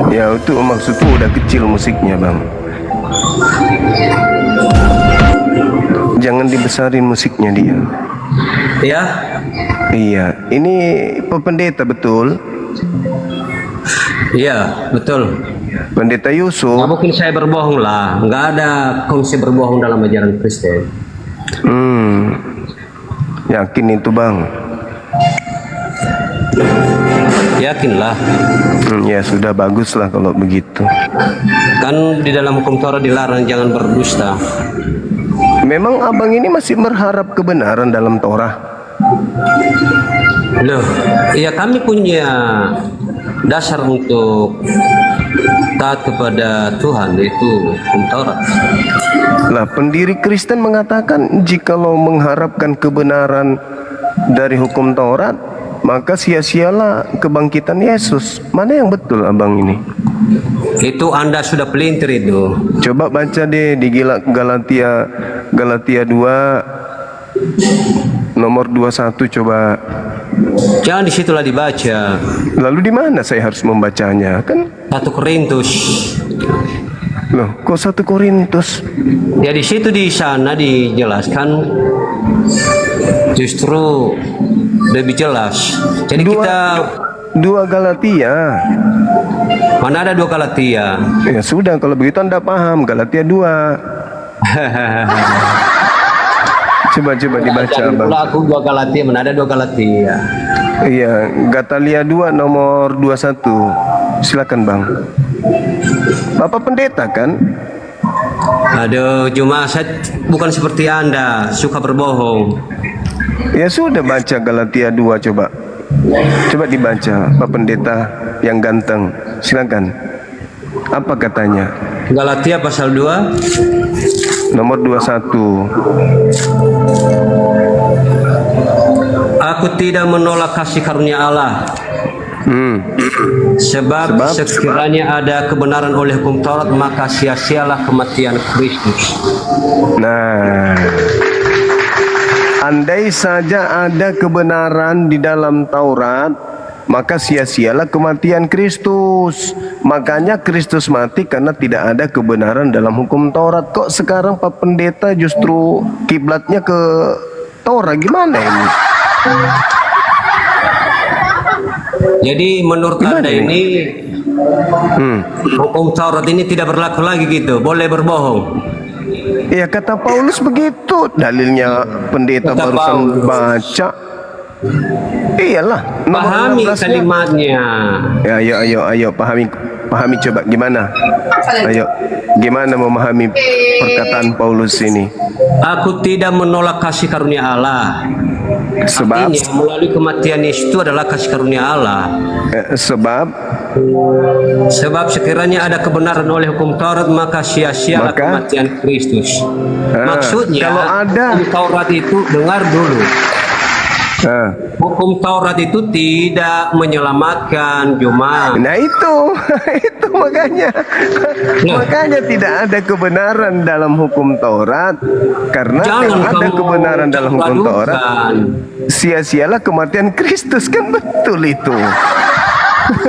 Ya itu maksudku udah kecil musiknya bang. Jangan dibesarin musiknya dia. Ya, Iya, ini Pak Pendeta betul? iya betul. Pendeta Nggak Yusuf. mungkin saya berbohong lah. Nggak ada kongsi berbohong dalam ajaran Kristen. Yakin itu bang? Yakinlah. Ya sudah bagus lah kalau begitu. Kan di dalam hukum Taurat dilarang jangan berdusta. Memang abang ini masih berharap kebenaran dalam Torah? Loh, ya kami punya dasar untuk taat kepada Tuhan, yaitu hukum Taurat. Lah pendiri Kristen mengatakan jikalau mengharapkan kebenaran dari hukum Taurat, maka sia-sialah kebangkitan Yesus. Mana yang betul abang ini? Itu Anda sudah pelintir itu. Coba baca deh di Galatia 2 nomor 21 coba. Jangan disitulah dibaca. Lalu di mana saya harus membacanya? Kan 1 Korintus. loh, kok 1 Korintus? Ya di situ di sana dijelaskan justru lebih jelas. Jadi kita 2 Galatia. mana ada 2 Galatia? Ya sudah kalau begitu Anda paham Galatia 2. Coba dibaca abang. Pula aku 2 Galatia, mana ada 2 Galatia? Iya, Galatia 2 nomor 21. Silakan bang. Bapak pendeta kan? Aduh, cuma saya bukan seperti Anda, suka berbohong. Ya sudah baca Galatia 2 coba. Coba dibaca Pak Pendeta yang ganteng. Silakan. Apa katanya? Galatia pasal 2 Nomor 21. Aku tidak menolak kasih karunia Allah. Sebab sekiranya ada kebenaran oleh hukum Taurat, maka sia-sialah kematian Kristus. Nah, andai saja ada kebenaran di dalam Taurat, maka sia-sialah kematian Kristus. Makanya Kristus mati karena tidak ada kebenaran dalam hukum Taurat. Kok sekarang Pak Pendeta justru kiblatnya ke Taurat? Gimana ini? Jadi menurut Anda ini hukum Taurat ini tidak berlaku lagi gitu, boleh berbohong. Ya kata Paulus begitu. Dalilnya pendeta Kata barusan Paulus. baca. Iyalah. nomor Pahami 16-nya. kalimatnya. Ya, ayo pahami coba gimana? Ayo, gimana memahami perkataan Paulus ini? Aku tidak menolak kasih karunia Allah. Sebab Artinya melalui kematian Yesus itu adalah kasih karunia Allah. Sebab sekiranya ada kebenaran oleh hukum Taurat, maka sia-sialah Maka? kematian Kristus. Maksudnya kalau ada- hukum Taurat itu, dengar dulu, hukum Taurat itu tidak menyelamatkan cuma. Nah itu itu makanya Nah. makanya tidak ada kebenaran dalam hukum Taurat karena Jangan kalau ada kamu kebenaran dalam hukum Taurat campur-adukan. sia-sialah kematian Kristus, kan betul itu.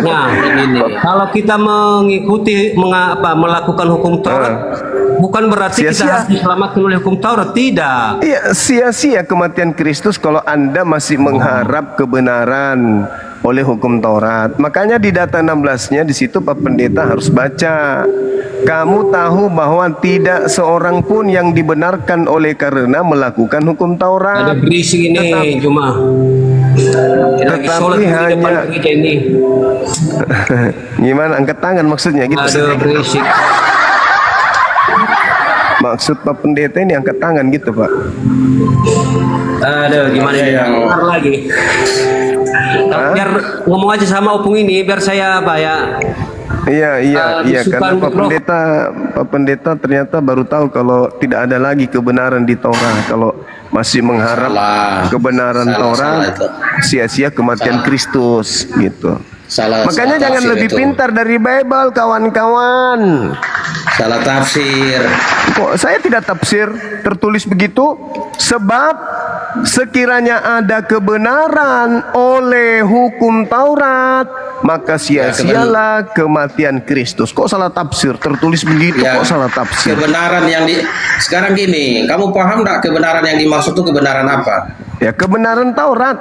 Nah, ini kalau kita mengikuti melakukan hukum Taurat, bukan berarti kita Sia-sia. harus diselamatkan oleh hukum Taurat, tidak. Iya, sia-sia kematian Kristus kalau Anda masih mengharap kebenaran oleh hukum Taurat. Makanya di data 16-nya di situ Pak Pendeta harus baca. Kamu tahu bahwa tidak seorang pun yang dibenarkan oleh karena melakukan hukum Ada Taurat. berisik ini cuma. Lagi sholat di depan hanya- gereja ini. Gimana angkat tangan maksudnya gitu? Ada berisik. Maksud Pak Pendeta ini angkat tangan gitu, Pak. Aduh, gimana ini? Bentar lagi. Biar ngomong aja sama opung ini, biar saya apa ya? Iya, Tusukan karena Pak mikrofon. Pendeta ternyata baru tahu kalau tidak ada lagi kebenaran di Taurat. Kalau masih mengharap kebenaran Taurat, sia-sia kematian Kristus gitu. Makanya jangan lebih pintar dari Bible, kawan-kawan. Salah tafsir. Kok saya tidak tafsir tertulis begitu? Sebab sekiranya ada kebenaran oleh hukum Taurat, maka sia-sialah kematian Kristus. Kok salah tafsir? Tertulis begitu Ya, kok salah tafsir? kebenaran yang sekarang gini, kamu paham nggak kebenaran yang dimaksud itu kebenaran apa? Ya kebenaran Taurat.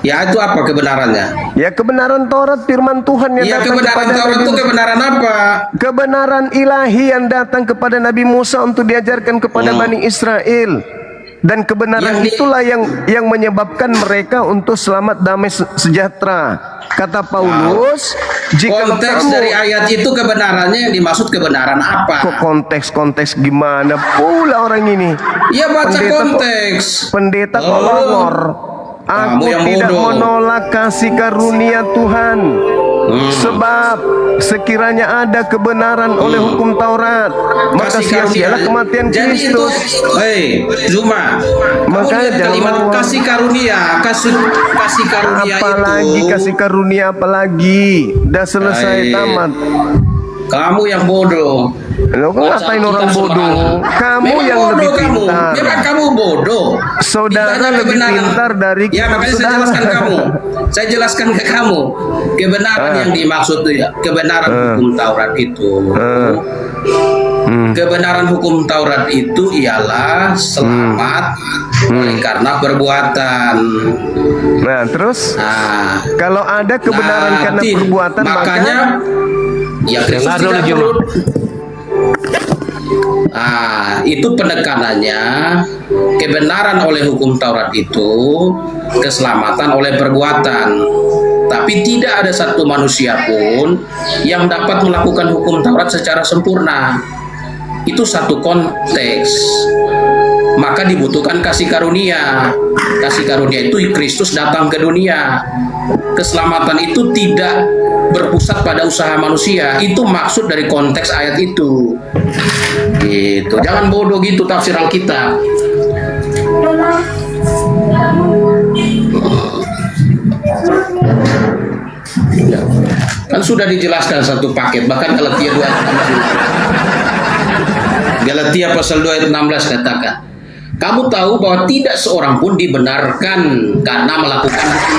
Ya itu apa kebenarannya? Ya kebenaran Taurat firman Tuhan yang Ya datang kebenaran kepada Taurat Nabi itu Musa. kebenaran apa? Kebenaran ilahi yang datang kepada Nabi Musa untuk diajarkan kepada Bani Israel. Dan kebenaran itulah yang menyebabkan mereka untuk selamat damai sejahtera. Kata Paulus, jika Konteks kamu dari ayat itu kebenarannya yang dimaksud kebenaran apa? kok konteks gimana pula orang ini? Ya baca konteks. Pendeta kok Oh. longor. Aku Kamu yang tidak bodoh. menolak kasih karunia Tuhan. Sebab sekiranya ada kebenaran oleh hukum Taurat, maka Kasih karunia. sia-sialah kematian Jadi itu, Kristus. hei Zuma, Makanya kamu lihat jangan kalimat mau- kasih karunia, kasih karunia Apalagi itu. kasih karunia apalagi? Udah selesai Hai. tamat. Kamu yang bodoh. Lo kok ngatain Baca orang kitab bodoh? sembarangan. Kamu Memang yang bodoh lebih kamu. pintar. Memang kamu bodoh. Saudara Ditanya lebih kebenaran. pintar dari Ya kita, makanya saya saudara. jelaskan kamu. Saya jelaskan ke kamu kebenaran yang dimaksud itu ya kebenaran hukum Taurat itu. Kebenaran hukum Taurat itu ialah selamat oleh karena perbuatan. Nah, terus Nah, kalau ada kebenaran karena Tin, perbuatan, makanya ya Kristus Dengar dulu, tidak Juma. perlu. Itu penekanannya kebenaran oleh hukum Taurat itu keselamatan oleh perbuatan. Tapi tidak ada satu manusia pun yang dapat melakukan hukum Taurat secara sempurna. Itu satu konteks. Maka dibutuhkan kasih karunia. Kasih karunia itu Kristus datang ke dunia. Keselamatan itu tidak berpusat pada usaha manusia. Itu maksud dari konteks ayat itu. Gitu. Jangan bodoh gitu tafsir Alkitab. Kan sudah dijelaskan satu paket, bahkan Galatia 2 ayat 16. Galatia pasal 2 ayat 16 katakan, kamu tahu bahwa tidak seorang pun dibenarkan karena melakukan hukum.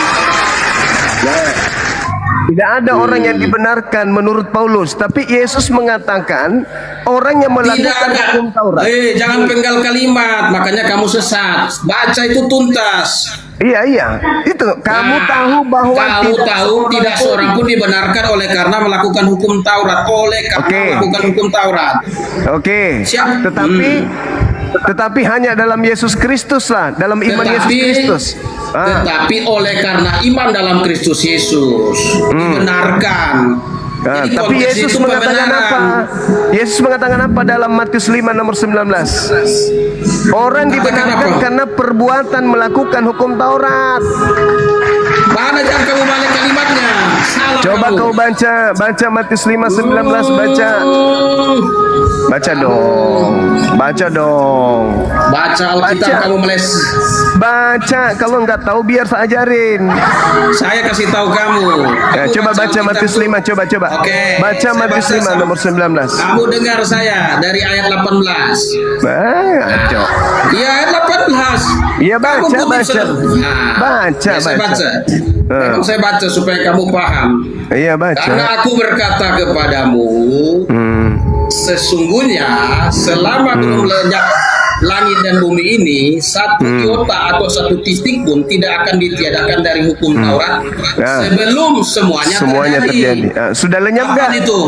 tidak ada orang yang dibenarkan menurut Paulus. Tapi Yesus mengatakan orang yang Tidak melakukan ada. hukum Taurat. Jangan penggal kalimat, makanya kamu sesat. Baca itu tuntas. Iya, itu kamu Nah, tahu bahwa kamu tahu tidak seorang pun dibenarkan oleh karena melakukan hukum Taurat, oleh karena Oke. melakukan hukum Taurat. Oke. Siap. Tetapi hanya dalam Yesus Kristus lah, dalam iman Yesus Kristus. Tetapi oleh karena iman dalam Kristus Yesus dibenarkan. Jadi Tapi konteks Yesus itu mengatakan pembenaran. apa? Yesus mengatakan apa dalam Matius 5 nomor 19? Orang Katakan dibenarkan apa? karena perbuatan melakukan hukum Taurat. Mana jangan kamu balik kalimatnya. Salah Coba kamu. kau baca Matius 5:19 baca. Baca dong. Baca Alkitab Baca. kamu meles. Baca, kalau nggak tahu biar saya ajarin. Saya kasih tahu kamu. Ya, Aku coba baca Alkitab Matius tuh. 5, coba. Oke, Baca saya Matius baca 5 sama. nomor 19. Kamu dengar saya dari ayat 18. Baca. Iya ayat 18. Iya, baca, Kamu kutip baca. Baca. Saya Baca. baca. Memang saya baca supaya kamu paham. Iya, baca. Karena aku berkata kepadamu, sesungguhnya selama belum lenyap langit dan bumi ini, satu iota atau satu titik pun tidak akan ditiadakan dari hukum Taurat Ya. sebelum semuanya terjadi. Sudah lenyap Kapan nggak? itu?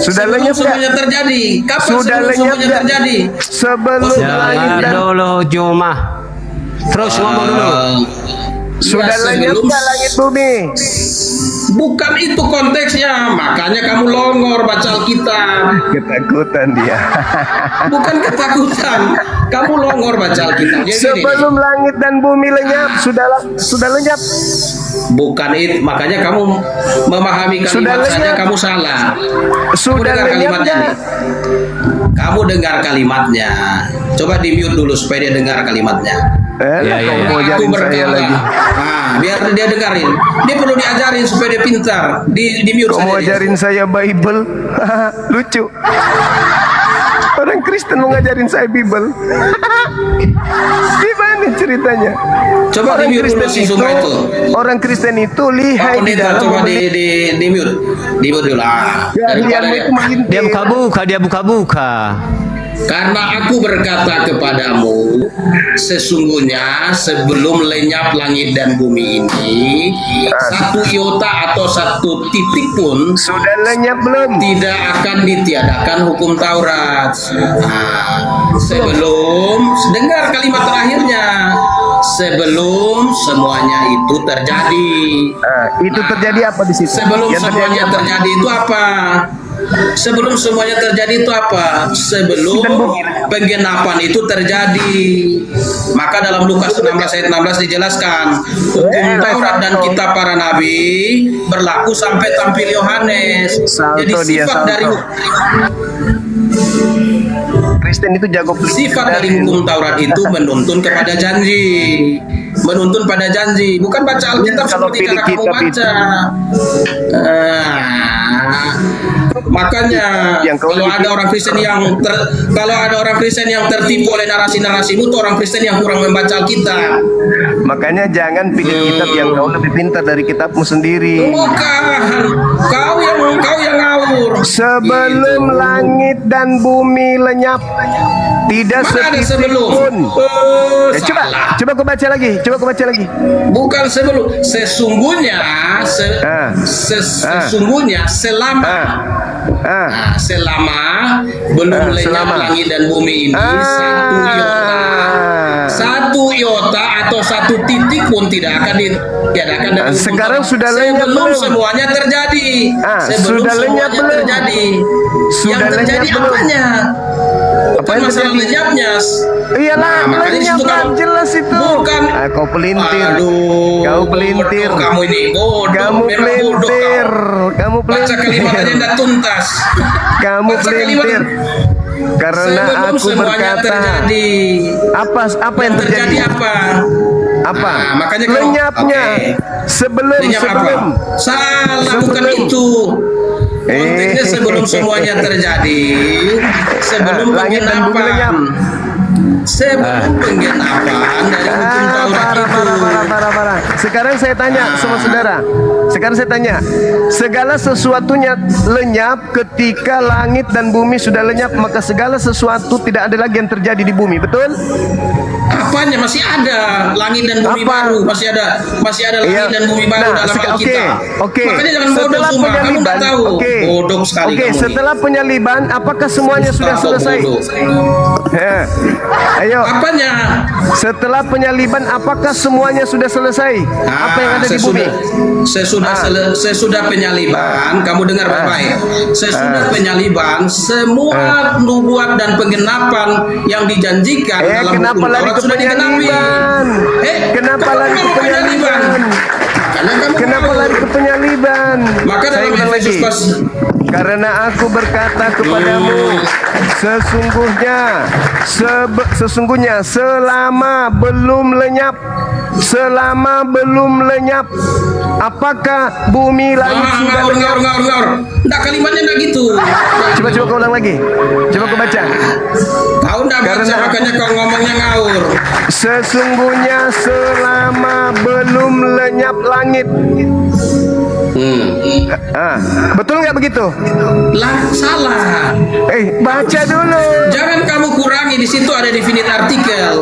Sudah Sebelum lenyap nggak? semuanya terjadi. Kapan Sudah sebelum lenyap semuanya nggak? terjadi? Sebelum langit Jangan dan dulu Juma. Terus ngomong dulu. sudah Ya, lenyap sebelum- nggak langit bumi? Bukan itu konteksnya, makanya kamu longor baca Alkitab. Ketakutan dia. Bukan ketakutan, kamu longor baca Alkitab. Jadi gini, Sebelum langit dan bumi lenyap, sudah lenyap. bukan itu, makanya kamu memahami Sudah kalimat saja lenyap. kamu salah. Sudah dengar lenyap kalimatnya nggak? kamu dengar kalimatnya. Coba di mute dulu supaya dia dengar kalimatnya. Ya, ya, kau ya. mau Aku ajarin saya berkata, lagi. biar dia dengarin. Dia perlu diajarin supaya dia pintar. Di mute Kau mau saja dia. ajarin saya Bible? Lucu. Orang Kristen mau ngajarin saya Bible. Gimana ceritanya? Coba di mute dulu si Suma itu. Orang Kristen itu Pak lihai di Pendeta, dalam coba membeli- di mute. Di mute dulu. Keahlianmu itu melintir. Dia buka-buka. Karena aku berkata kepadamu, sesungguhnya sebelum lenyap langit dan bumi ini, satu iota atau satu titik pun Sudah lenyap belum? tidak akan ditiadakan hukum Taurat. Sebelum, dengar kalimat terakhirnya, sebelum semuanya itu terjadi. Itu terjadi apa di situ? Sebelum Yang terjadi semuanya apa? terjadi itu apa? Sebelum semuanya terjadi itu apa? Sebelum penggenapan itu terjadi. Maka dalam Lukas 16 ayat 16 dijelaskan, hukum Taurat dan kitab para nabi berlaku sampai tampil Yohanes. Jadi Salto dia, sifat salto. dari Kristen itu jago pelintir sifat dari hukum Taurat itu menuntun kepada janji. Menuntun pada janji, bukan baca Alkitab Kalau seperti pilih cara kamu kitab baca. Makanya Yang kau kalau lebih- ada orang Kristen yang tertipu oleh narasi-narasimu, itu orang Kristen yang kurang membaca Alkitab. Makanya jangan pilih kitab yang kau lebih pintar dari kitabmu sendiri. Bukan, kau yang ngawur. Sebelum Gitu. langit dan bumi lenyap, tidak Mana ada setitik sebelum? pun. Salah. Coba kau baca lagi. Coba kau baca lagi. Bukan sebelum, sesungguhnya sesungguhnya selama selama belum lenyap selama. langit dan bumi ini, satu iota atau satu titik pun tidak akan ditiadakan dari hukum Sekarang Taurat. sudah lenyap sebelum belum? semuanya terjadi. Sebelum sudah lenyap semuanya belum? terjadi. Sudah Yang terjadi lenyap belum? apanya? Apa Bukan yang masalah terjadi? lenyapnya. Iyalah, Makanya di lenyap situ kan kamu- jelas itu. Bukan. Kau pelintir. Aduh, Kau pelintir. bodoh kamu ini bodoh. Kamu Memang bodoh pelintir. kau. Kamu Baca kalimat aja pelintir. tidak tuntas. Kamu Baca kalimat. pelintir. Karena Sebelum aku semuanya berkata, terjadi. apa yang terjadi? apa? Apa? Nah, makanya kalau- Lenyapnya. Oke. Sebelum Lenyap apa? Salah, bukan Sebelum. itu. Konteksnya sebelum semuanya terjadi, sebelum langit dan bumi lenyap. penggenapan. Sebelum penggenapan dari hukum Taurat itu. Parah. Sekarang saya tanya sama saudara. Sekarang saya tanya, segala sesuatunya lenyap ketika langit dan bumi sudah lenyap, maka segala sesuatu tidak ada lagi yang terjadi di bumi, betul? Apanya masih ada langit dan bumi Apa? baru, masih ada langit Iya. dan bumi baru dalam Alkitab. Oke. Makanya jangan bodoh semua, kamu nggak tahu. Bodoh sekali Oke, kamu ini. setelah penyaliban, apakah semuanya sudah Tahu selesai? bodoh. Ya. Ayo, Apanya? setelah penyaliban, apakah semuanya sudah selesai? Apa yang ada di bumi? Sesudah penyaliban, kamu dengar baik-baik. Sesudah penyaliban, semua nubuat dan penggenapan yang dijanjikan dalam Kenapa hukum lari Taurat ke sudah digenapi. penyaliban? Kenapa kamu lari ke mau penyaliban? Makanya kamu Kenapa mau. lari ke penyaliban? Maka Saya dalam ulang Efesus lagi. pas Karena aku berkata kepadamu, sesungguhnya selama belum lenyap, apakah bumi langit sudah lenyap? ngawur. Nggak, kalimatnya nggak gitu. Coba kau ulang lagi. Coba kau baca. Kau nggak baca, Karena- makanya kau ngomongnya ngawur. Sesungguhnya selama belum lenyap langit. Betul nggak begitu? Lah, salah. Baca dulu. Jangan kamu kurangi, di situ ada definite artikel.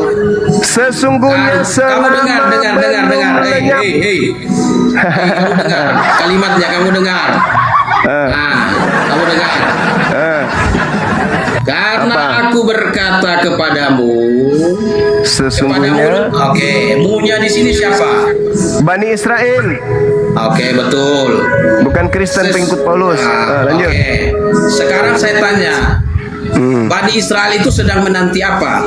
Sesungguhnya Kamu selama dengar. belum lenyap. Kamu dengar. Kalimatnya kamu dengar. Kamu dengar. Karena Apa? aku berkata kepadamu, Sesungguhnya mu-nya di sini siapa? Bani Israel, Oke, betul. bukan Kristen pengikut Paulus. Lanjut. Oke. Sekarang saya tanya, Bani Israel itu sedang menanti apa?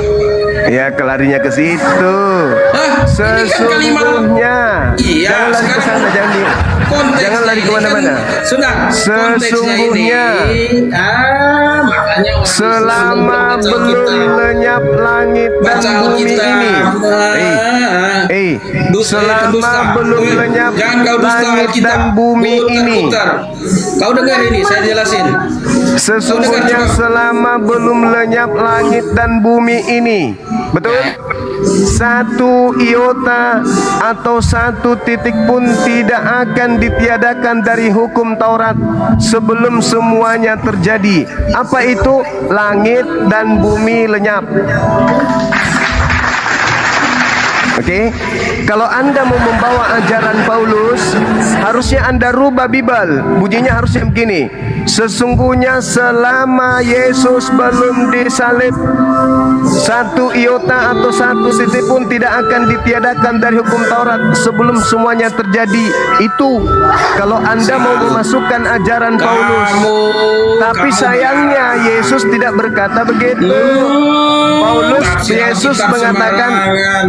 Ya, kelarinya ke situ. Hah? Ini kan kalimat. Sesungguhnya. Iya, Jangan lari ke sana, konteksnya jangan lari ini kemana-mana. kan, sudah, konteksnya Sesungguhnya. ini, makanya orang Selama Islam baca belum Alkitab. lenyap langit dan Baca bumi Alkitab. ini. Selama belum lenyap Jangan kau dusta langit Alkitab. dan bumi ini. Putar. Kau dengar ini, saya jelasin. Sesungguhnya selama belum lenyap langit dan bumi ini. Betul? Satu iota atau satu titik pun tidak akan ditiadakan dari hukum Taurat sebelum semuanya terjadi. Apa itu? Langit dan bumi lenyap. Oke, kalau Anda mau membawa ajaran Paulus, harusnya Anda rubah Bible. Bunyinya harusnya begini: sesungguhnya selama Yesus belum disalib, satu iota atau satu titik pun tidak akan ditiadakan dari hukum Taurat sebelum semuanya terjadi. Itu kalau Anda mau memasukkan ajaran Paulus. Tapi sayangnya Yesus tidak berkata begitu. Paulus, Yesus mengatakan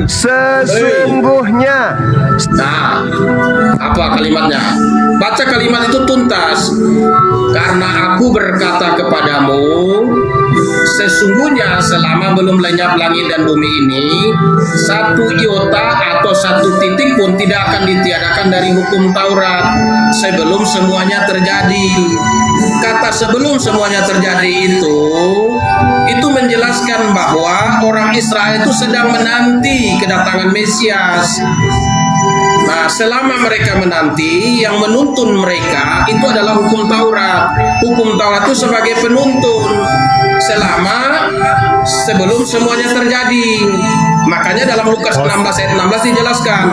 sesungguhnya. Nah, apa kalimatnya? Baca kalimat itu tuntas. Karena aku berkata kepadamu, sesungguhnya selama belum lenyap langit dan bumi ini, satu iota atau satu titik pun tidak akan ditiadakan dari hukum Taurat sebelum semuanya terjadi. Kata sebelum semuanya terjadi itu menjelaskan bahwa orang Israel itu sedang menanti kedatangan Mesias. Nah, selama mereka menanti, yang menuntun mereka itu adalah hukum Taurat. Hukum Taurat itu sebagai penuntun sebelum semuanya terjadi. Makanya dalam Lukas 16 ayat 16 dijelaskan,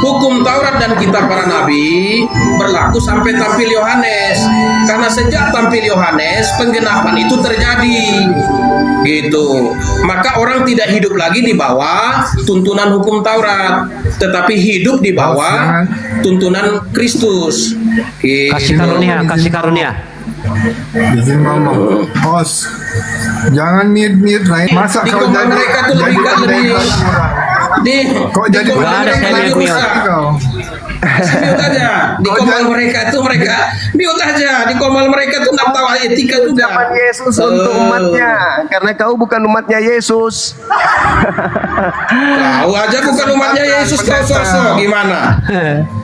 hukum Taurat dan kitab para nabi berlaku sampai tampil Yohanes. Karena sejak tampil Yohanes, penggenapan itu terjadi. Gitu. Maka orang tidak hidup lagi di bawah tuntunan hukum Taurat, tetapi hidup di bawah tuntunan Kristus. Gitu. Kasih karunia. Izin ngomong, host, jangan mute lain. Masa Di kau koma jadi mereka tuh jadi lebih pendeta lebih- kurang? Kok di jadi koma Nggak ada mereka saya lagi mute. rusak. kau? Mute aja. Di komal mereka mute aja. Di komal mereka tuh nggak tahu etika juga. Ucapan Yesus untuk umatnya, karena kau bukan umatnya Yesus. Tahu aja bukan umatnya Yesus kau sosok gimana?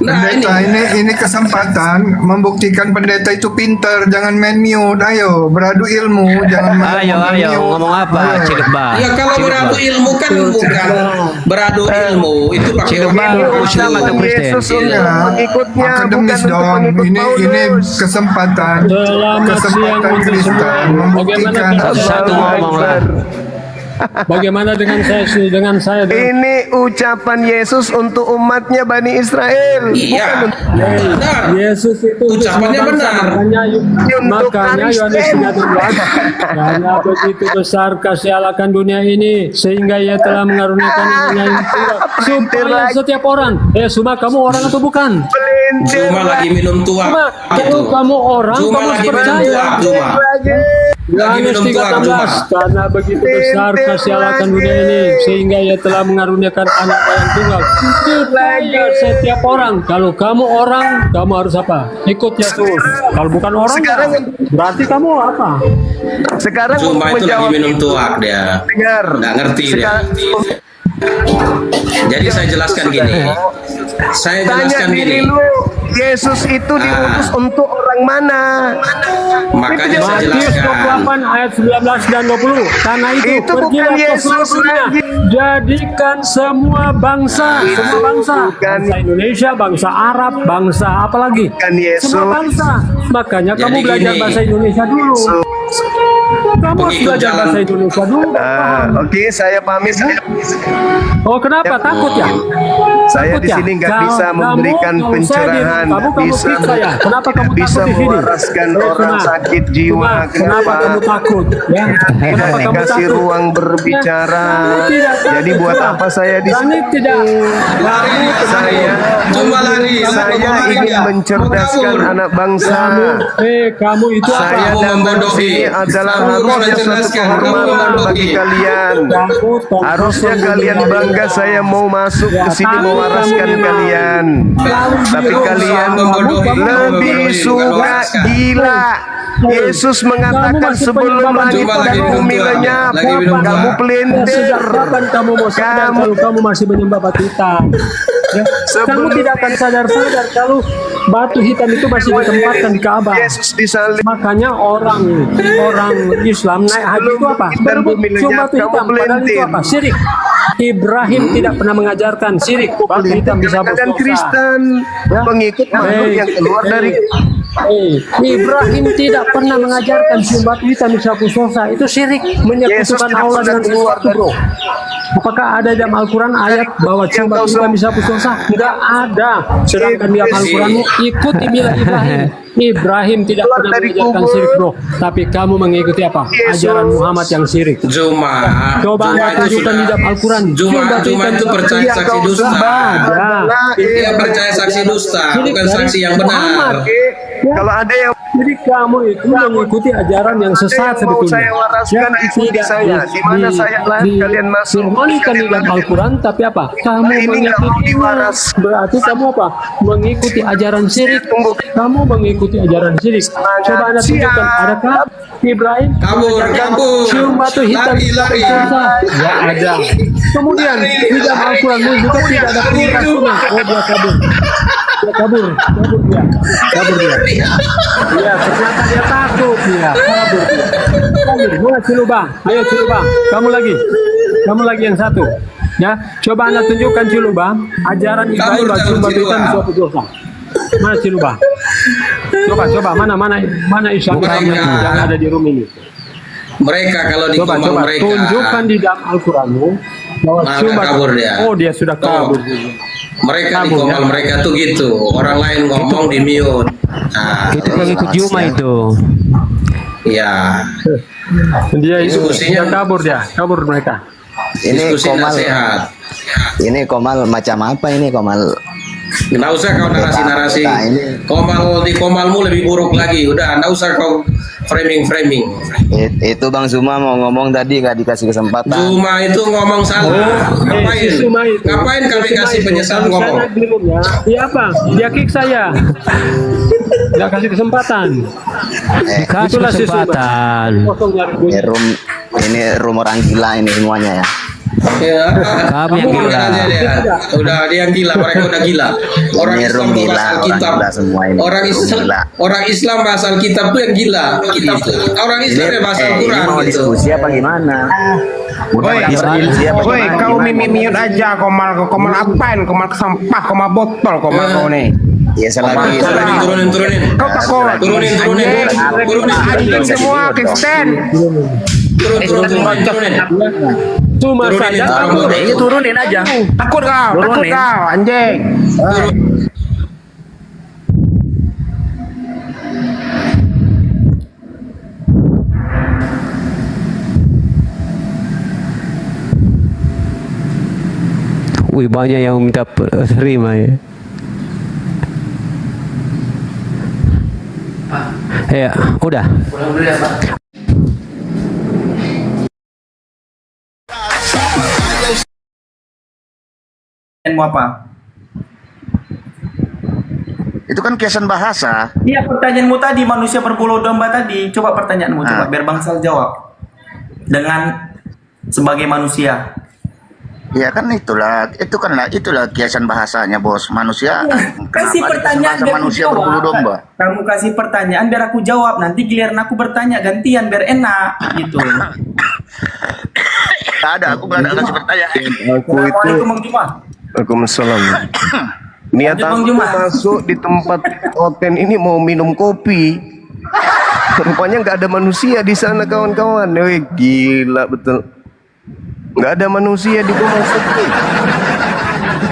Nah Pendeta ini kesempatan membuktikan pendeta itu pinter. Jangan main mute. Ayo beradu ilmu. Jangan main Ayo, mute. ngomong apa? Ayo. Cikgu Ba. ya kalau beradu ilmu kan bukan beradu ilmu itu pakai Cikgu Ba, ilmu. Islam atau Kristen? Yesus untuk pengikutnya, Akademis bukan untuk dong. pengikut Ini Paulus. kesempatan Selamat siang untuk Kristen semua. membuktikan Bagaimana Satu ngomonglah. Bagaimana dengan saya? Ini ucapan Yesus untuk umatnya Bani Israel. Iya, benar. Yesus itu untuk Ucapannya semua bangsa. benar. Makanya Yohanes 3:16, karena begitu besar kasih Allah akan dunia ini sehingga Ia telah mengaruniakan dunia ini supaya setiap orang. Suma kamu orang atau bukan? Cuma lagi minum tua. Cuma kalau kamu orang, Cuma kamu lagi minum percaya. tua. Cuma lagi Yohanes minum tua. 3:16, karena begitu besar kasih Allah akan dunia ini sehingga Ia telah mengaruniakan anak yang tunggal supaya setiap orang. Kalau kamu orang, kamu harus apa? Ikut Yesus. Kalau bukan orang, berarti kamu apa? Sekarang Cuma untuk itu lagi menjawab minum tua dia. dengar. Nggak ngerti dia. Sekarang, Jadi saya jelaskan gini. Saya tanya jelaskan diri gini. lu, Yesus itu diutus untuk orang mana? Makanya saya Matius jelaskan. 28 ayat 19 dan 20. Karena itu, Itu bukan pergilah ke Yesus seluruh dunia, lagi. jadikan semua bangsa, semua bangsa, bukan- bangsa Indonesia, bangsa Arab, bangsa apa lagi? Bukan Yesus. Semua bangsa. Makanya kamu Jadi belajar gini. bahasa Indonesia dulu. Kamu harus Pengikut belajar jalan. bahasa Indonesia dulu. Oke, saya pamit. Oh, kenapa? Takut ya? Saya Takut di ya? sini nggak Kamu- bisa memberikan kalau saya pencerahan, di- kamu bisa fix saya. Kenapa kamu bisa takut di sini? mewaraskan orang Cuma- sakit jiwa. Kenapa kamu takut? Ya. Kenapa kamu Kasih takut? ruang berbicara. Kamu tidak takut, Jadi buat Cuma. apa saya di Kamu sini? tidak. Saya Cuma lari. saya ingin mencerdaskan anak bangsa. Kamu itu apa? Saya Kamu datang ke membodohi. sini adalah harusnya suatu kehormatan bagi kalian. Harusnya kalian bangga saya mau masuk ke sini mewaraskan kalian. Tapi kalian lebih suka gila. Yesus mengatakan sebelum langit dan bumi lenyap, kamu pelintir. Sejak kapan kamu mau sadar kalau kamu masih menyembah batu hitam? Ya, kamu tidak akan sadar-sadar kalau batu hitam itu masih ditempatkan di Ka'bah. Yesus disalib. Makanya orang Islam naik haji itu apa? Berebut cium batu hitam. Padahal itu apa? Syirik. Ibrahim tidak pernah mengajarkan syirik. Batu hitam bisa Dan berdosa. Kristen pengikut makhluk yang keluar dari Ibrahim tidak pernah mengajarkan cium batu hitam bisa berdosa. Itu syirik. Menyekutukan tidak Allah pernah dengan keluar sesuatu, bro. Apakah ada dalam Al-Quran ayat bahwa cium batu hitam bisa berdosa? Enggak ada. Sedangkan di Al-Quranmu ikuti mila Ibrahim. Ibrahim tidak pernah mengajarkan syirik, bro. Tapi kamu mengikuti apa? Ajaran Muhammad yang syirik. Cuma Coba anda tunjukkan di dalam Al-Quran. Cuma itu percaya saksi dusta. Dia percaya saksi dusta, bukan saksi yang benar. Kalau ada yang Jadi kamu itu mengikuti ajaran yang sesat mau sebetulnya. saya waraskan, ikuti saya. Di mana saya lahir, kalian masuk. Firmankan di dalam Al-Quran, tapi apa? Kamu Ini nggak mau mengikuti. diwaras. Berarti kamu apa? Mengikuti ajaran syirik. Kamu mengikuti ajaran syirik. Coba anda tunjukkan. Adakah Ibrahim Kabur. cium batu hitam? Lari. Ya ada. Kemudian di dalam Al-Quran juga tidak ada perintah sunnah. Oh dia kabur. Dia kabur dia. Iya, ternyata dia takut dia. Kabur. Mana Ciluba? Ayo Ciluba. Kamu lagi yang satu. Ya, coba anda tunjukkan Ciluba ajaran Ibrahim bahwa cium batu hitam suatu dosa. Mana Ciluba? Coba mana Islam yang ada di room ini? Mereka kalau di Coba mereka tunjukkan di dalam Al-Quranmu bahwa Nah, cium batu. kabur dia. Oh, dia sudah kabur. mereka di Kabur, komal ya? mereka tuh gitu. Orang lain ngomong di mute. Nah, Itu pengikut Juma itu. ya. Dia itu Diskusinya- kabur mereka. Ini Diskusi Komal, nasihat. ini Komal macam apa ini Komal? Nggak usah kau narasi-narasi. Nah, ini. Di komalmu lebih buruk lagi. Udah, nggak usah kau framing. Itu Bang Zuma mau ngomong tadi nggak dikasih kesempatan. Zuma itu ngomong salah. Ngapain? Si Suma itu. Ngapain kami Si Suma kasih itu. penyesalan Kalau ngomong? saya di roomnya, dia apa? Dia kick saya. Nggak kasih kesempatan. Kasih Itulah si Suma. kesempatan. Kosong nyari duit. Ini room orang gila ini semuanya ya. Ya, Kami yang ngomong gila. aja dia. Udah dia yang gila, mereka udah gila. Orang Ini Islam room tuh gila, bahasa orang kitab. gila semua ini. Orang Room Islam, gila. orang Islam bahasa kitab tuh yang gila. Gitu. Orang Islam yang bahasa Ini Al-Quran mau gitu. diskusi apa gimana? Udah pada berdiskusi apa Woi, gimana? kau Gimana? mute aja, komal apain, komal sampah, komal botol, komal kau nih. Ya selagi Turunin. Kau takut? Turunin. Anjing semua, Kristen. Turunin. Cuma Turunin saja itu orang takut. bodoh. Turunin aja. Takut kau, anjing. Wih, banyak yang minta terima ya. Ya, udah. Mau apa? itu kan kiasan bahasa. Iya, pertanyaanmu tadi manusia berbulu domba tadi. Coba pertanyaanmu coba biar Bangsal jawab. Dengan sebagai manusia. Ya kan itulah kiasan bahasanya bos. Manusia Kasih kenapa pertanyaan dikasih bahasa biar aku manusia jawab. berbulu domba. Kamu kasih pertanyaan biar aku jawab. Nanti giliran aku bertanya gantian biar enak gitu. Nggak ada, aku nggak ada kasih pertanyaan. aku itu Assalamualaikum Bang Juma. Waalaikumsalam. Niat Lanjut, Bang aku Juma. masuk di tempat hotel ini mau minum kopi. Rupanya nggak ada manusia di sana kawan-kawan. Wih, gila betul. Nggak ada manusia di gua masuk nih.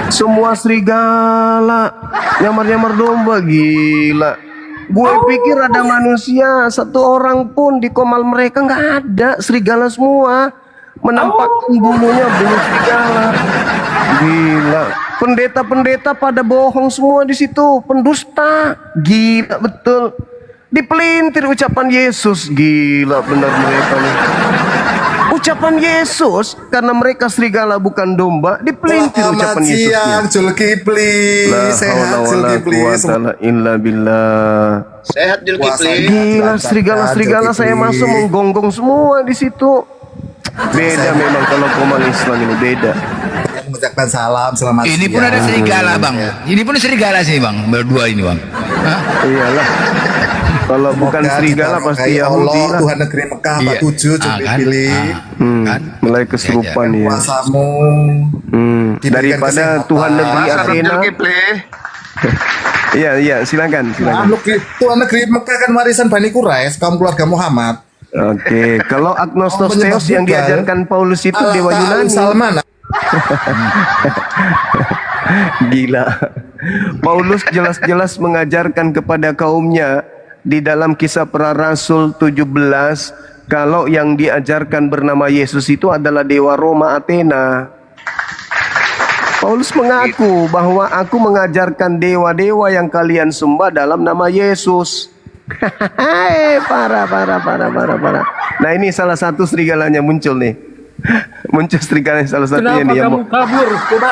Semua serigala, nyamar-nyamar domba, gila. Gue pikir ada manusia, satu orang pun di komal mereka nggak ada, serigala semua. Menampakkan bulunya bulu serigala. Gila. Pendeta-pendeta pada bohong semua di situ, pendusta. Gila betul. Dipelintir ucapan Yesus. Gila benar mereka nih. Ucapan Yesus, karena mereka serigala bukan domba, dipelintir ucapan Yesusnya. Zulkifli, sehat Zulkifli. Illa billah. Sehat Zulkifli. Gila, serigala-serigala saya masuk menggonggong semua di situ. Beda memang kalau komal Islam ini beda. Mengucapkan salam selamat Ini pun siang. ada serigala bang. Ini pun serigala sih bang. Berdua ini bang. Hah? Iyalah. Kalau bukan Semoga serigala kita pasti menghargai Yahudi Allah, lah. Tuhan negeri Mekah, Iya. Pak Tujuh, Zulkifli. Kan? Mulai kesurupan ya. Kuasamu. Diberikan Daripada kesehatan. Tuhan negeri Pasar Athena. Zulkifli. Iya, silakan. Tuhan negeri Mekah kan warisan Bani Quraisy, kaum keluarga Muhammad. Oke, kalau agnostos theos yang diajarkan Paulus itu dewa Yunani. Salman. Gila. Paulus jelas-jelas mengajarkan kepada kaumnya di dalam Kisah Para Rasul 17 kalau yang diajarkan bernama Yesus itu adalah dewa Roma Athena. Paulus mengaku bahwa aku mengajarkan dewa-dewa yang kalian sembah dalam nama Yesus. Parah. Nah ini salah satu serigalanya muncul nih. Muncul serigala salah satunya Kenapa nih yang kamu kabur? Coba.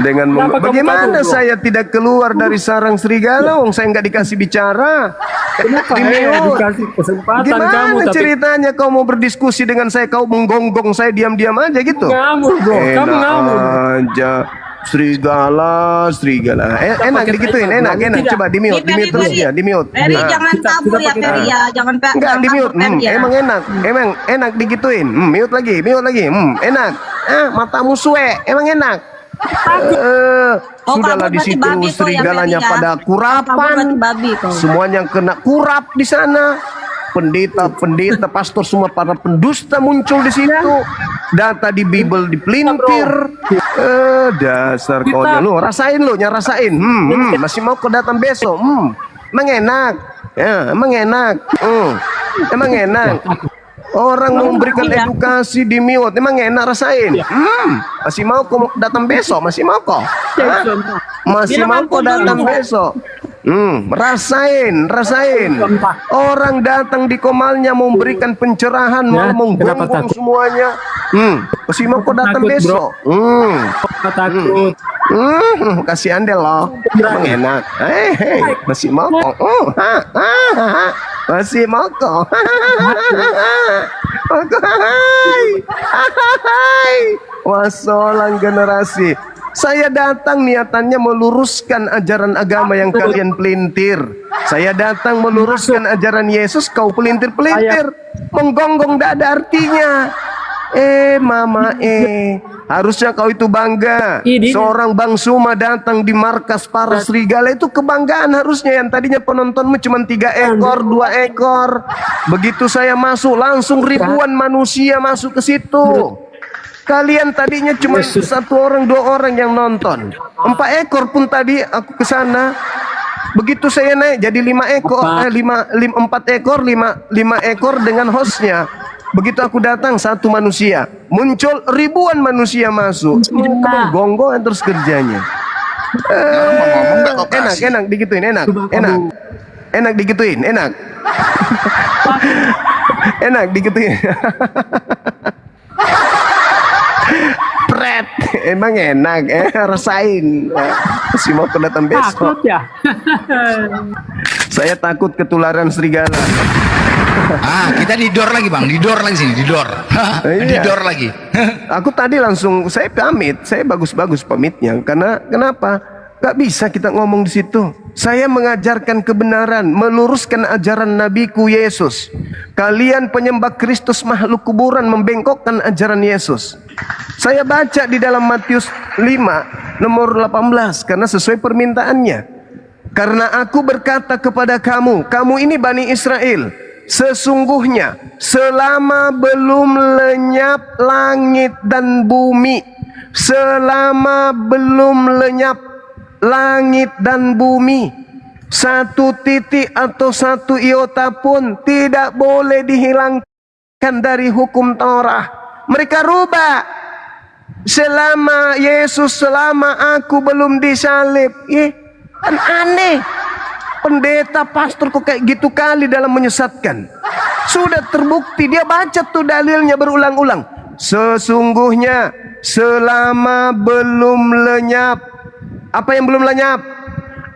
dengan Kenapa kamu bagaimana kabur, bro? saya tidak keluar dari sarang serigala, wong saya nggak dikasih bicara. Kenapa Dimute. dikasih kesempatan Gimana kamu tapi ceritanya kau mau berdiskusi dengan saya, kau menggonggong saya diam-diam aja gitu? ngamur bro, kamu Enak ngamur. aja. Serigala. Enak digituin, enak. Coba di mute terus dia, di mute. Ferry jangan kabur ya Ferry ya, jangan Enggak di mute. ya. Emang enak digituin. Mute lagi. Enak. Matamu suwe, emang enak. Sudahlah di situ serigalanya pada kurapan. Semuanya kena kurap di sana. Pendeta, pastor semua para pendusta muncul di situ. Data di Bible dipelintir. Dasar konyol lu, rasain. Masih mau kau datang besok. Emang enak. Ya, emang enak. Orang mau memberikan edukasi di mute, emang enak rasain. Masih mau kau datang besok? Masih mau kau? Masih mau kau datang besok? Rasain. Orang datang di komalnya mau memberikan pencerahan, malah menggonggong semuanya. Masih mau kau datang besok? Takut. Kasihan deh lo. Emang enak. Masih mau kok? Masih mau kok? Wasolang generasi. Saya datang niatannya meluruskan ajaran agama yang kalian pelintir. Saya datang meluruskan ajaran Yesus, kau pelintir-pelintir. Menggonggong tidak ada artinya. Mama harusnya kau itu bangga. Seorang Bang Suma datang di markas para serigala, itu kebanggaan harusnya. Yang tadinya penontonmu cuma 3 ekor, 2 ekor. Begitu saya masuk langsung ribuan manusia masuk ke situ. Kalian tadinya cuma 1 orang, 2 orang yang nonton. 4 ekor pun tadi aku ke sana. Begitu saya naik jadi 5 ekor, 4 ekor, 5 ekor dengan hostnya. Begitu aku datang 1 manusia, muncul ribuan manusia masuk. Gonggong terus kerjanya. Enak digituin, enak digituin, enak. Enak digituin. Pret, emang enak, rasain. Masih mau datang besok. Takut ya. Saya takut ketularan serigala. Kita didor lagi bang, didor lagi sini, didor. Didor lagi. Aku tadi langsung saya pamit, saya bagus-bagus pamitnya. Karena kenapa? Gak bisa kita ngomong di situ. Saya mengajarkan kebenaran, meluruskan ajaran Nabiku Yesus. Kalian penyembah Kristus makhluk kuburan membengkokkan ajaran Yesus. Saya baca di dalam Matius 5 nomor 18 karena sesuai permintaannya. Karena aku berkata kepada kamu, kamu ini Bani Israel, sesungguhnya selama belum lenyap langit dan bumi, selama belum lenyap langit dan bumi, 1 titik atau 1 iota pun tidak boleh dihilangkan dari hukum Taurat. Mereka rubah. Selama aku belum disalib. Kan aneh. pendeta, pastor kok kayak gitu kali dalam menyesatkan. Sudah terbukti, dia baca tuh dalilnya berulang-ulang. Sesungguhnya selama belum lenyap, apa yang belum lenyap?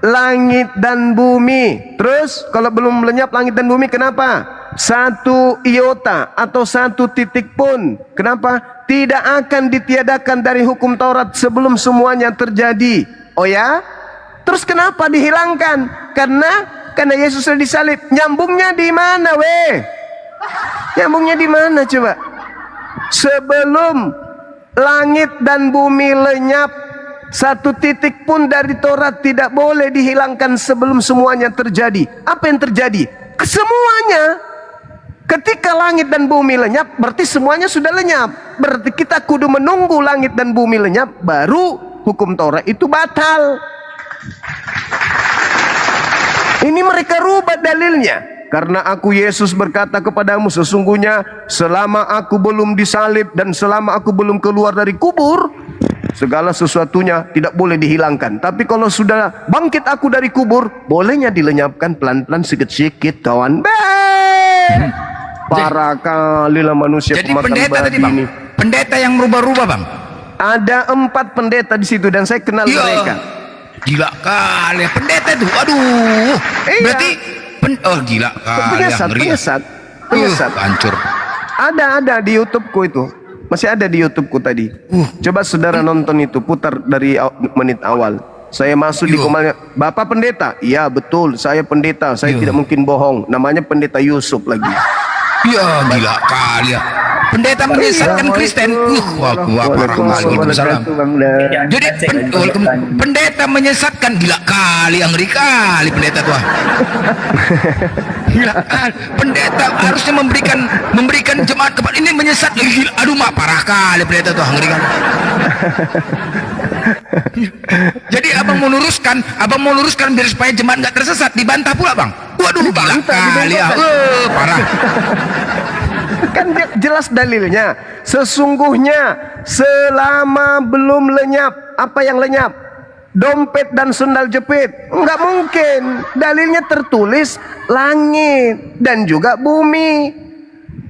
Langit dan bumi. Terus kalau belum lenyap langit dan bumi, kenapa? Satu iota atau satu titik pun, kenapa? Tidak akan ditiadakan dari hukum Taurat sebelum semuanya terjadi. Oh ya? Terus kenapa dihilangkan? Karena Yesus sudah disalib. Nyambungnya di mana, weh? Nyambungnya di mana coba? Sebelum langit dan bumi lenyap, satu titik pun dari Taurat tidak boleh dihilangkan sebelum semuanya terjadi. Apa yang terjadi? Semuanya. Ketika langit dan bumi lenyap, berarti semuanya sudah lenyap. Berarti kita kudu menunggu langit dan bumi lenyap, baru hukum Taurat itu batal. Ini mereka rubah dalilnya. Karena aku Yesus berkata kepadamu, sesungguhnya selama aku belum disalib dan selama aku belum keluar dari kubur, segala sesuatunya tidak boleh dihilangkan. Tapi kalau sudah bangkit aku dari kubur, bolehnya dilenyapkan pelan-pelan sikit-sikit, kawan. Parah kali lah manusia. Jadi pemakan pendeta babi tadi bang, ini. pendeta yang merubah-rubah bang. Ada 4 pendeta di situ dan saya kenal mereka. Gila kali ya pendeta itu. Aduh. Iya. Berarti oh gila kali ya. Penyesat. Hancur. Ada di YouTubeku itu. Masih ada di YouTubeku tadi. Coba saudara nonton itu, putar dari menit awal. Saya masuk di komalnya, Bapak pendeta? Iya betul, saya pendeta. Saya tidak mungkin bohong. Namanya pendeta Yusuf lagi. Ya gila kali ya. Pendeta menyesatkan Kristen. Wah parah kali itu salam. Jadi pendeta menyesatkan, gila kali, ngeri kali pendeta tua. Gila kali. Pendeta harusnya memberikan jemaat kepada ini menyesat. Gila, aduh mak parah kali pendeta tua, ngeri kali. Jadi abang mau luruskan biar supaya jemaat nggak tersesat, dibantah pula bang. Waduh gila kali ya. Parah. Kan jelas dalilnya. Sesungguhnya selama belum lenyap. Apa yang lenyap? Dompet dan sendal jepit. Enggak mungkin. Dalilnya tertulis langit dan juga bumi.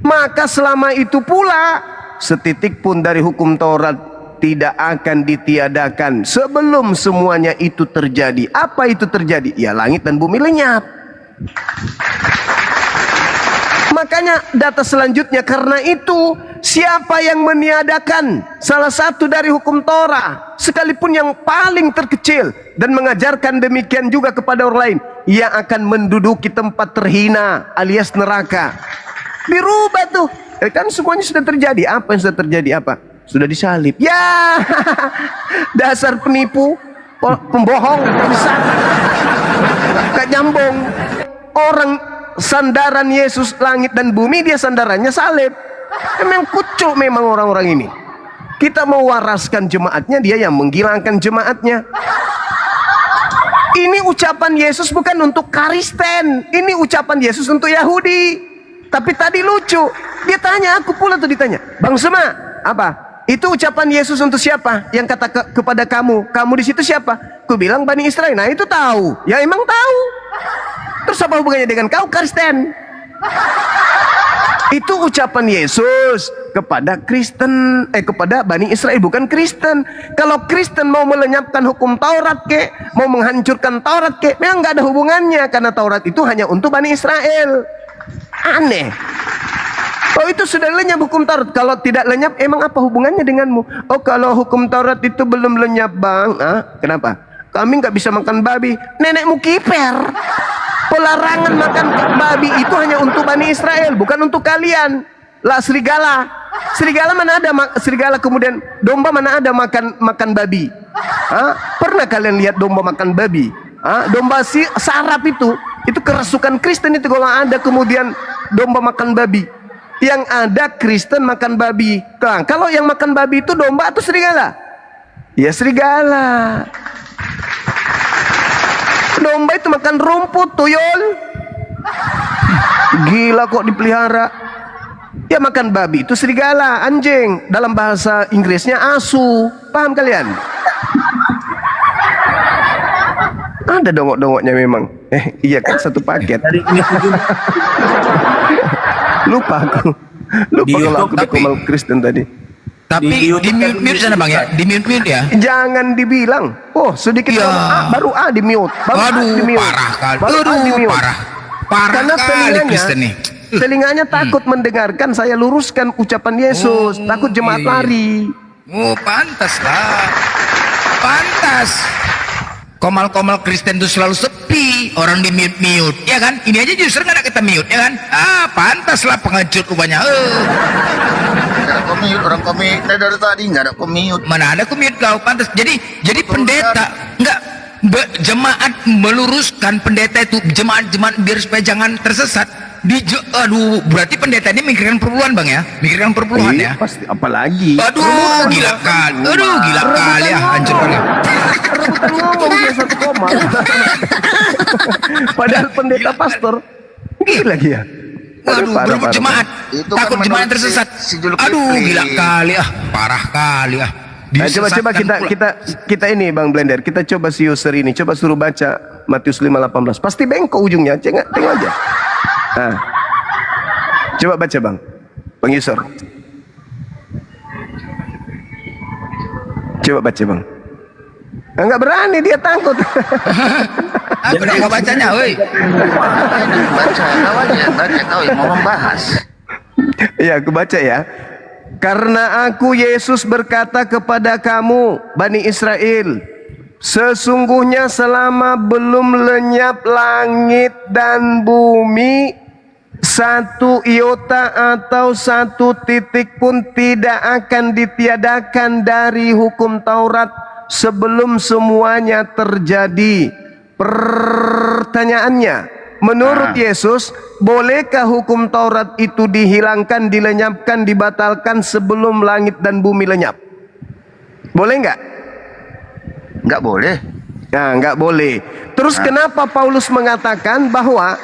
Maka selama itu pula setitik pun dari hukum Taurat tidak akan ditiadakan sebelum semuanya itu terjadi. Apa itu terjadi? Ya langit dan bumi lenyap. Makanya data selanjutnya, karena itu siapa yang meniadakan salah satu dari hukum Torah, sekalipun yang paling terkecil, dan mengajarkan demikian juga kepada orang lain, ia akan menduduki tempat terhina alias neraka. Dirubah tuh. Kan semuanya sudah terjadi. Apa yang sudah terjadi? Apa? Sudah disalib. Ya, dasar penipu, pembohong, bisa. Gak nyambung. Orang sandaran Yesus langit dan bumi, dia sandarannya salib. Memang kucuk memang orang-orang ini. Kita mau waraskan jemaatnya, dia yang menghilangkan jemaatnya. Ini ucapan Yesus bukan untuk Kristen. Ini ucapan Yesus untuk Yahudi. Tapi tadi lucu, dia tanya, aku pula tuh ditanya, Bang Sema, apa? Itu ucapan Yesus untuk siapa? Yang kata kepada kamu, kamu di situ siapa? Ku bilang Bani Israel. Nah itu tahu, ya emang tahu. Terus apa hubungannya dengan kau Kristen? Itu ucapan Yesus kepada Kristen, kepada Bani Israel, bukan Kristen. Kalau Kristen mau melenyapkan hukum Taurat ke, mau menghancurkan Taurat ke, memang nggak ada hubungannya, karena Taurat itu hanya untuk Bani Israel. Aneh. Oh itu sudah lenyap hukum Taurat. Kalau tidak lenyap, emang apa hubungannya denganmu? Oh kalau hukum Taurat itu belum lenyap bang. Kenapa? Kami nggak bisa makan babi. Nenekmu kiper. Pelarangan makan babi itu hanya untuk Bani Israel, bukan untuk kalian. Lah serigala. Serigala mana ada serigala, kemudian domba mana ada makan babi? Pernah kalian lihat domba makan babi? Domba sarap itu kerasukan Kristen itu kalau ada kemudian domba makan babi. Yang ada Kristen makan babi. Nah, kalau yang makan babi itu domba atau serigala? Ya serigala. Domba itu makan rumput, tuyul. Gila kok dipelihara. Ya makan babi itu serigala, anjing. Dalam bahasa Inggrisnya asu. Paham kalian? Ada dongok-dongoknya memang. Iya kan satu paket. Lupa aku. Lupa kalau aku di Komal Kristen tadi. Tapi di mute sana bang ya, di mute ya. Jangan dibilang. Oh sedikit baru A di mute. Aduh parah kali. Aduh parah. Parah karena kali Kristen nih. Telinganya takut mendengarkan saya luruskan ucapan Yesus. Takut jemaat lari. Oh pantas lah. Pantas. Komal-komal Kristen itu selalu sepi, orang di mute-mute, ya kan? Ini aja justru nggak ada kita mute, ya kan? Pantas lah pengecut rupanya. Nggak ada komit, orang komit dari tadi nggak ada komit. Mana ada komit kau? Pantas. Jadi pendeta nggak jemaat meluruskan pendeta itu jemaat biar supaya jangan tersesat. Aduh, berarti pendeta ini mikirkan perpuluhan bang ya? Mikirkan perpuluhan ya? Pasti, apalagi. Aduh, gila kali. Aduh, gila kali ya, hancur kali. Rebutan ngomong dia 1 koma. Padahal pendeta pastor gila dia. Aduh, berebut jemaat. Itu Takut kan jemaat tersesat. Aduh, gila kali ah, parah kali ah. Nah, coba kita ini Bang Blender, kita coba si user ini, coba suruh baca Matius 5:18. Pasti bengkok ujungnya, tengok aja. Nah, coba baca Bang user. Coba baca Bang. Enggak berani, dia takut. Apa dia nggak bacanya, woi? Baca, kau yang mau membahas. Ya, aku baca ya. Karena aku Yesus berkata kepada kamu, Bani Israel, sesungguhnya selama belum lenyap langit dan bumi, 1 iota atau 1 titik pun tidak akan ditiadakan dari hukum Taurat sebelum semuanya terjadi. Pertanyaannya, menurut Yesus, bolehkah hukum Taurat itu dihilangkan, dilenyapkan, dibatalkan sebelum langit dan bumi lenyap? Boleh nggak? Nggak boleh. Nah, nggak boleh. Terus kenapa Paulus mengatakan bahwa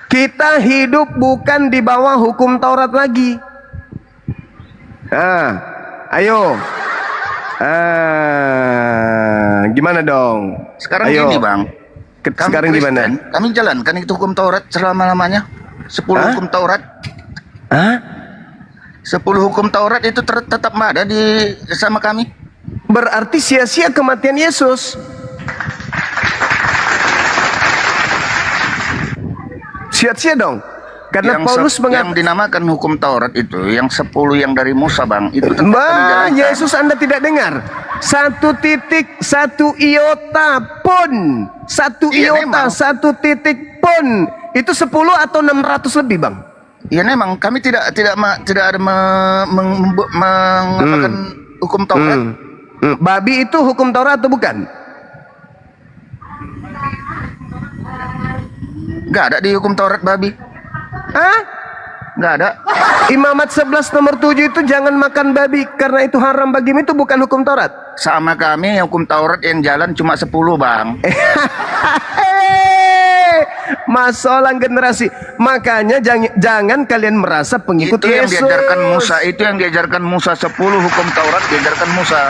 kita hidup bukan di bawah hukum Taurat lagi? Nah, ayo. Gimana dong? Sekarang ayo. gini bang. Sekarang gimana? Kami jalankan itu hukum Taurat selama-lamanya. 10 hukum Taurat. 10 hukum Taurat itu tetap ada di sama kami. Berarti sia-sia kematian Yesus. Sia-sia dong. Karena Paulus yang dinamakan hukum Taurat itu, yang 10 yang dari Musa bang, itu tetap Yesus Anda tidak dengar. 1 titik, 1 iota pun, 1 iota, 1 titik pun, itu 10 atau 600 lebih bang? Iya memang kami tidak ada mengatakan hukum Taurat. Babi itu hukum Taurat atau bukan? Gak ada di hukum Taurat babi. Nggak ada. Imamat 11 nomor 7 itu jangan makan babi karena itu haram bagimu, itu bukan hukum Taurat. Sama kami hukum Taurat yang jalan cuma 10 bang. Masalah generasi. Makanya jangan kalian merasa pengikut itu Yesus. Yang diajarkan Musa, itu yang diajarkan Musa, 10 hukum Taurat diajarkan Musa.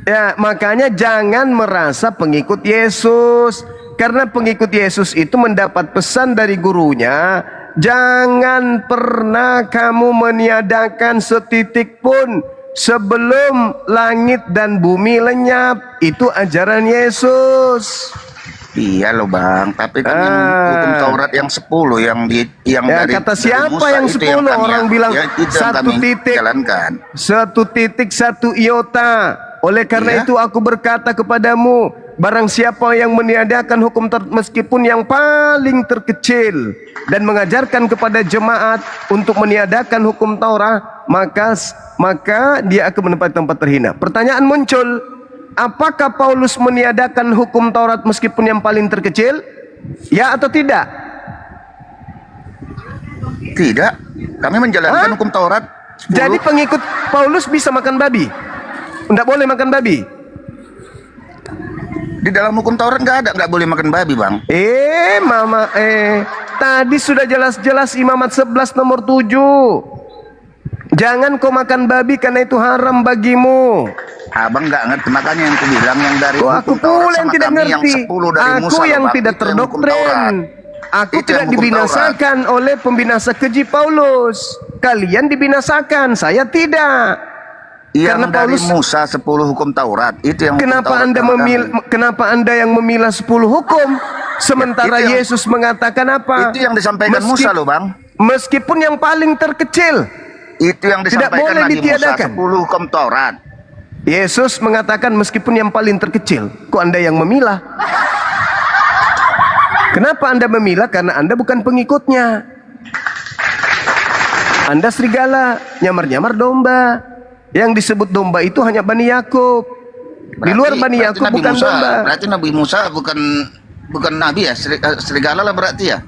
Ya, makanya jangan merasa pengikut Yesus. Karena pengikut Yesus itu mendapat pesan dari gurunya, jangan pernah kamu meniadakan setitik pun sebelum langit dan bumi lenyap. Itu ajaran Yesus. Iya loh bang, tapi kan yang hukum Taurat yang 10 yang ya, dari kata siapa Musa yang 10? Orang bilang ya, 1 titik, jalankan. 1 titik 1 iota. Oleh karena itu aku berkata kepadamu, barang siapa yang meniadakan hukum meskipun yang paling terkecil dan mengajarkan kepada jemaat untuk meniadakan hukum Taurat, maka dia akan menempati tempat terhina. Pertanyaan muncul, apakah Paulus meniadakan hukum Taurat meskipun yang paling terkecil? Ya atau tidak? Tidak, kami menjalankan hukum Taurat 10. Jadi pengikut Paulus bisa makan babi? Tidak boleh makan babi? Di dalam hukum Taurat nggak boleh makan babi bang. Tadi sudah jelas-jelas Imamat 11 nomor 7. Jangan kau makan babi karena itu haram bagimu. Abang nggak ngerti, makanya yang aku bilang yang dari Oh, aku hukum Taurat pula yang sama tidak kami yang ngerti. 10 dari Aku Musa, yang Bang. tidak Itu yang hukum Taurat. terdoktrin. Aku Itu yang tidak hukum dibinasakan oleh pembinasa keji Paulus. Kalian dibinasakan, saya tidak. Yang Karena dari Paulus, Musa 10 hukum Taurat itu yang hukum kenapa Taurat Anda sama kami. kenapa Anda yang memilah 10 hukum sementara Itu yang- Yesus mengatakan apa? Itu yang disampaikan Musa loh, Bang. Meskipun yang paling terkecil Itu yang tidak disampaikan boleh Nabi Musa ditiadakan. 10 hukum Taurat. Yesus mengatakan meskipun yang paling terkecil, kok Anda yang memilah? Kenapa Anda memilah? Karena Anda bukan pengikutnya. Anda serigala, nyamar-nyamar domba. Yang disebut domba itu hanya Bani Yakub. Di luar Bani berarti Yakub Nabi bukan Musa, domba. Berarti Nabi Musa bukan nabi ya, serigala lah berarti ya.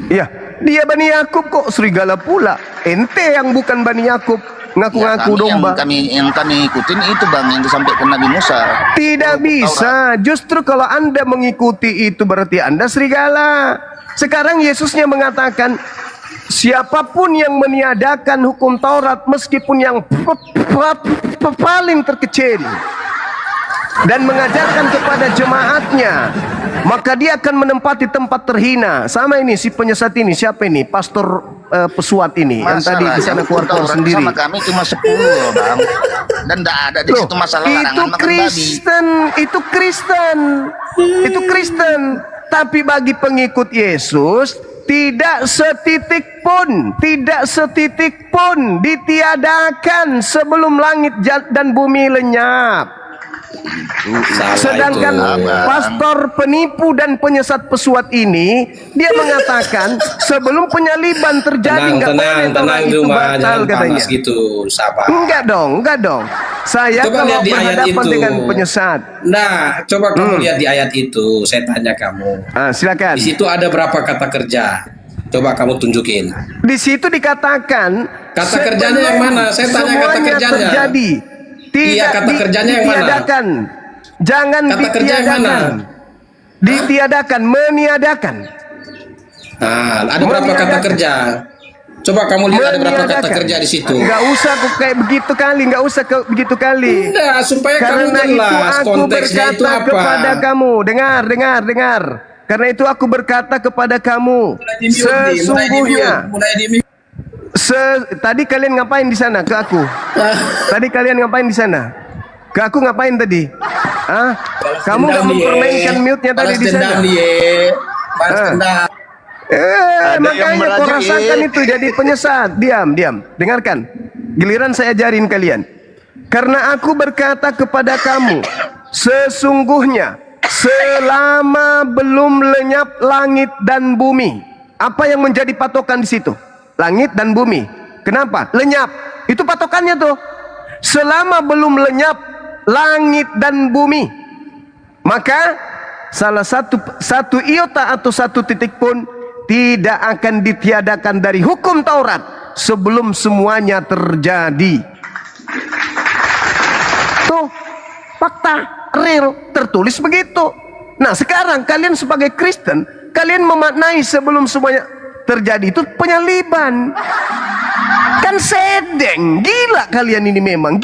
Iya, dia Bani Yakub kok serigala pula. Ente yang bukan Bani Yakub, ngaku-ngaku domba. Yang kami ikutin itu, Bang, yang disampaikan Nabi Musa. Tidak bisa. Justru kalau Anda mengikuti itu berarti Anda serigala. Sekarang Yesusnya mengatakan, siapapun yang meniadakan hukum Taurat meskipun yang paling terkecil dan mengajarkan kepada jemaatnya, maka dia akan menempati tempat terhina. Sama ini si penyesat ini, siapa ini? Pastor pesuat ini yang tadi di sana keluar sendiri. Sama kami cuma 10 loh, Bang. Dan tidak ada di situ masalah larangan makan babi. Itu Kristen. Tapi bagi pengikut Yesus tidak setitik pun ditiadakan sebelum langit dan bumi lenyap. Sedangkan pastor penipu dan penyesat pesuat ini, dia mengatakan sebelum penyaliban terjadi nggak boleh Taurat itu batal katanya. Gitu, sabar. Enggak dong. Saya Coba kalau lihat di ayat berhadapan itu. dengan penyesat. Nah, coba kamu lihat di ayat itu. Saya tanya kamu. Silakan. Di situ ada berapa kata kerja? Coba kamu tunjukin. Di situ dikatakan Kata kerjanya yang mana? Saya tanya kata semuanya kerjanya. terjadi. Iya, kata kerjanya yang mana? Ditiadakan. Jangan Kata kerja yang mana? Ditiadakan, meniadakan. Nah, ada berapa kata kerja? Coba kamu lihat ada berapa kata kerja di situ. Enggak usah kok kayak begitu kali, enggak usah begitu kali. Enggak, supaya kamu Karena itu jelas aku konteksnya itu berkata apa. kepada kamu, dengar. Karena itu aku berkata kepada kamu, sesungguhnya. Tadi kalian ngapain di sana ke aku? Tadi kalian ngapain di sana? Ke aku ngapain tadi? Kamu nggak mempermainkan mute-nya tadi di sana? Makanya kau rasakan itu jadi penyesat. Diam. Dengarkan. Giliran saya ajarin kalian. Karena aku berkata kepada kamu, sesungguhnya selama belum lenyap langit dan bumi. Apa yang menjadi patokan di situ? Langit dan bumi. Kenapa? Lenyap. Itu patokannya tuh. Selama belum lenyap langit dan bumi, maka salah satu iota atau satu titik pun tidak akan ditiadakan dari hukum Taurat sebelum semuanya terjadi. Tuh, fakta real tertulis begitu. Nah, sekarang kalian sebagai Kristen, kalian memaknai sebelum semuanya terjadi itu penyaliban. Kan sedeng, gila kalian ini memang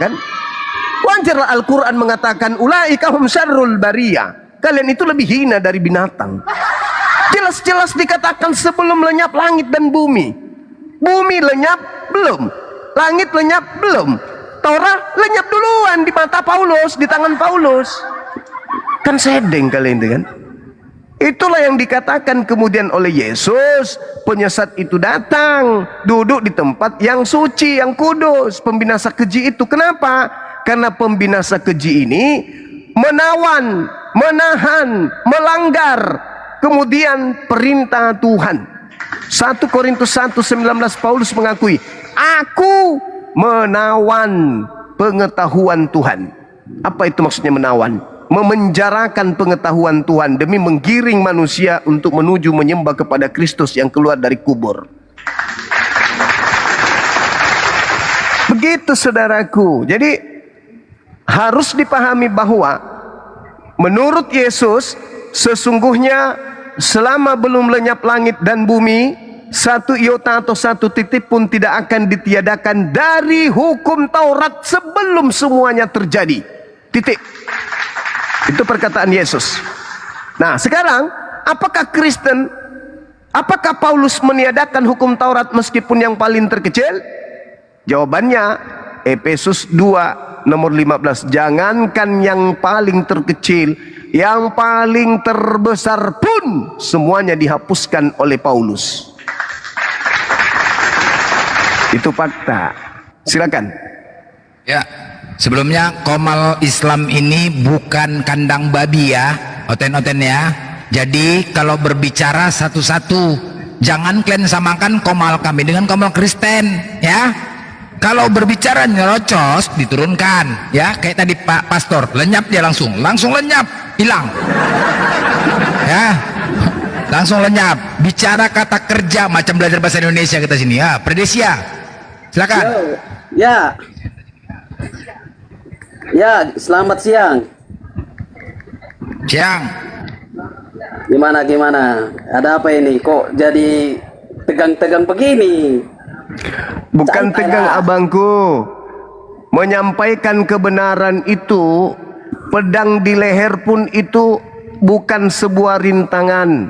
kan? Wajarlah Al-Quran mengatakan ulaika hum syarrul bariyah. Kalian itu lebih hina dari binatang. Jelas-jelas dikatakan sebelum lenyap langit dan bumi. Bumi lenyap belum, langit lenyap belum. Taurat lenyap duluan di mata Paulus, di tangan Paulus. Kan sedeng kalian itu kan? Itulah yang dikatakan kemudian oleh Yesus. Penyesat itu datang, duduk di tempat yang suci, yang kudus. Pembinasa keji itu. Kenapa? Karena pembinasa keji ini menawan, menahan, melanggar kemudian perintah Tuhan. 1 Korintus 1:19 Paulus mengakui, aku menawan pengetahuan Tuhan. Apa itu maksudnya menawan? Memenjarakan pengetahuan Tuhan demi menggiring manusia untuk menuju menyembah kepada Kristus yang keluar dari kubur. Begitu saudaraku. Jadi harus dipahami bahwa menurut Yesus sesungguhnya selama belum lenyap langit dan bumi, satu iota atau satu titik pun tidak akan ditiadakan dari hukum Taurat sebelum semuanya terjadi. Titik. Itu perkataan Yesus. Nah, sekarang apakah Paulus meniadakan hukum Taurat meskipun yang paling terkecil? Jawabannya Efesus 2 nomor 15. Jangankan yang paling terkecil, yang paling terbesar pun semuanya dihapuskan oleh Paulus. Itu fakta. Silakan. Ya, sebelumnya Komal Islam ini bukan kandang babi ya, oten-oten ya. Jadi kalau berbicara satu-satu, jangan kalian samakan Komal kami dengan Komal Kristen ya. Kalau berbicara nyerocos diturunkan ya, kayak tadi Pak Pastor, lenyap dia langsung lenyap, hilang. Ya. Langsung lenyap. Bicara kata kerja macam belajar bahasa Indonesia kita sini ya. Predesia. Silakan. Ya. Ya, selamat siang. Siang. Gimana? Ada apa ini? Kok jadi tegang-tegang begini? Bukan tegang abangku. Menyampaikan kebenaran itu, pedang di leher pun itu bukan sebuah rintangan.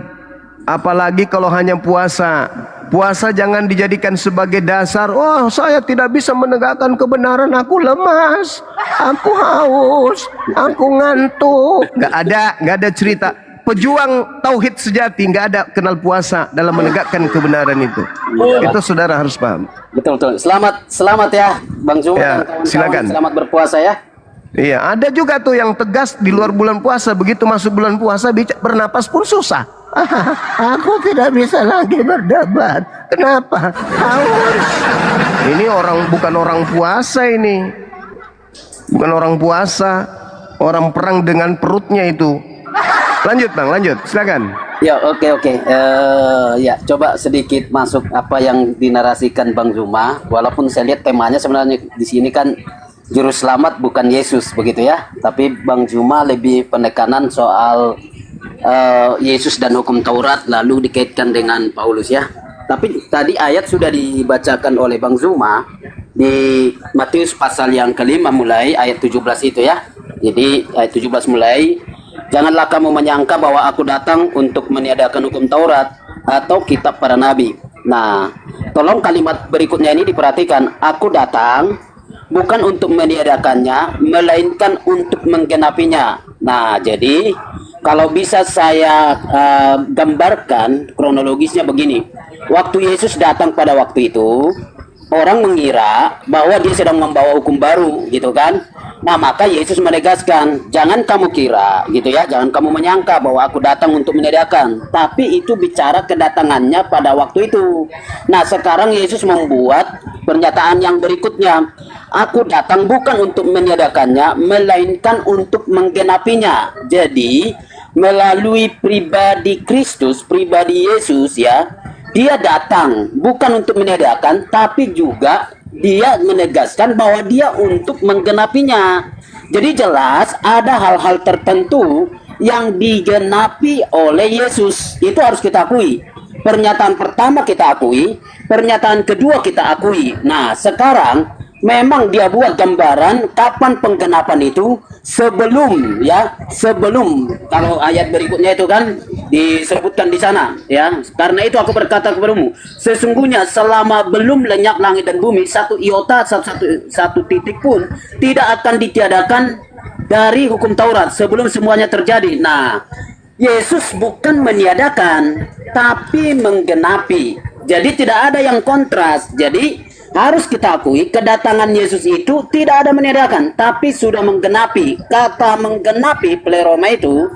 Apalagi kalau hanya puasa. Puasa jangan dijadikan sebagai dasar. Oh, saya tidak bisa menegakkan kebenaran, aku lemas, aku haus, aku ngantuk. Gak ada cerita. Pejuang tauhid sejati nggak ada kenal puasa dalam menegakkan kebenaran itu. Itu saudara harus paham. Betul. Selamat ya, Bang Zuma Ya, dan kawan-kawan. silakan. Selamat berpuasa ya. Iya, ada juga tuh yang tegas di luar bulan puasa. Begitu masuk bulan puasa, bernapas pun susah. Aku tidak bisa lagi berdebat. Kenapa? Haus. Ini bukan orang puasa ini. Bukan orang puasa. Orang perang dengan perutnya itu. Lanjut Bang, lanjut. Silakan. Ya, oke. Ya, coba sedikit masuk apa yang dinarasikan Bang Zuma. Walaupun saya lihat temanya sebenarnya di sini kan juru selamat bukan Yesus begitu ya. Tapi Bang Zuma lebih penekanan soal Yesus dan hukum Taurat lalu dikaitkan dengan Paulus ya. Tapi tadi ayat sudah dibacakan oleh Bang Zuma di Matius pasal yang kelima mulai ayat 17 itu ya. Jadi ayat 17 mulai, janganlah kamu menyangka bahwa aku datang untuk meniadakan hukum Taurat atau kitab para nabi. Nah, tolong kalimat berikutnya ini diperhatikan. Aku datang bukan untuk meniadakannya, melainkan untuk menggenapinya. Nah, jadi kalau bisa saya gambarkan kronologisnya begini. Waktu Yesus datang pada waktu itu, orang mengira bahwa dia sedang membawa hukum baru gitu kan. Nah, maka Yesus menegaskan, jangan kamu kira gitu ya, jangan kamu menyangka bahwa aku datang untuk meniadakan, tapi itu bicara kedatangannya pada waktu itu. Nah, sekarang Yesus membuat pernyataan yang berikutnya, aku datang bukan untuk meniadakannya, melainkan untuk menggenapinya. Jadi melalui pribadi Kristus, pribadi Yesus ya, dia datang bukan untuk meniadakan, tapi juga dia menegaskan bahwa dia untuk menggenapinya. Jadi jelas ada hal-hal tertentu yang digenapi oleh Yesus. Itu harus kita akui. Pernyataan pertama kita akui, pernyataan kedua kita akui. Nah, sekarang memang dia buat gambaran kapan penggenapan itu sebelum kalau ayat berikutnya itu kan disebutkan di sana ya. Karena itu aku berkata kepadamu, sesungguhnya selama belum lenyap langit dan bumi, satu iota, satu titik pun tidak akan ditiadakan dari hukum Taurat sebelum semuanya terjadi. Nah, Yesus bukan meniadakan tapi menggenapi. Jadi tidak ada yang kontras. Jadi harus kita akui kedatangan Yesus itu tidak ada meniadakan, tapi sudah menggenapi. Kata menggenapi pleroma itu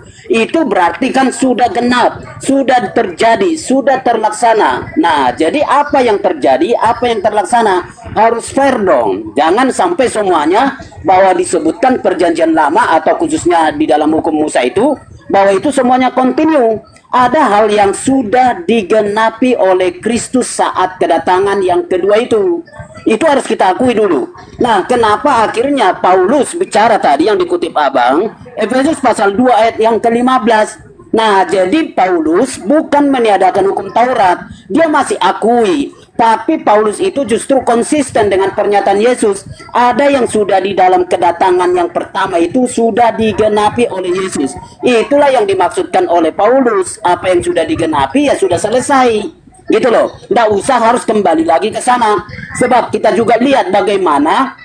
berarti kan sudah genap, sudah terjadi, sudah terlaksana. Nah, jadi apa yang terjadi, apa yang terlaksana harus fair dong. Jangan sampai semuanya bahwa disebutkan perjanjian lama atau khususnya di dalam hukum Musa itu bahwa itu semuanya kontinu. Ada hal yang sudah digenapi oleh Kristus saat kedatangan yang kedua itu. Itu harus kita akui dulu. Nah, kenapa akhirnya Paulus bicara tadi yang dikutip Abang, Efesus pasal 2 ayat yang ke-15. Nah, jadi Paulus bukan meniadakan hukum Taurat, dia masih akui. Tapi Paulus itu justru konsisten dengan pernyataan Yesus. Ada yang sudah di dalam kedatangan yang pertama itu sudah digenapi oleh Yesus. Itulah yang dimaksudkan oleh Paulus. Apa yang sudah digenapi ya sudah selesai. Gitu loh. Nggak usah harus kembali lagi ke sana. Sebab kita juga lihat bagaimana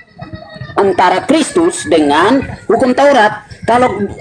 antara Kristus dengan hukum Taurat.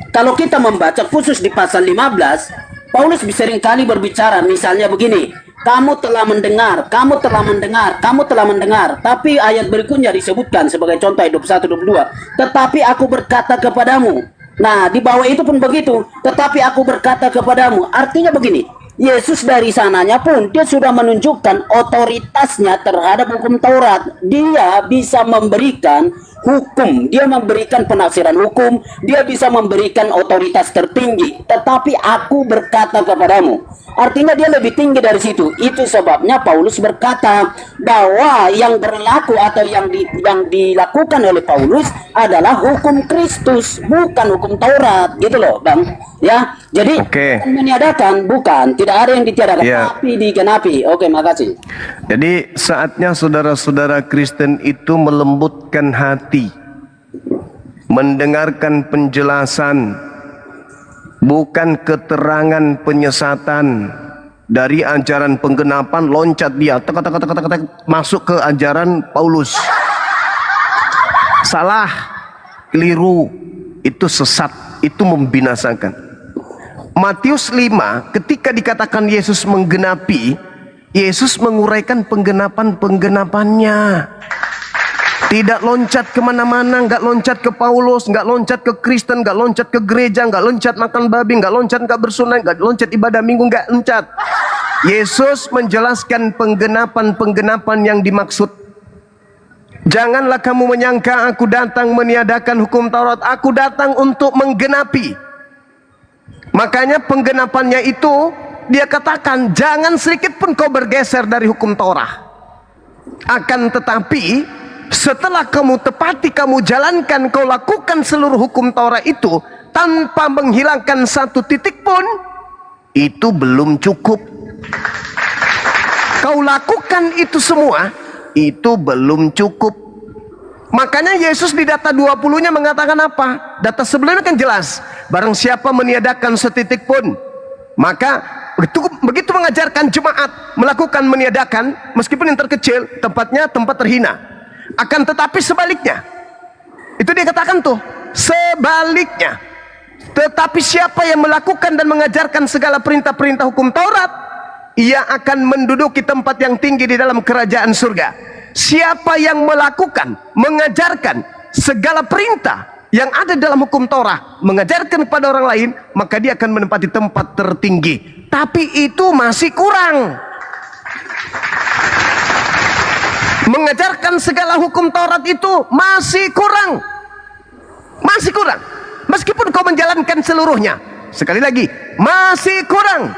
Kalau kita membaca khusus di pasal 15, Paulus seringkali berbicara misalnya begini, kamu telah mendengar, kamu telah mendengar, kamu telah mendengar. Tapi ayat berikutnya disebutkan sebagai contoh 21-22, tetapi aku berkata kepadamu. Nah, di bawah itu pun begitu, tetapi aku berkata kepadamu. Artinya begini, Yesus dari sananya pun dia sudah menunjukkan otoritasnya terhadap hukum Taurat. Dia bisa memberikan hukum, dia memberikan penafsiran hukum, dia bisa memberikan otoritas tertinggi. Tetapi aku berkata kepadamu. Artinya dia lebih tinggi dari situ. Itu sebabnya Paulus berkata bahwa yang berlaku atau yang dilakukan oleh Paulus adalah hukum Kristus, bukan hukum Taurat, gitu loh, Bang. Ya, jadi meniadakan bukan, tidak ada yang ditiadakan, tapi digenapi. Oke, makasih. Jadi saatnya saudara-saudara Kristen itu melembutkan hati, mendengarkan penjelasan, bukan keterangan penyesatan dari ajaran penggenapan. Loncat dia tek masuk ke ajaran Paulus. Salah, keliru, itu sesat, itu membinasakan. Matius 5 ketika dikatakan Yesus menggenapi, Yesus menguraikan penggenapan-penggenapannya. Tidak loncat kemana-mana, nggak loncat ke Paulus, nggak loncat ke Kristen, nggak loncat ke gereja, nggak loncat makan babi, nggak loncat nggak bersunat, nggak loncat ibadah minggu, nggak loncat. Yesus menjelaskan penggenapan-penggenapan yang dimaksud. Janganlah kamu menyangka aku datang meniadakan hukum Taurat, aku datang untuk menggenapi. Makanya penggenapannya itu dia katakan jangan sedikit pun kau bergeser dari hukum Taurat. Akan tetapi setelah kamu tepati, kamu jalankan, kau lakukan seluruh hukum Taurat itu tanpa menghilangkan satu titik pun, itu belum cukup. Kau lakukan itu semua, itu belum cukup. Makanya Yesus di data 20-nya mengatakan apa? Data sebelumnya kan jelas. Barang siapa meniadakan setitik pun, maka begitu mengajarkan jemaat melakukan meniadakan, meskipun yang terkecil, tempatnya tempat terhina. Akan tetapi sebaliknya, itu dia katakan tuh, sebaliknya. Tetapi siapa yang melakukan dan mengajarkan segala perintah-perintah hukum Taurat, ia akan menduduki tempat yang tinggi di dalam kerajaan surga. Siapa yang melakukan, mengajarkan segala perintah yang ada dalam hukum Taurat, mengajarkan kepada orang lain, maka dia akan menempati tempat tertinggi. Tapi itu masih kurang. Mengajarkan segala hukum Taurat itu masih kurang. Masih kurang. Meskipun kau menjalankan seluruhnya, sekali lagi, masih kurang.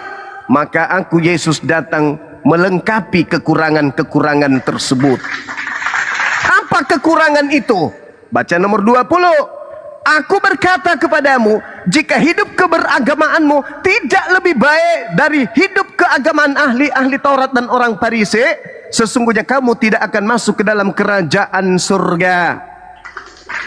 Maka aku Yesus datang melengkapi kekurangan-kekurangan tersebut. Apa kekurangan itu? Baca nomor 20. Aku berkata kepadamu, jika hidup keberagamaanmu tidak lebih baik dari hidup keagamaan ahli-ahli Taurat dan orang Farisi, sesungguhnya kamu tidak akan masuk ke dalam kerajaan surga.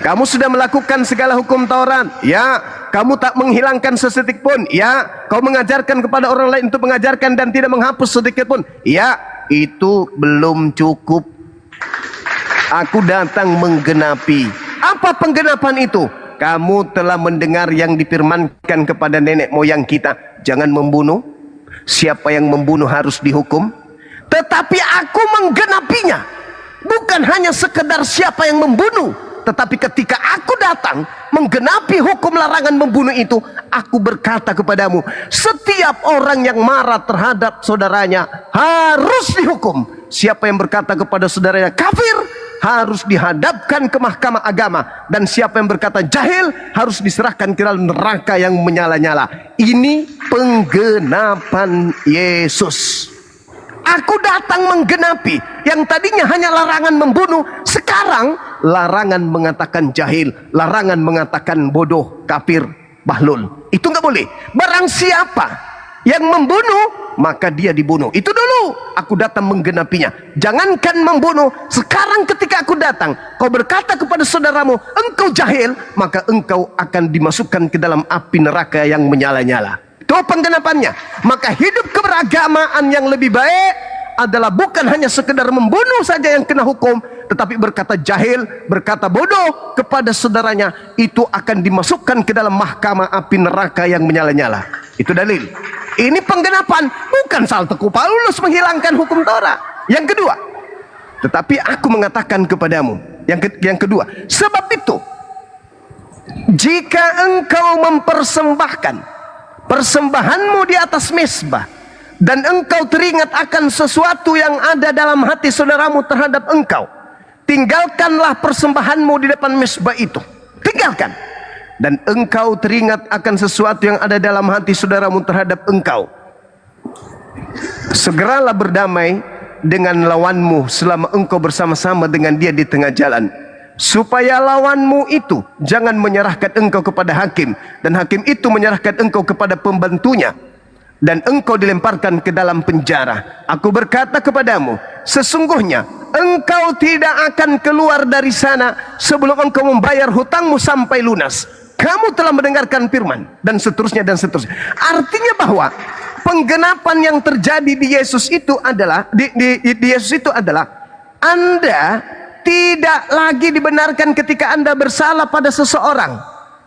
Kamu sudah melakukan segala hukum Taurat, ya. Kamu tak menghilangkan sesetik pun, ya. Kau mengajarkan kepada orang lain untuk mengajarkan dan tidak menghapus sedikit pun, ya. Itu belum cukup. Aku datang menggenapi. Apa penggenapan itu? Kamu telah mendengar yang difirmankan kepada nenek moyang kita, jangan membunuh. Siapa yang membunuh harus dihukum. Tetapi aku menggenapinya. Bukan hanya sekedar siapa yang membunuh, tetapi ketika aku datang menggenapi hukum larangan membunuh itu, aku berkata kepadamu, setiap orang yang marah terhadap saudaranya harus dihukum. Siapa yang berkata kepada saudaranya kafir, harus dihadapkan ke mahkamah agama. Dan siapa yang berkata jahil, harus diserahkan ke dalam neraka yang menyala-nyala. Ini penggenapan Yesus. Aku datang menggenapi. Yang tadinya hanya larangan membunuh, sekarang larangan mengatakan jahil, larangan mengatakan bodoh, kafir. Bahlul. Itu nggak boleh. Barang siapa yang membunuh, maka dia dibunuh. Itu dulu aku datang menggenapinya. Jangankan membunuh, sekarang ketika aku datang, kau berkata kepada saudaramu, engkau jahil, maka engkau akan dimasukkan ke dalam api neraka yang menyala-nyala. Itu penggenapannya. Maka hidup keberagamaan yang lebih baik adalah bukan hanya sekedar membunuh saja yang kena hukum, tetapi berkata jahil, berkata bodoh kepada saudaranya, itu akan dimasukkan ke dalam mahkamah api neraka yang menyala-nyala. Itu dalil. Ini penggenapan, bukan salteku Paulus menghilangkan hukum Taurat. Yang kedua, tetapi aku mengatakan kepadamu, yang kedua, sebab itu jika engkau mempersembahkan persembahanmu di atas mezbah, dan engkau teringat akan sesuatu yang ada dalam hati saudaramu terhadap engkau, tinggalkanlah persembahanmu di depan mezbah itu. Tinggalkan. Dan engkau teringat akan sesuatu yang ada dalam hati saudaramu terhadap engkau, segeralah berdamai dengan lawanmu selama engkau bersama-sama dengan dia di tengah jalan, supaya lawanmu itu jangan menyerahkan engkau kepada hakim, dan hakim itu menyerahkan engkau kepada pembantunya, dan engkau dilemparkan ke dalam penjara. Aku berkata kepadamu, sesungguhnya engkau tidak akan keluar dari sana sebelum engkau membayar hutangmu sampai lunas. Kamu telah mendengarkan firman, dan seterusnya dan seterusnya. Artinya bahwa penggenapan yang terjadi di Yesus itu adalah di Yesus itu adalah Anda tidak lagi dibenarkan ketika Anda bersalah pada seseorang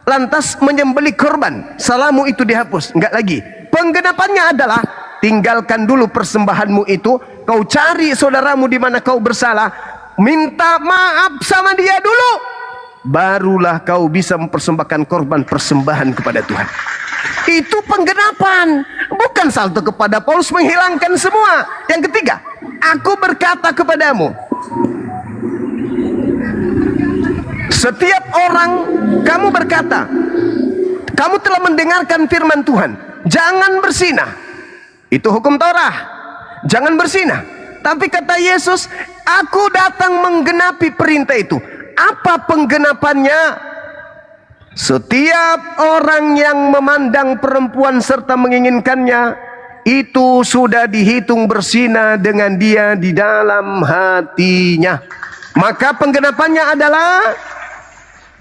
lantas menyembelih korban, salahmu itu dihapus. Enggak lagi. Penggenapannya adalah tinggalkan dulu persembahanmu itu, kau cari saudaramu di mana kau bersalah, minta maaf sama dia dulu, barulah kau bisa mempersembahkan korban persembahan kepada Tuhan. Itu penggenapan, bukan salto kepada Paulus menghilangkan semua. Yang ketiga, aku berkata kepadamu, setiap orang kamu berkata, kamu telah mendengarkan firman Tuhan, jangan berzinah. Itu hukum Taurat, jangan berzinah. Tapi kata Yesus, aku datang menggenapi perintah itu. Apa penggenapannya? Setiap orang yang memandang perempuan serta menginginkannya, itu sudah dihitung berzina dengan dia di dalam hatinya. Maka penggenapannya adalah,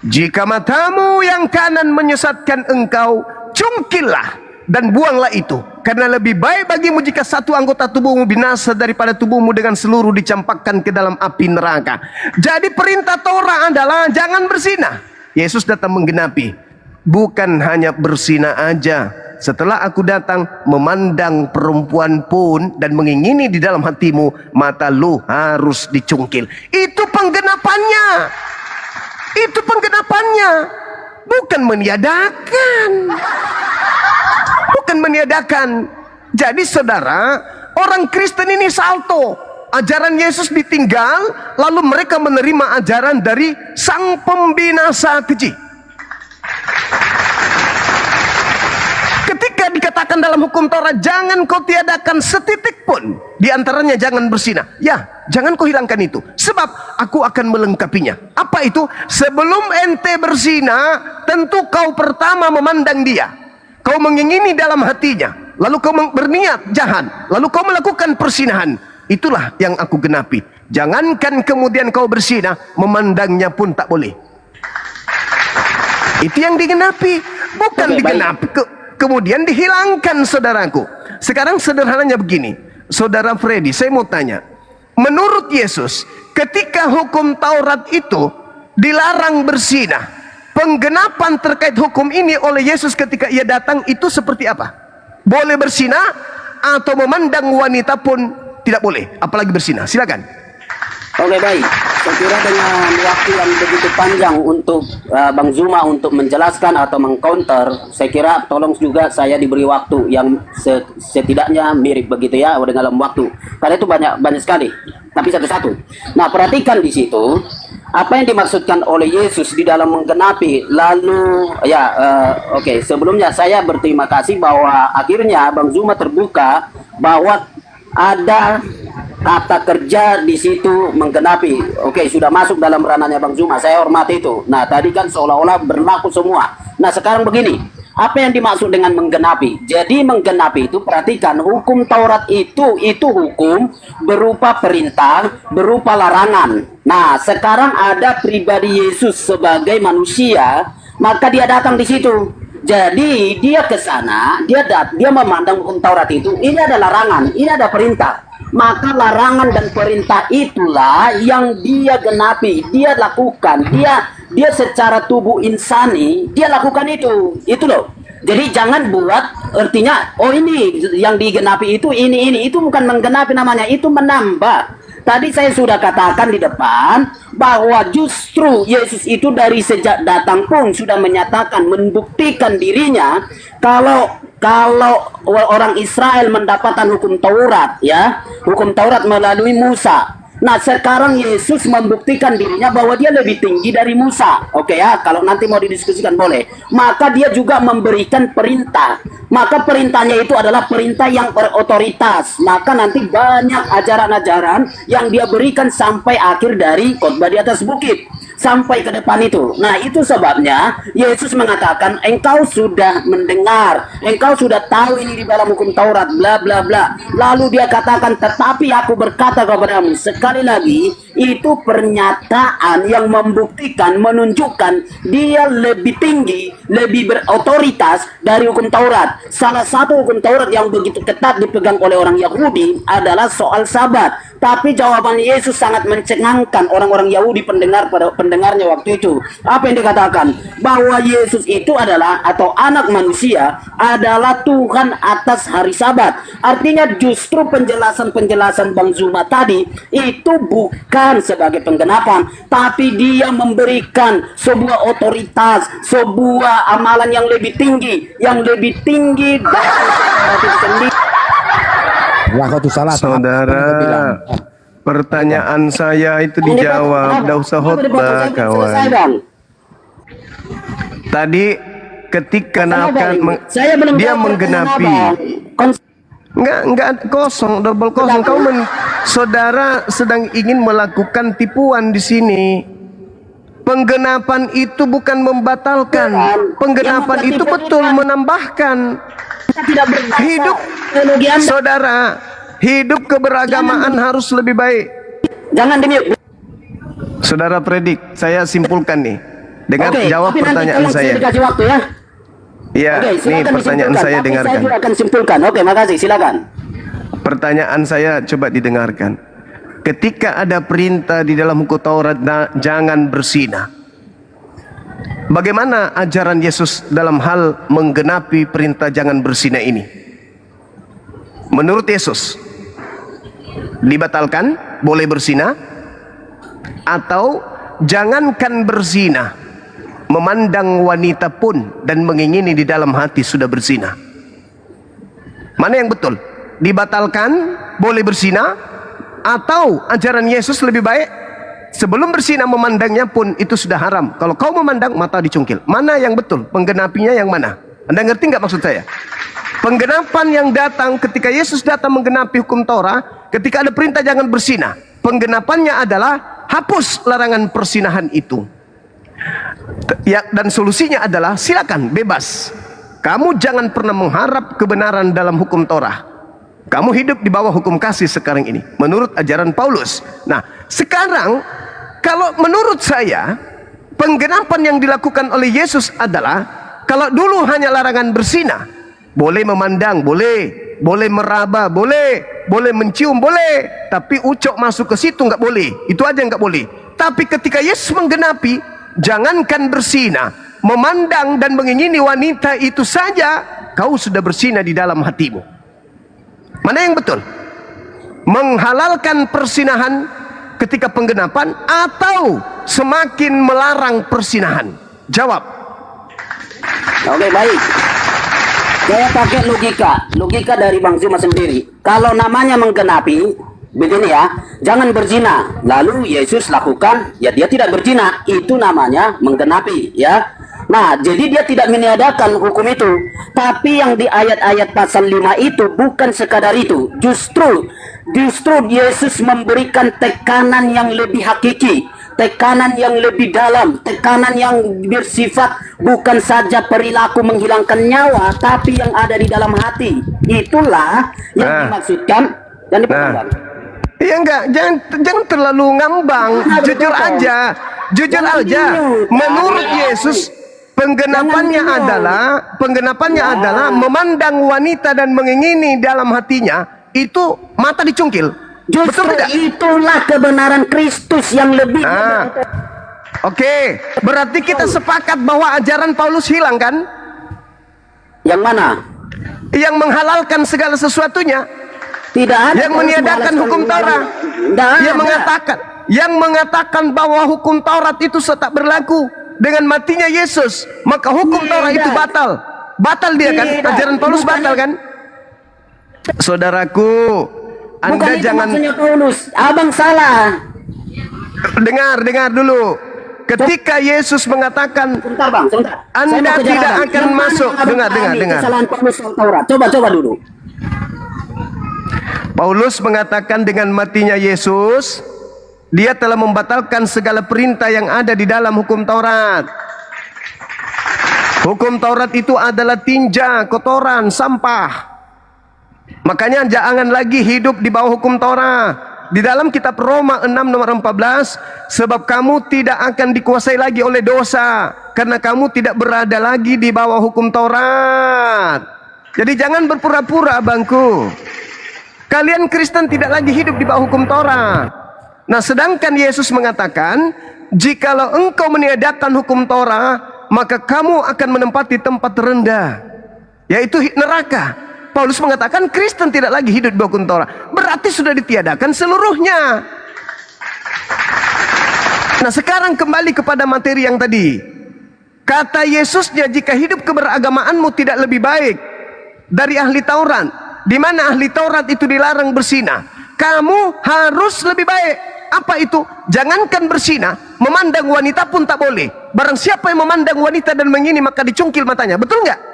jika matamu yang kanan menyesatkan engkau, cungkillah dan buanglah itu, karena lebih baik bagimu jika satu anggota tubuhmu binasa daripada tubuhmu dengan seluruh dicampakkan ke dalam api neraka. Jadi perintah Taurat adalah jangan berzina. Yesus datang menggenapi, bukan hanya berzina aja. Setelah aku datang, memandang perempuan pun dan mengingini di dalam hatimu, mata lu harus dicungkil. Itu penggenapannya. Itu penggenapannya, bukan meniadakan. Bukan meniadakan. Jadi saudara, orang Kristen ini salto. Ajaran Yesus ditinggal, lalu mereka menerima ajaran dari sang pembinasa keji. Ketika dikatakan dalam hukum Taurat, jangan kau tiadakan setitik pun, di antaranya jangan berzina. Ya, jangan kau hilangkan itu, sebab aku akan melengkapinya. Apa itu? Sebelum ente berzina, tentu kau pertama memandang dia. Kau mengingini dalam hatinya, lalu kau berniat jahat, lalu kau melakukan perzinahan. Itulah yang aku genapi. Jangankan kemudian kau berzina, memandangnya pun tak boleh. Itu yang digenapi, bukan digenapi kemudian dihilangkan, saudaraku. Sekarang sederhananya begini, saudara Freddy, saya mau tanya, menurut Yesus, ketika hukum Taurat itu dilarang berzina, penggenapan terkait hukum ini oleh Yesus ketika ia datang itu seperti apa? Boleh berzina atau memandang wanita pun tidak boleh, apalagi berzina? Silakan. Oke, baik. Saya kira dengan waktu yang begitu panjang untuk Bang Zuma untuk menjelaskan atau mengcounter, saya kira tolong juga saya diberi waktu yang setidaknya mirip begitu ya dalam waktu. Karena itu banyak sekali. Tapi satu-satu. Nah, perhatikan di situ apa yang dimaksudkan oleh Yesus di dalam menggenapi. Lalu ya oke, sebelumnya saya berterima kasih bahwa akhirnya Bang Zuma terbuka bahwa ada kata kerja di situ menggenapi. Oke, sudah masuk dalam ranahnya Bang Zuma. Saya hormati itu. Nah, tadi kan seolah-olah berlaku semua. Nah, sekarang begini. Apa yang dimaksud dengan menggenapi? Jadi menggenapi itu, perhatikan, hukum Taurat itu hukum berupa perintah, berupa larangan. Nah, sekarang ada pribadi Yesus sebagai manusia, maka dia datang di situ. Jadi dia ke sana, dia memandang hukum Taurat itu, ini ada larangan, ini ada perintah. Maka larangan dan perintah itulah yang dia genapi, dia lakukan, dia secara tubuh insani, dia lakukan itu loh. Jadi jangan buat artinya, oh ini yang digenapi itu ini, itu bukan menggenapi namanya, itu menambah. Tadi saya sudah katakan di depan bahwa justru Yesus itu dari sejak datang pun sudah menyatakan, membuktikan dirinya kalau orang Israel mendapatkan hukum Taurat, ya, hukum Taurat melalui Musa. Nah, sekarang Yesus membuktikan dirinya bahwa dia lebih tinggi dari Musa. Oke ya, kalau nanti mau didiskusikan boleh. Maka dia juga memberikan perintah. Maka perintahnya itu adalah perintah yang berotoritas. Maka nanti banyak ajaran-ajaran yang dia berikan sampai akhir dari khotbah di atas bukit. Sampai ke depan itu. Nah, itu sebabnya Yesus mengatakan, engkau sudah mendengar, engkau sudah tahu ini di dalam hukum Taurat, bla bla bla. Lalu dia katakan, tetapi aku berkata kepadamu, sekali lagi, itu pernyataan yang membuktikan, menunjukkan dia lebih tinggi, lebih berotoritas dari hukum Taurat. Salah satu hukum Taurat yang begitu ketat dipegang oleh orang Yahudi adalah soal Sabat. Tapi jawaban Yesus sangat mencengangkan orang-orang Yahudi pendengarnya waktu itu. Apa yang dikatakan? Bahwa Yesus itu adalah, atau anak manusia adalah Tuhan atas hari Sabat. Artinya justru penjelasan Bang Zuma tadi itu bukan sebagai penggenapan, tapi dia memberikan sebuah otoritas, sebuah amalan yang lebih tinggi dari itu sendiri. Saudara, pertanyaan saya itu dijawab, tidak usah khotbah, kawan. Tadi ketika dia menggenapi, enggak kosong, double kosong. Saudara sedang ingin melakukan tipuan di sini. Penggenapan itu bukan membatalkan, penggenapan itu betul menambahkan. Hidup, saudara, hidup keberagamaan harus lebih baik. Jangan demi. Saudara predik, saya simpulkan nih. Dengar jawab pertanyaan saya. Dikasih waktu ya. Iya, nih pertanyaan saya, dengarkan. Saya akan simpulkan. Oke, makasih, silakan. Pertanyaan saya coba didengarkan. Ketika ada perintah di dalam hukum Taurat, jangan berzina. Bagaimana ajaran Yesus dalam hal menggenapi perintah jangan berzina ini? Menurut Yesus, dibatalkan, boleh berzina, atau jangankan berzina, memandang wanita pun dan mengingini di dalam hati sudah berzina. Mana yang betul? Dibatalkan, boleh berzina, atau ajaran Yesus lebih baik? Sebelum berzina memandangnya pun itu sudah haram. Kalau kau memandang, mata dicungkil. Mana yang betul? Penggenapinya yang mana? Anda ngerti nggak maksud saya? Penggenapan yang datang ketika Yesus datang menggenapi hukum Taurat, ketika ada perintah jangan berzina, penggenapannya adalah hapus larangan persinahan itu. Ya, dan solusinya adalah silakan, bebas. Kamu jangan pernah mengharap kebenaran dalam hukum Taurat. Kamu hidup di bawah hukum kasih sekarang ini, menurut ajaran Paulus. Nah, sekarang kalau menurut saya, penggenapan yang dilakukan oleh Yesus adalah, kalau dulu hanya larangan berzina, boleh memandang, boleh meraba, boleh mencium, boleh, tapi ucok masuk ke situ nggak boleh. Itu aja nggak boleh. Tapi ketika Yesus menggenapi, jangankan berzina, memandang dan mengingini wanita itu saja, kau sudah berzina di dalam hatimu. Mana yang betul? Menghalalkan persinahan ketika penggenapan atau semakin melarang persinahan? Jawab. Oke, baik. Saya pakai logika dari Bang Zuma sendiri. Kalau namanya menggenapi, begini ya, jangan berzina. Lalu Yesus lakukan, ya dia tidak berzina. Itu namanya menggenapi, ya. Nah, jadi dia tidak meniadakan hukum itu. Tapi yang di ayat-ayat pasal 5 itu bukan sekadar itu. Justru Yesus memberikan tekanan yang lebih hakiki. tekanan yang lebih dalam, tekanan yang bersifat bukan saja perilaku menghilangkan nyawa, tapi yang ada di dalam hati. Itulah yang dimaksudkan dan dipahami. Iya enggak, jangan terlalu ngambang, jujur aja. Menurut Yesus penggenapannya adalah memandang wanita dan mengingini dalam hatinya itu mata dicungkil. Justru betul tidak? Itulah kebenaran Kristus yang lebih. Oke, berarti kita sepakat bahwa ajaran Paulus hilang kan? Yang mana? Yang menghalalkan segala sesuatunya. Tidak ada. Yang meniadakan hukum Taurat. Yang mengatakan bahwa hukum Taurat itu tetap berlaku dengan matinya Yesus, maka hukum Taurat itu batal. Batal dia kan? Ajaran Paulus batal kan? Saudaraku, Anda jangan Paulus, abang salah. Dengar dulu. Ketika Yesus mengatakan, sebentar. Anda tidak akan masuk. Dengar. Kesalahan Paulus soal Taurat. Coba dulu. Paulus mengatakan dengan matinya Yesus, dia telah membatalkan segala perintah yang ada di dalam hukum Taurat. Hukum Taurat itu adalah tinja, kotoran, sampah. Makanya jangan lagi hidup di bawah hukum Taurat. Di dalam kitab Roma 6 nomor 14, sebab kamu tidak akan dikuasai lagi oleh dosa, karena kamu tidak berada lagi di bawah hukum Taurat. Jadi jangan berpura-pura, abangku. Kalian Kristen tidak lagi hidup di bawah hukum Taurat. Nah, sedangkan Yesus mengatakan, jikalau engkau meniadakan hukum Taurat, maka kamu akan menempati tempat rendah, yaitu neraka. Paulus mengatakan Kristen tidak lagi hidup di bawah hukum Taurat. Berarti sudah ditiadakan seluruhnya. Nah, sekarang kembali kepada materi yang tadi. Kata Yesusnya, jika hidup keberagamaanmu tidak lebih baik dari ahli Taurat, di mana ahli Taurat itu dilarang bersinah, kamu harus lebih baik. Apa itu? Jangankan bersinah, memandang wanita pun tak boleh. Barang siapa yang memandang wanita dan mengini, maka dicungkil matanya. Betul nggak?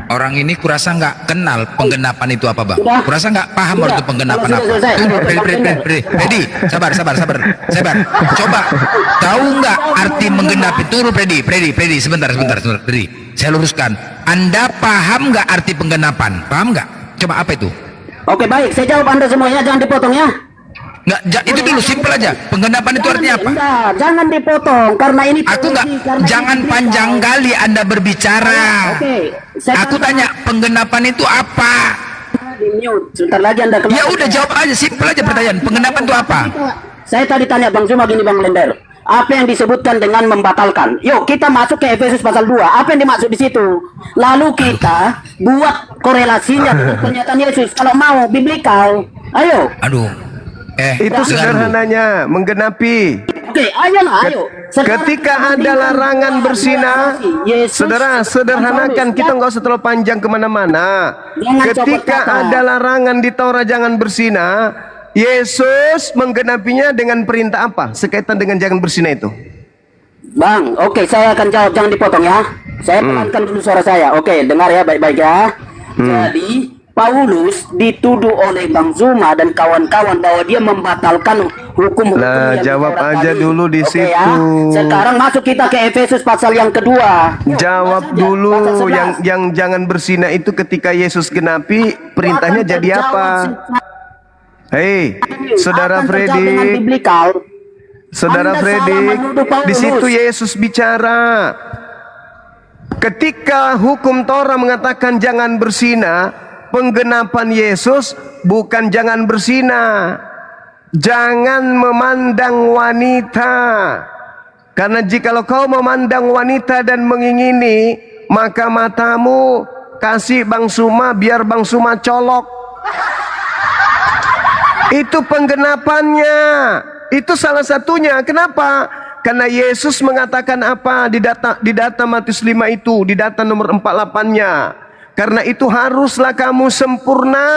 Orang ini kurasa nggak kenal penggenapan itu apa, Bang? Kurasa nggak paham waktu penggenapan apa? Freddy, sabar. Coba, tahu nggak arti menggenapi? Tunggu, Freddy, sebentar, Freddy. Saya luruskan. Anda paham nggak arti penggenapan? Paham nggak? Coba apa itu? Oke, baik. Saya jawab Anda semuanya, jangan dipotong ya. Nggak, itu dulu simpel aja. Penggenapan itu artinya apa? Enggak, jangan dipotong karena ini. Aku nggak, jangan panjang kali Anda berbicara. Oke. Aku tanya penggenapan itu apa? Di mute. Sebentar lagi Anda keluar. Ya udah jawab aja, simpel aja pertanyaan. Penggenapan itu apa? Saya tadi tanya Bang Zuma gini, Bang Lender. Apa yang disebutkan dengan membatalkan? Yuk kita masuk ke Efesus pasal 2. Apa yang dimaksud di situ? Lalu kita buat korelasinya dengan pernyataan Yesus. Kalau mau biblikal, ayo. Aduh. Itu sederhananya menggenapi. Oke, ayo. Ketika ada larangan bersinah, saudara, sederhanakan, kita nggak usah terlalu panjang kemana-mana. Ketika ada larangan di Taurat jangan bersinah, Yesus menggenapinya dengan perintah apa? Sekaitan dengan jangan bersinah itu. Bang, oke, saya akan jawab, jangan dipotong ya. Saya pelankan dulu suara saya. Oke, dengar ya baik-baik ya. Jadi Paulus dituduh oleh Bang Zuma dan kawan-kawan bahwa dia membatalkan hukum-hukum yang jawab aja tadi. Dulu di situ. Ya. Sekarang masuk kita ke Efesus pasal yang kedua. Jawab dulu yang jangan bersinah itu ketika Yesus genapi perintahnya jadi apa? Hei, saudara Freddy. Saudara Freddy, di situ Yesus bicara. Ketika hukum Taurat mengatakan jangan bersinah, penggenapan Yesus bukan jangan bersinah, jangan memandang wanita. Karena jikalau kau memandang wanita dan mengingini, maka matamu kasih Bang Suma biar Bang Suma colok. Itu penggenapannya. Itu salah satunya. Kenapa? Karena Yesus mengatakan apa di data Matius 5 itu, di data nomor 48-nya. Karena itu haruslah kamu sempurna,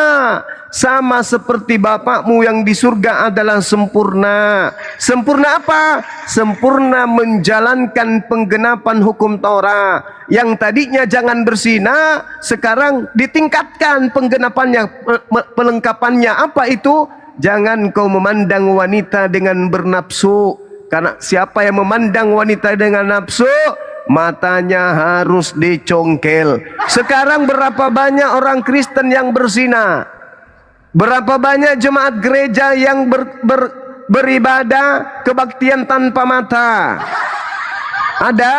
sama seperti Bapakmu yang di surga adalah sempurna. Sempurna apa? Sempurna menjalankan penggenapan hukum Taurat. Yang tadinya jangan berzina, sekarang ditingkatkan penggenapannya, pelengkapannya. Apa itu? Jangan kau memandang wanita dengan bernafsu. Karena siapa yang memandang wanita dengan nafsu, matanya harus dicongkel. Sekarang berapa banyak orang Kristen yang berzina? Berapa banyak jemaat gereja yang beribadah kebaktian tanpa mata? Ada?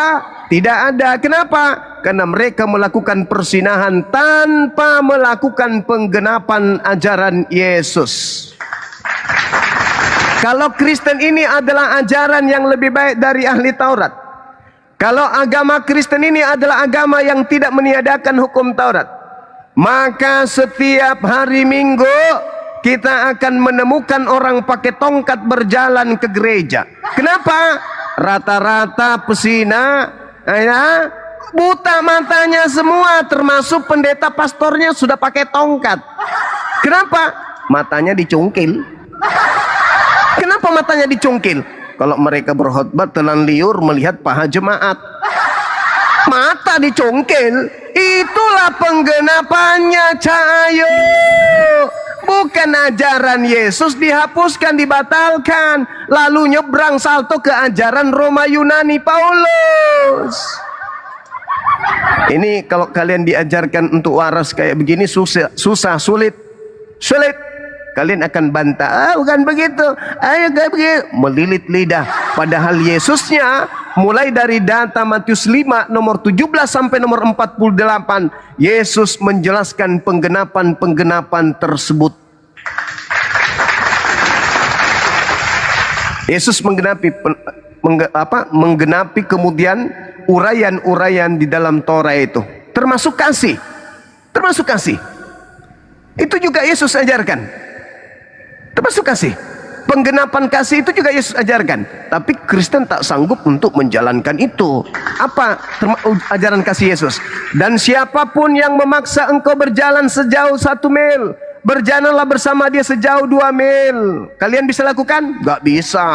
Tidak ada. Kenapa? Karena mereka melakukan persinahan tanpa melakukan penggenapan ajaran Yesus. Kalau Kristen ini adalah ajaran yang lebih baik dari ahli Taurat. Kalau agama Kristen ini adalah agama yang tidak meniadakan hukum Taurat, maka setiap hari Minggu kita akan menemukan orang pakai tongkat berjalan ke gereja. Kenapa? Rata-rata pesina, ya, buta matanya semua, termasuk pendeta pastornya sudah pakai tongkat. Kenapa? Matanya dicungkil. Kenapa matanya dicungkil? Kalau mereka berkhotbah telan liur melihat paha jemaat. Mata dicungkil, itulah penggenapannya, Cahayo. Bukan ajaran Yesus dihapuskan, dibatalkan, lalu nyebrang salto ke ajaran Roma Yunani Paulus. Ini kalau kalian diajarkan untuk waras kayak begini susah, sulit. Kalian akan bantah, bukan begitu, ayo kayak begitu, melilit lidah. Padahal Yesusnya mulai dari data Matius 5 nomor 17 sampai nomor 48, Yesus menjelaskan penggenapan tersebut. Yesus menggenapi kemudian uraian-uraian di dalam Torah itu, termasuk kasih. Itu juga Yesus ajarkan. Termasuk kasih. Penggenapan kasih itu juga Yesus ajarkan. Tapi Kristen tak sanggup untuk menjalankan itu. Apa ajaran kasih Yesus? Dan siapapun yang memaksa engkau berjalan sejauh 1 mil, berjalanlah bersama dia sejauh 2 mil. Kalian bisa lakukan? Gak bisa.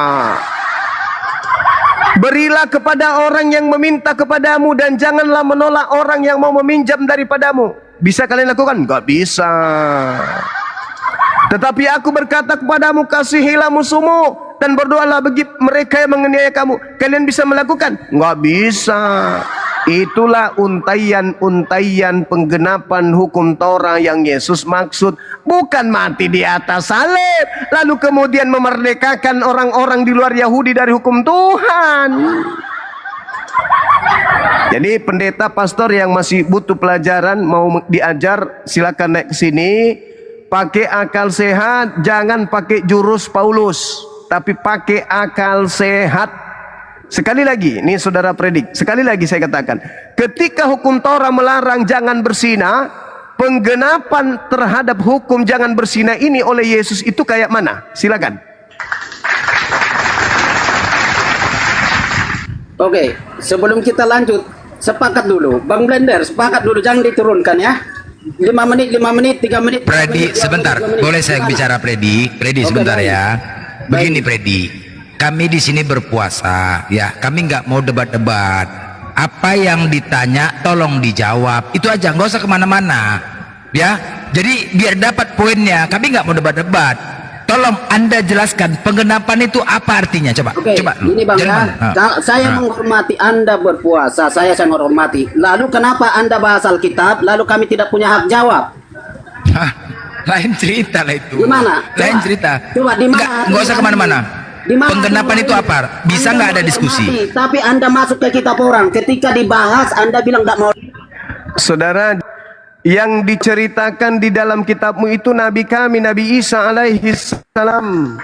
Berilah kepada orang yang meminta kepadamu, dan janganlah menolak orang yang mau meminjam daripadamu. Bisa kalian lakukan? Gak bisa. Tetapi aku berkata kepadamu, kasihilah musuhmu dan berdoalah bagi mereka yang menganiaya kamu. Kalian bisa melakukan? Nggak bisa. Itulah untaian-untaian penggenapan hukum Torah yang Yesus maksud. Bukan mati di atas salib, lalu kemudian memerdekakan orang-orang di luar Yahudi dari hukum Tuhan. Jadi pendeta pastor yang masih butuh pelajaran, mau diajar, silakan naik ke sini. Pakai akal sehat, jangan pakai jurus Paulus, tapi pakai akal sehat. Sekali lagi, ini saudara predik, sekali lagi saya katakan, ketika hukum Torah melarang jangan berzina, penggenapan terhadap hukum jangan berzina ini oleh Yesus itu kayak mana? Silakan. Oke, sebelum kita lanjut, sepakat dulu, Bang Blender, sepakat dulu, jangan diturunkan ya. 5 menit, 3 menit. Predi, sebentar. Boleh saya bicara, Predi? Predi, sebentar ya. Begini, Predi. Kami di sini berpuasa, ya. Kami nggak mau debat-debat. Apa yang ditanya, tolong dijawab. Itu aja, nggak usah kemana-mana. Ya. Jadi biar dapat poinnya. Kami nggak mau debat-debat. Tolong Anda jelaskan penggenapan itu apa artinya, coba. Oke, coba. ini Bang ya. Saya menghormati Anda berpuasa, saya menghormati. Lalu kenapa Anda bahas Alkitab, lalu kami tidak punya hak jawab? Hah, lain cerita lah itu. Gimana? Lain cerita. Coba di mana? Nggak usah kemana-mana. Penggenapan itu apa? Bisa nggak ada diskusi? Tapi Anda masuk ke kitab orang, ketika dibahas Anda bilang nggak mau. Saudara, yang diceritakan di dalam kitabmu itu Nabi kami, Nabi Isa alaihi salam,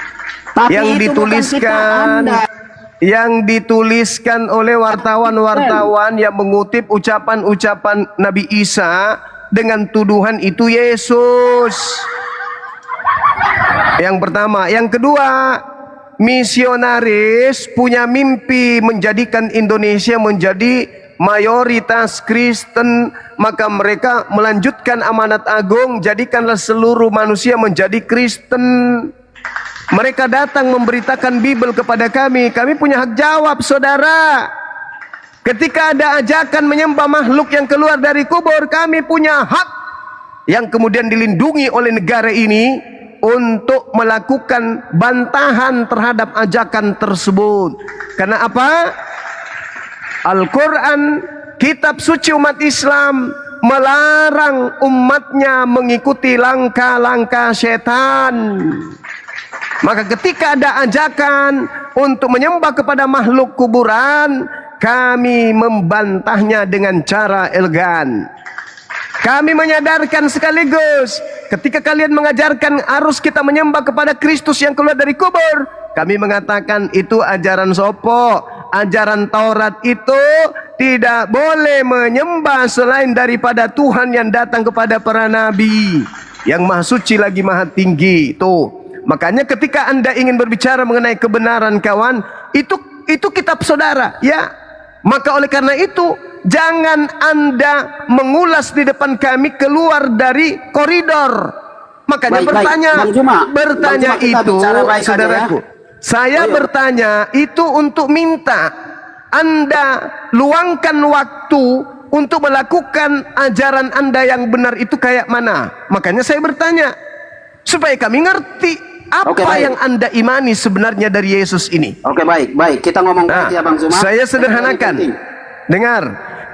yang dituliskan oleh wartawan-wartawan yang mengutip ucapan-ucapan Nabi Isa dengan tuduhan itu Yesus. Yang pertama. Yang kedua, misionaris punya mimpi menjadikan Indonesia menjadi mayoritas Kristen, maka mereka melanjutkan amanat agung, jadikanlah seluruh manusia menjadi Kristen. Mereka datang memberitakan Bible kepada kami. Kami punya hak jawab, saudara. Ketika ada ajakan menyembah makhluk yang keluar dari kubur, kami punya hak yang kemudian dilindungi oleh negara ini untuk melakukan bantahan terhadap ajakan tersebut. Karena apa? Al-Quran, kitab suci umat Islam, melarang umatnya mengikuti langkah-langkah setan. Maka ketika ada ajakan untuk menyembah kepada makhluk kuburan, kami membantahnya dengan cara elegan. Kami menyadarkan sekaligus, ketika kalian mengajarkan harus kita menyembah kepada Kristus yang keluar dari kubur, kami mengatakan itu ajaran sopo. Ajaran Taurat itu tidak boleh menyembah selain daripada Tuhan yang datang kepada para nabi, yang maha suci lagi maha tinggi. Tuh, makanya ketika Anda ingin berbicara mengenai kebenaran, kawan, itu kitab saudara, ya. Maka oleh karena itu, jangan Anda mengulas di depan kami keluar dari koridor. Makanya bertanya itu, saudaraku. Saya bertanya itu untuk minta Anda luangkan waktu untuk melakukan ajaran Anda yang benar itu kayak mana. Makanya saya bertanya supaya kami ngerti apa yang Anda imani sebenarnya dari Yesus ini. Oke, baik. Kita ngomong ya Bang Zuma. Saya sederhanakan. Dengar,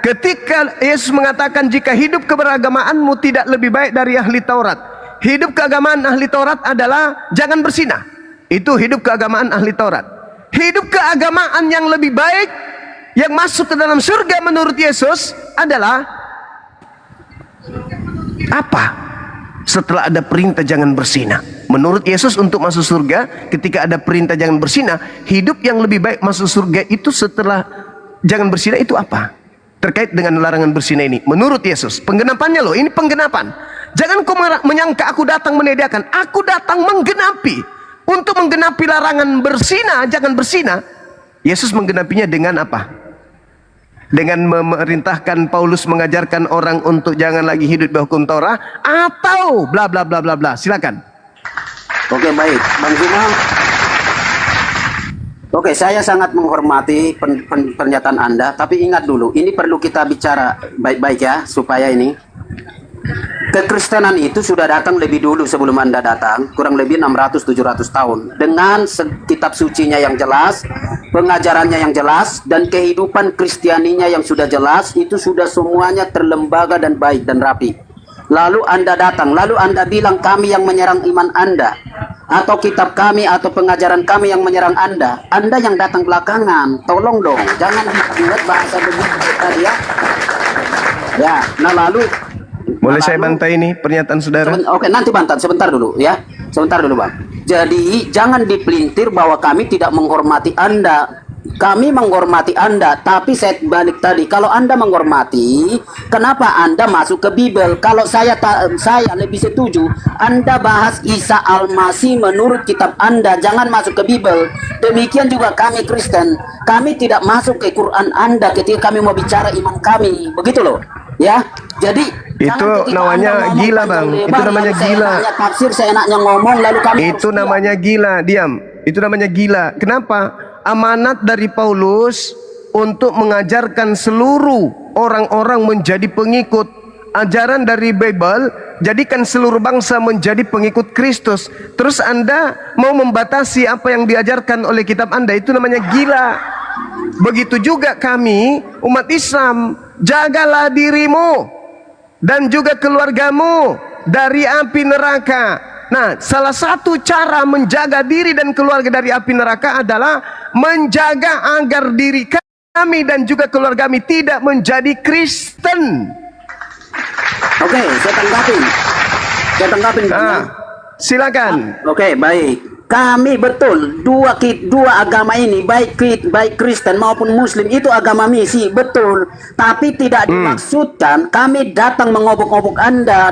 ketika Yesus mengatakan jika hidup keberagamaanmu tidak lebih baik dari ahli Taurat, hidup keagamaan ahli Taurat adalah jangan bersinah. Itu hidup keagamaan ahli Taurat. Hidup keagamaan yang lebih baik, yang masuk ke dalam surga menurut Yesus adalah apa? Setelah ada perintah jangan bersinah. Menurut Yesus untuk masuk surga, ketika ada perintah jangan bersinah, hidup yang lebih baik masuk surga itu setelah jangan bersinah itu apa? Terkait dengan larangan bersinah ini. Menurut Yesus, penggenapannya loh, ini penggenapan. Jangan kau menyangka aku datang menyediakan. Aku datang menggenapi. Untuk menggenapi larangan bersinah, jangan bersinah, Yesus menggenapinya dengan apa? Dengan memerintahkan Paulus mengajarkan orang untuk jangan lagi hidup di hukum Taurat, atau bla bla bla bla bla. Silakan. Oke, baik, Bang Zuma. Oke, saya sangat menghormati pernyataan Anda, tapi ingat dulu, ini perlu kita bicara baik-baik ya, supaya ini kekristenan itu sudah datang lebih dulu sebelum Anda datang, kurang lebih 600-700 tahun, dengan kitab sucinya yang jelas, pengajarannya yang jelas, dan kehidupan Kristianinya yang sudah jelas. Itu sudah semuanya terlembaga dan baik dan rapi. Lalu Anda datang, lalu Anda bilang kami yang menyerang iman Anda, atau kitab kami atau pengajaran kami yang menyerang Anda. Anda yang datang belakangan, tolong dong, jangan dibuat bahasa begitu tadi ya. Ya, nah lalu boleh saya bantai ini pernyataan saudara? Oke, nanti bantah, sebentar dulu ya. Sebentar dulu, Bang. Jadi jangan dipelintir bahwa kami tidak menghormati Anda. Kami menghormati Anda, tapi saya balik tadi, kalau Anda menghormati, kenapa Anda masuk ke Bible? Kalau saya lebih setuju Anda bahas Isa Al-Masih menurut kitab Anda, jangan masuk ke Bible. Demikian juga kami Kristen, kami tidak masuk ke Quran Anda ketika kami mau bicara iman kami, begitu loh ya. Jadi itu namanya gila, Bang. Itu namanya gila. Tafsir seenaknya ngomong lalu kami itu namanya gila. Diam. Itu namanya gila. Kenapa? Amanat dari Paulus untuk mengajarkan seluruh orang-orang menjadi pengikut ajaran dari Bible, jadikan seluruh bangsa menjadi pengikut Kristus. Terus Anda mau membatasi apa yang diajarkan oleh kitab Anda, itu namanya gila. Begitu juga kami umat Islam, jagalah dirimu dan juga keluargamu dari api neraka. Nah, salah satu cara menjaga diri dan keluarga dari api neraka adalah menjaga agar diri kami dan juga keluarga kami tidak menjadi Kristen. Oke, saya tanggapin. Silakan. Oke, baik. Kami betul dua agama ini, baik Kristen maupun Muslim, itu agama misi, betul. Tapi tidak dimaksudkan kami datang mengobok-obok Anda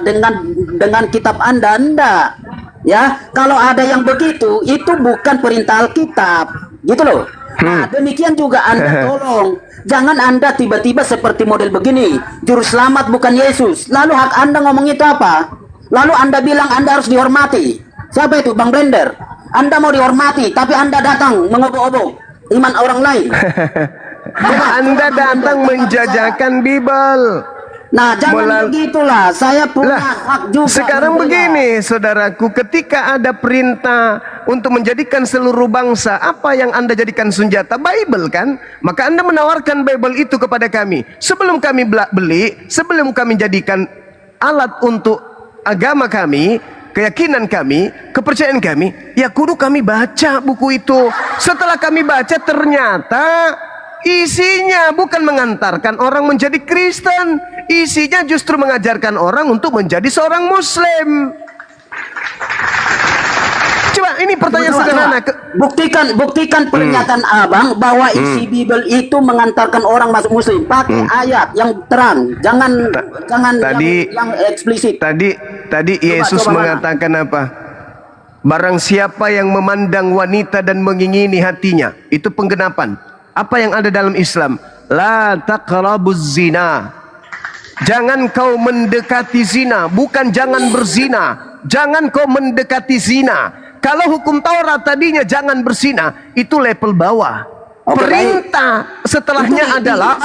dengan kitab Anda. Ya, kalau ada yang begitu, itu bukan perintah Alkitab, gitu loh. Nah, demikian juga Anda tolong. Jangan Anda tiba-tiba seperti model begini. Juru selamat bukan Yesus. Lalu hak Anda ngomong itu apa? Lalu Anda bilang Anda harus dihormati. Siapa itu? Bang Blender. Anda mau dihormati, tapi Anda datang mengobok-obok iman orang lain. Anda datang menjajakan Bible. Nah, jangan begitulah. Saya punya hak juga. Sekarang begini, saudaraku, ketika ada perintah untuk menjadikan seluruh bangsa, apa yang Anda jadikan senjata? Bible kan? Maka Anda menawarkan Bible itu kepada kami. Sebelum kami beli, sebelum kami jadikan alat untuk agama kami, keyakinan kami, kepercayaan kami, ya kudu kami baca buku itu. Setelah kami baca, ternyata isinya bukan mengantarkan orang menjadi Kristen, isinya justru mengajarkan orang untuk menjadi seorang Muslim. Coba ini pertanyaan sederhana. Buktikan pernyataan Abang bahwa isi Bible itu mengantarkan orang masuk Muslim. Pakai ayat yang terang, jangan yang eksplisit. Tadi Yesus mengatakan apa? Barang siapa yang memandang wanita dan mengingini hatinya, itu penggenapan. Apa yang ada dalam Islam? La taqrabuz zina. Jangan kau mendekati zina, bukan jangan berzina. Jangan kau mendekati zina. Kalau hukum Taurat tadinya jangan berzina, itu level bawah. Perintah setelahnya adalah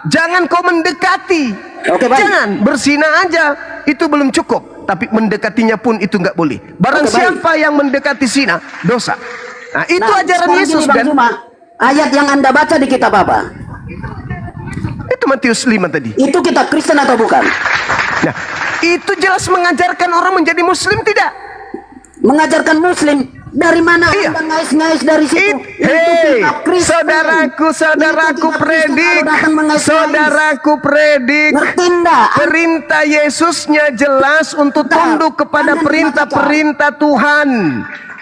jangan kau mendekati. Jangan berzina aja, itu belum cukup. Tapi mendekatinya pun itu nggak boleh. Barang siapa yang mendekati zina, dosa. Nah, itu ajaran Yesus kan? Ayat yang Anda baca di kitab apa? Itu Matius 5 tadi. Itu kitab Kristen atau bukan? Nah, itu jelas mengajarkan orang menjadi Muslim tidak? Mengajarkan Muslim. Dari mana Anda ngais-ngais dari situ? Hei, saudaraku predik. Perintah Yesusnya jelas untuk tunduk kepada perintah-perintah Tuhan.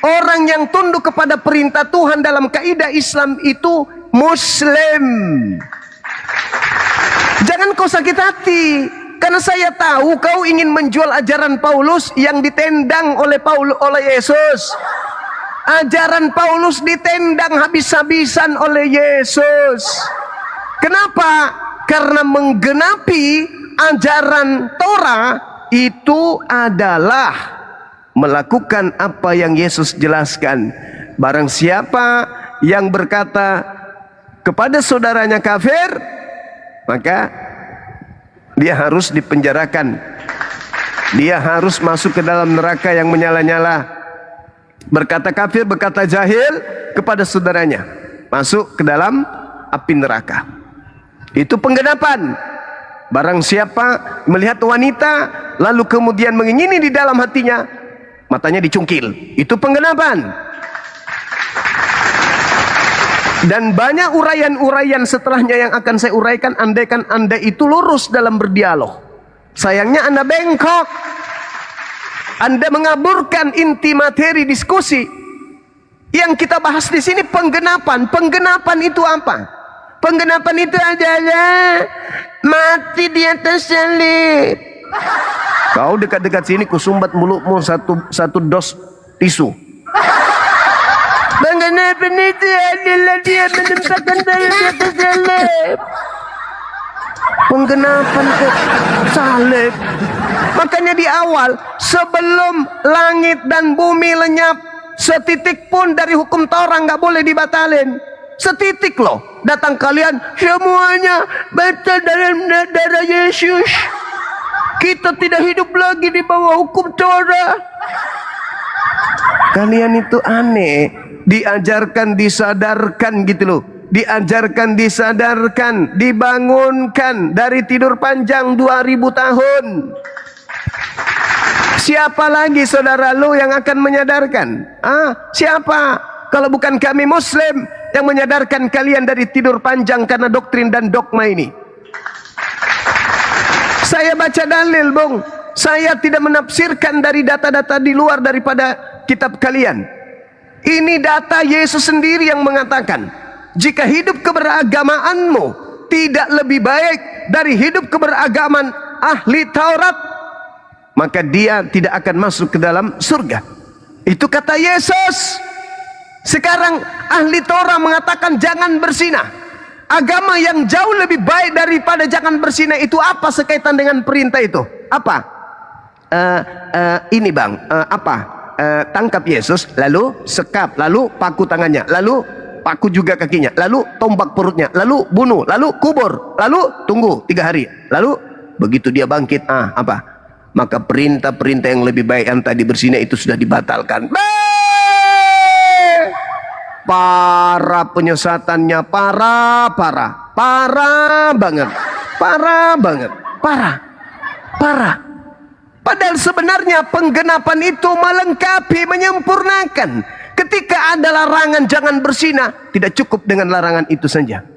Orang yang tunduk kepada perintah Tuhan dalam kaidah Islam itu Muslim. Jangan kau sakit hati, karena saya tahu kau ingin menjual ajaran Paulus yang ditendang oleh Yesus. Ajaran Paulus ditendang habis-habisan oleh Yesus. Kenapa? Karena menggenapi ajaran Torah itu adalah melakukan apa yang Yesus jelaskan. Barang siapa yang berkata kepada saudaranya kafir, maka dia harus dipenjarakan. Dia harus masuk ke dalam neraka yang menyala-nyala. Berkata kafir, berkata jahil kepada saudaranya, masuk ke dalam api neraka. Itu penggenapan. Barang siapa melihat wanita lalu kemudian mengingini di dalam hatinya, matanya dicungkil. Itu penggenapan. Dan banyak uraian-uraian setelahnya yang akan saya uraikan, andaikan Anda itu lurus dalam berdialog. Sayangnya Anda bengkok. Anda mengaburkan inti materi diskusi. Yang kita bahas di sini penggenapan. Penggenapan itu apa? Penggenapan itu adalah mati di atas salib. Kau dekat-dekat sini kusumbat mulutmu satu dos tisu. Penggenapan itu adalah dia menempatkan salib di atas salib. Penggenapan salib. Makanya di awal, sebelum langit dan bumi lenyap, setitik pun dari hukum Taurat nggak boleh dibatalin. Setitik loh. Datang kalian semuanya batal dalam darah Yesus. Kita tidak hidup lagi di bawah hukum Taurat. Kalian itu aneh. Diajarkan, disadarkan gitu loh. Diajarkan, disadarkan, dibangunkan dari tidur panjang 2000 tahun. Siapa lagi saudara lu yang akan menyadarkan? Siapa? Kalau bukan kami Muslim yang menyadarkan kalian dari tidur panjang karena doktrin dan dogma ini. Saya baca dalil, Bung. Saya tidak menafsirkan dari data-data di luar daripada kitab kalian. Ini data Yesus sendiri yang mengatakan, jika hidup keberagamaanmu tidak lebih baik dari hidup keberagaman ahli Taurat, maka dia tidak akan masuk ke dalam surga. Itu kata Yesus. Sekarang ahli Torah mengatakan jangan bersinah. Agama yang jauh lebih baik daripada jangan bersinah itu apa sekaitan dengan perintah itu? Apa? Ini bang, tangkap Yesus, lalu sekap, lalu paku tangannya, lalu paku juga kakinya, lalu tombak perutnya, lalu bunuh, lalu kubur, lalu tunggu 3 hari, lalu begitu dia bangkit, maka perintah-perintah yang lebih baik yang tadi bersinah itu sudah dibatalkan. Para penyesatannya parah banget, parah. Padahal sebenarnya penggenapan itu melengkapi, menyempurnakan. Ketika ada larangan jangan bersinah, tidak cukup dengan larangan itu saja.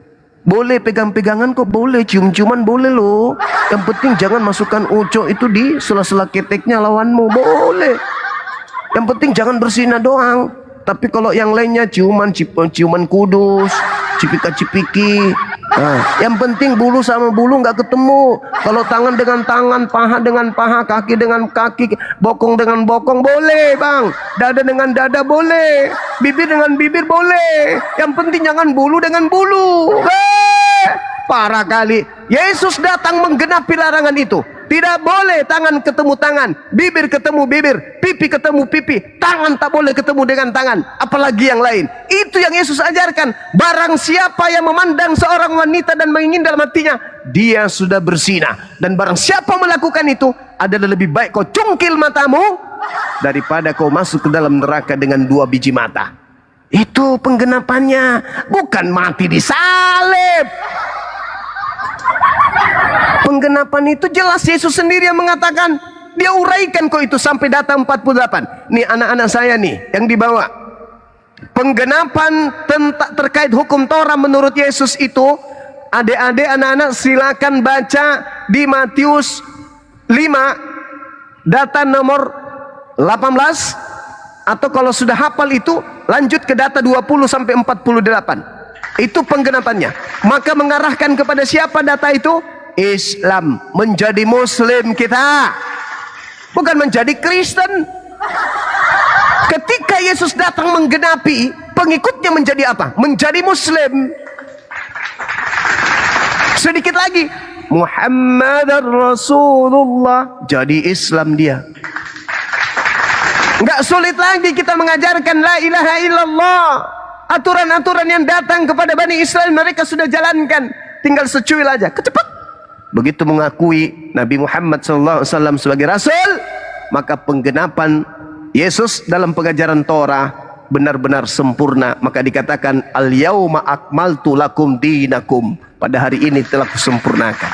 Boleh pegang-pegangan kok, boleh cium-ciuman boleh loh. Yang penting jangan masukkan ucok itu di sela-sela keteknya lawanmu, boleh. Yang penting jangan bersinah doang. Tapi kalau yang lainnya ciuman kudus, cipika-cipiki. Yang penting bulu sama bulu nggak ketemu. Kalau tangan dengan tangan, paha dengan paha, kaki dengan kaki, bokong dengan bokong boleh bang. Dada dengan dada boleh. Bibir dengan bibir boleh. Yang penting jangan bulu dengan bulu. Parah kali. Yesus datang menggenapi larangan itu. Tidak boleh tangan ketemu tangan, bibir ketemu bibir, pipi ketemu pipi, tangan tak boleh ketemu dengan tangan, apalagi yang lain. Itu yang Yesus ajarkan. Barang siapa yang memandang seorang wanita dan mengingin dalam hatinya, dia sudah berzinah. Dan barang siapa melakukan itu, adalah lebih baik kau cungkil matamu daripada kau masuk ke dalam neraka dengan 2 biji mata. Itu penggenapannya, bukan mati di salib. Penggenapan itu jelas Yesus sendiri yang mengatakan. Dia uraikan kok itu sampai data 48. Nih anak-anak saya nih yang dibawa. Penggenapan terkait hukum Torah menurut Yesus itu, adik-adik anak-anak silakan baca di Matius 5 data nomor 18, atau kalau sudah hafal itu lanjut ke data 20 sampai 48. Itu penggenapannya. Maka mengarahkan kepada siapa data itu? Islam, menjadi Muslim kita, bukan menjadi Kristen. Ketika Yesus datang menggenapi, pengikutnya menjadi apa? Menjadi Muslim. Sedikit lagi, Muhammadar Rasulullah, jadi Islam dia. Nggak sulit lagi kita mengajarkan la ilaha illallah. Aturan-aturan yang datang kepada Bani Israel mereka sudah jalankan, tinggal secuil aja, kecepat. Begitu mengakui Nabi Muhammad SAW sebagai Rasul, maka penggenapan Yesus dalam pengajaran Torah benar-benar sempurna. Maka dikatakan al-yauma akmaltu lakum dinakum, pada hari ini telah kusempurnakan.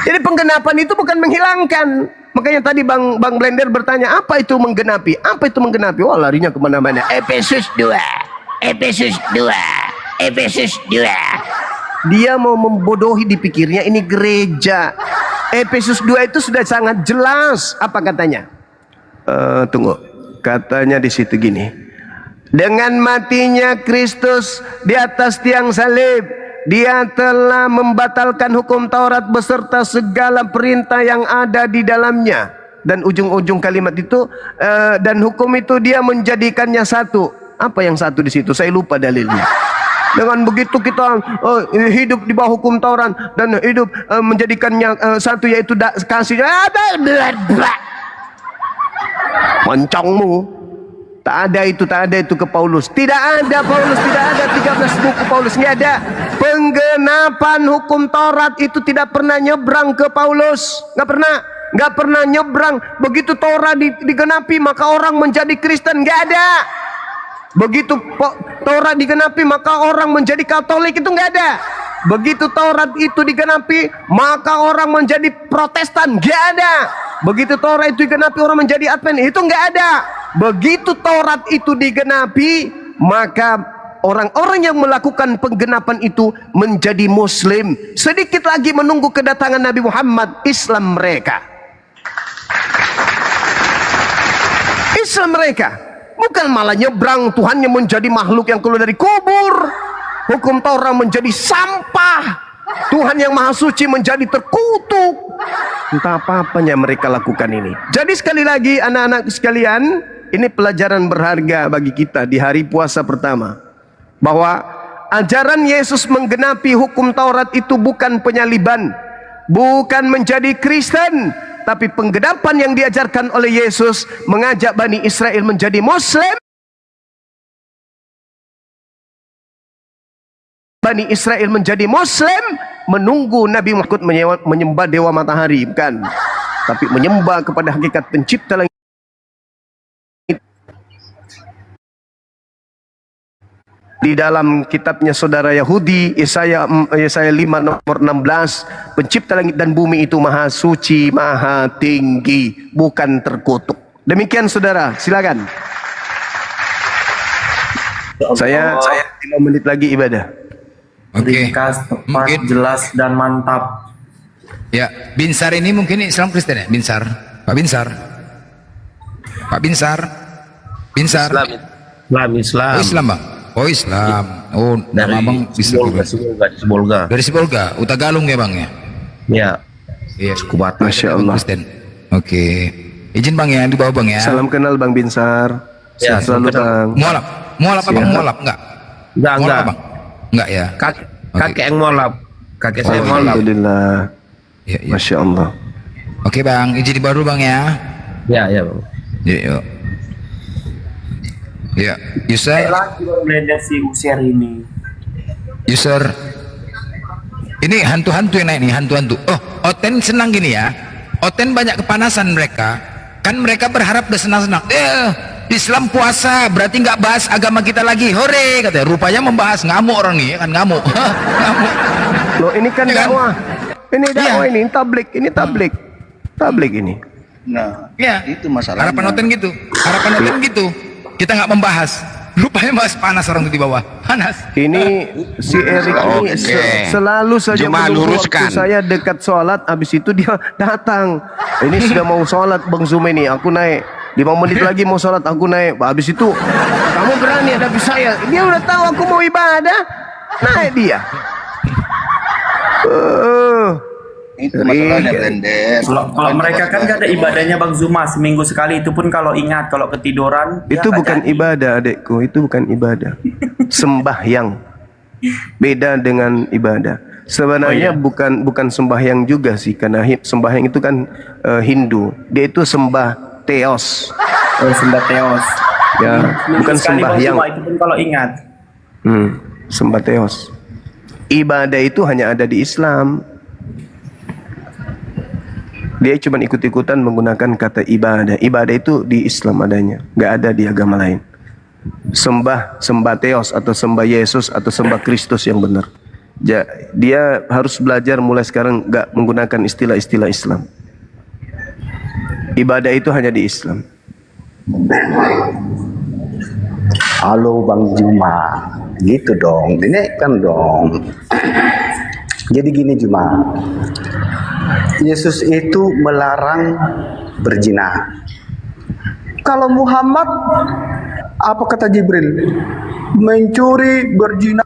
Jadi penggenapan itu bukan menghilangkan. Makanya tadi Bang Blender bertanya, apa itu menggenapi? Apa itu menggenapi? Wah, larinya kemana-mana. Efesus 2. Dia mau membodohi, dipikirnya ini gereja. Efesus 2 itu sudah sangat jelas. Apa katanya? Tunggu. Katanya di situ gini. Dengan matinya Kristus di atas tiang salib, dia telah membatalkan hukum Taurat beserta segala perintah yang ada di dalamnya. Dan ujung-ujung kalimat itu, dan hukum itu dia menjadikannya satu. Apa yang satu di situ? Saya lupa dalilnya. Dengan begitu kita hidup di bawah hukum Taurat dan hidup menjadikannya satu, yaitu kasih. Moncongmu. Tak ada itu ke Paulus. Tidak ada Paulus, tidak ada 13 buku Paulus, nggak ada. Penggenapan hukum Taurat itu tidak pernah nyebrang ke Paulus, nggak pernah nyebrang. Begitu Taurat digenapi maka orang menjadi Kristen, nggak ada. Begitu Taurat digenapi maka orang menjadi Katolik, itu nggak ada. Begitu Taurat itu digenapi maka orang menjadi Protestan, nggak ada. Begitu Taurat itu digenapi orang menjadi Advent, itu nggak ada. Begitu Taurat itu digenapi maka orang-orang yang melakukan penggenapan itu menjadi Muslim. Sedikit lagi menunggu kedatangan Nabi Muhammad, Islam mereka. Islam mereka bukan malah nyebrang, Tuhannya menjadi makhluk yang keluar dari kubur. Hukum Taurat menjadi sampah. Tuhan yang Maha Suci menjadi terkutuk. Entah apa-apanya mereka lakukan ini. Jadi sekali lagi anak-anak sekalian, ini pelajaran berharga bagi kita di hari puasa pertama, bahwa ajaran Yesus menggenapi hukum Taurat itu bukan penyaliban, bukan menjadi Kristen, tapi penggenapan yang diajarkan oleh Yesus mengajak Bani Israel menjadi Muslim. Bani Israel menjadi Muslim, menunggu Nabi Muhammad menyembah dewa matahari, bukan, tapi menyembah kepada hakikat pencipta langit. Di dalam kitabnya saudara Yahudi, Yesaya 5 nomor 16, pencipta langit dan bumi itu maha suci, maha tinggi, bukan terkutuk. Demikian saudara, silakan. Saya 5 menit lagi ibadah. Ringkas, tepat, jelas dan mantap. Ya, Binsar ini mungkin Islam Kristen ya? Binsar, Pak Binsar, Pak Binsar, Binsar. Islam. Oh, Islam bang. Oh Islam. Oh nama bang Sibolga. Dari Sibolga, Utagalung ya bang ya? Ya. Iya. Suku Batak. Masya Allah. Kristen. Oke. Izin bang ya, di bawah bang ya. Salam kenal Bang Binsar. Ya, selalu bang. Mualaf apa bang? Mualaf enggak? Enggak. Bang? Enggak ya. Kakek yang mualaf. Kakek saya mualaf. Alhamdulillah. Ya. Masya Allah. Oke bang, izin di bawah dulu bang ya. Ya bang. Ya, yuk. Ya, user. Si user ini. User. Ini hantu-hantu yang naik nih, hantu-hantu. Oh, Oten senang gini ya. Oten banyak kepanasan mereka. Kan mereka berharap udah senang-senang. Islam puasa, berarti nggak bahas agama kita lagi. Hore, katanya. Rupanya membahas, ngamuk orang nih, kan ngamuk. Ngamuk. Loh, ini kan dakwah. Ini dakwah, ini tablik, ini tablik. Tablik ini. Nah, Ya, itu masalahnya. harapan Oten gitu. Harapan Oten gitu. Kita nggak membahas. Rupanya bahas panas orang tuh di bawah. Panas. Ini si Erik ini selalu saja menunggu waktu saya dekat sholat, habis itu dia datang. Ini sudah mau sholat Bang Zoom ini, aku naik 5 menit lagi mau sholat, aku naik. Habis itu kamu berani hadapi saya. Dia udah tahu aku mau ibadah, naik dia. Itu masalahnya Blendes. Kalau mereka kan gak ada ibadahnya Bang Zuma seminggu sekali, itu pun kalau ingat, kalau ketiduran. Itu bukan ibadah adekku, itu bukan ibadah. Sembahyang. Beda dengan ibadah. Sebenarnya bukan sembahyang juga sih, karena sembahyang itu kan Hindu. Dia itu sembah teos. Oh, sembah teos. Ya, bukan sembahyang. Itu pun kalau ingat. Sembah teos. Ibadah itu hanya ada di Islam. Dia cuma ikut-ikutan menggunakan kata ibadah. Ibadah itu di Islam adanya, nggak ada di agama lain. Sembah teos atau sembah Yesus atau sembah Kristus yang benar. Dia harus belajar mulai sekarang nggak menggunakan istilah-istilah Islam. Ibadah itu hanya di Islam. Halo Bang Juma, gitu dong, ini kan dong. Jadi gini Juma, Yesus itu melarang berzina. Kalau Muhammad, apa kata Jibril? Mencuri, berzina.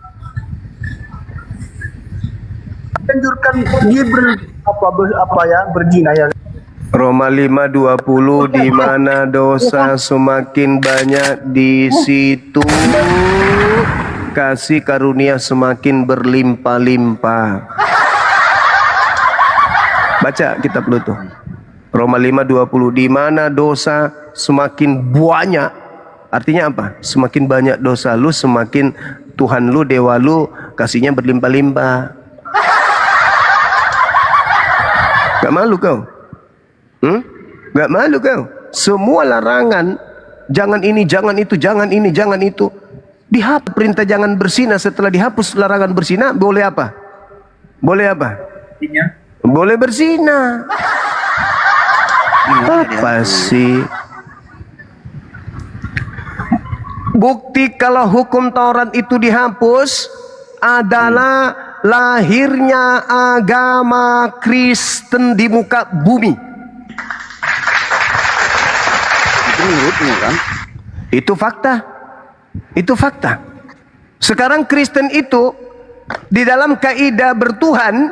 Anjurkan Jibril berzina ya. Roma 5:20, di mana dosa semakin banyak, di situ kasih karunia semakin berlimpah-limpah. Baca kitab lu tuh. Roma 5:20, di mana dosa semakin banyak. Artinya apa? Semakin banyak dosa lu, semakin Tuhan lu, dewa lu kasihnya berlimpah-limpah. Gak malu kau? Gak malu kau? Semua larangan, jangan ini, jangan itu, jangan ini, jangan itu, dihapus. Perintah jangan berzina, setelah dihapus larangan berzina, boleh apa? Boleh apa? Boleh berzina. Apa sih? Bukti kalau hukum Taurat itu dihapus adalah lahirnya agama Kristen di muka bumi. Kan? Itu fakta. Itu fakta. Sekarang Kristen itu di dalam kaidah bertuhan,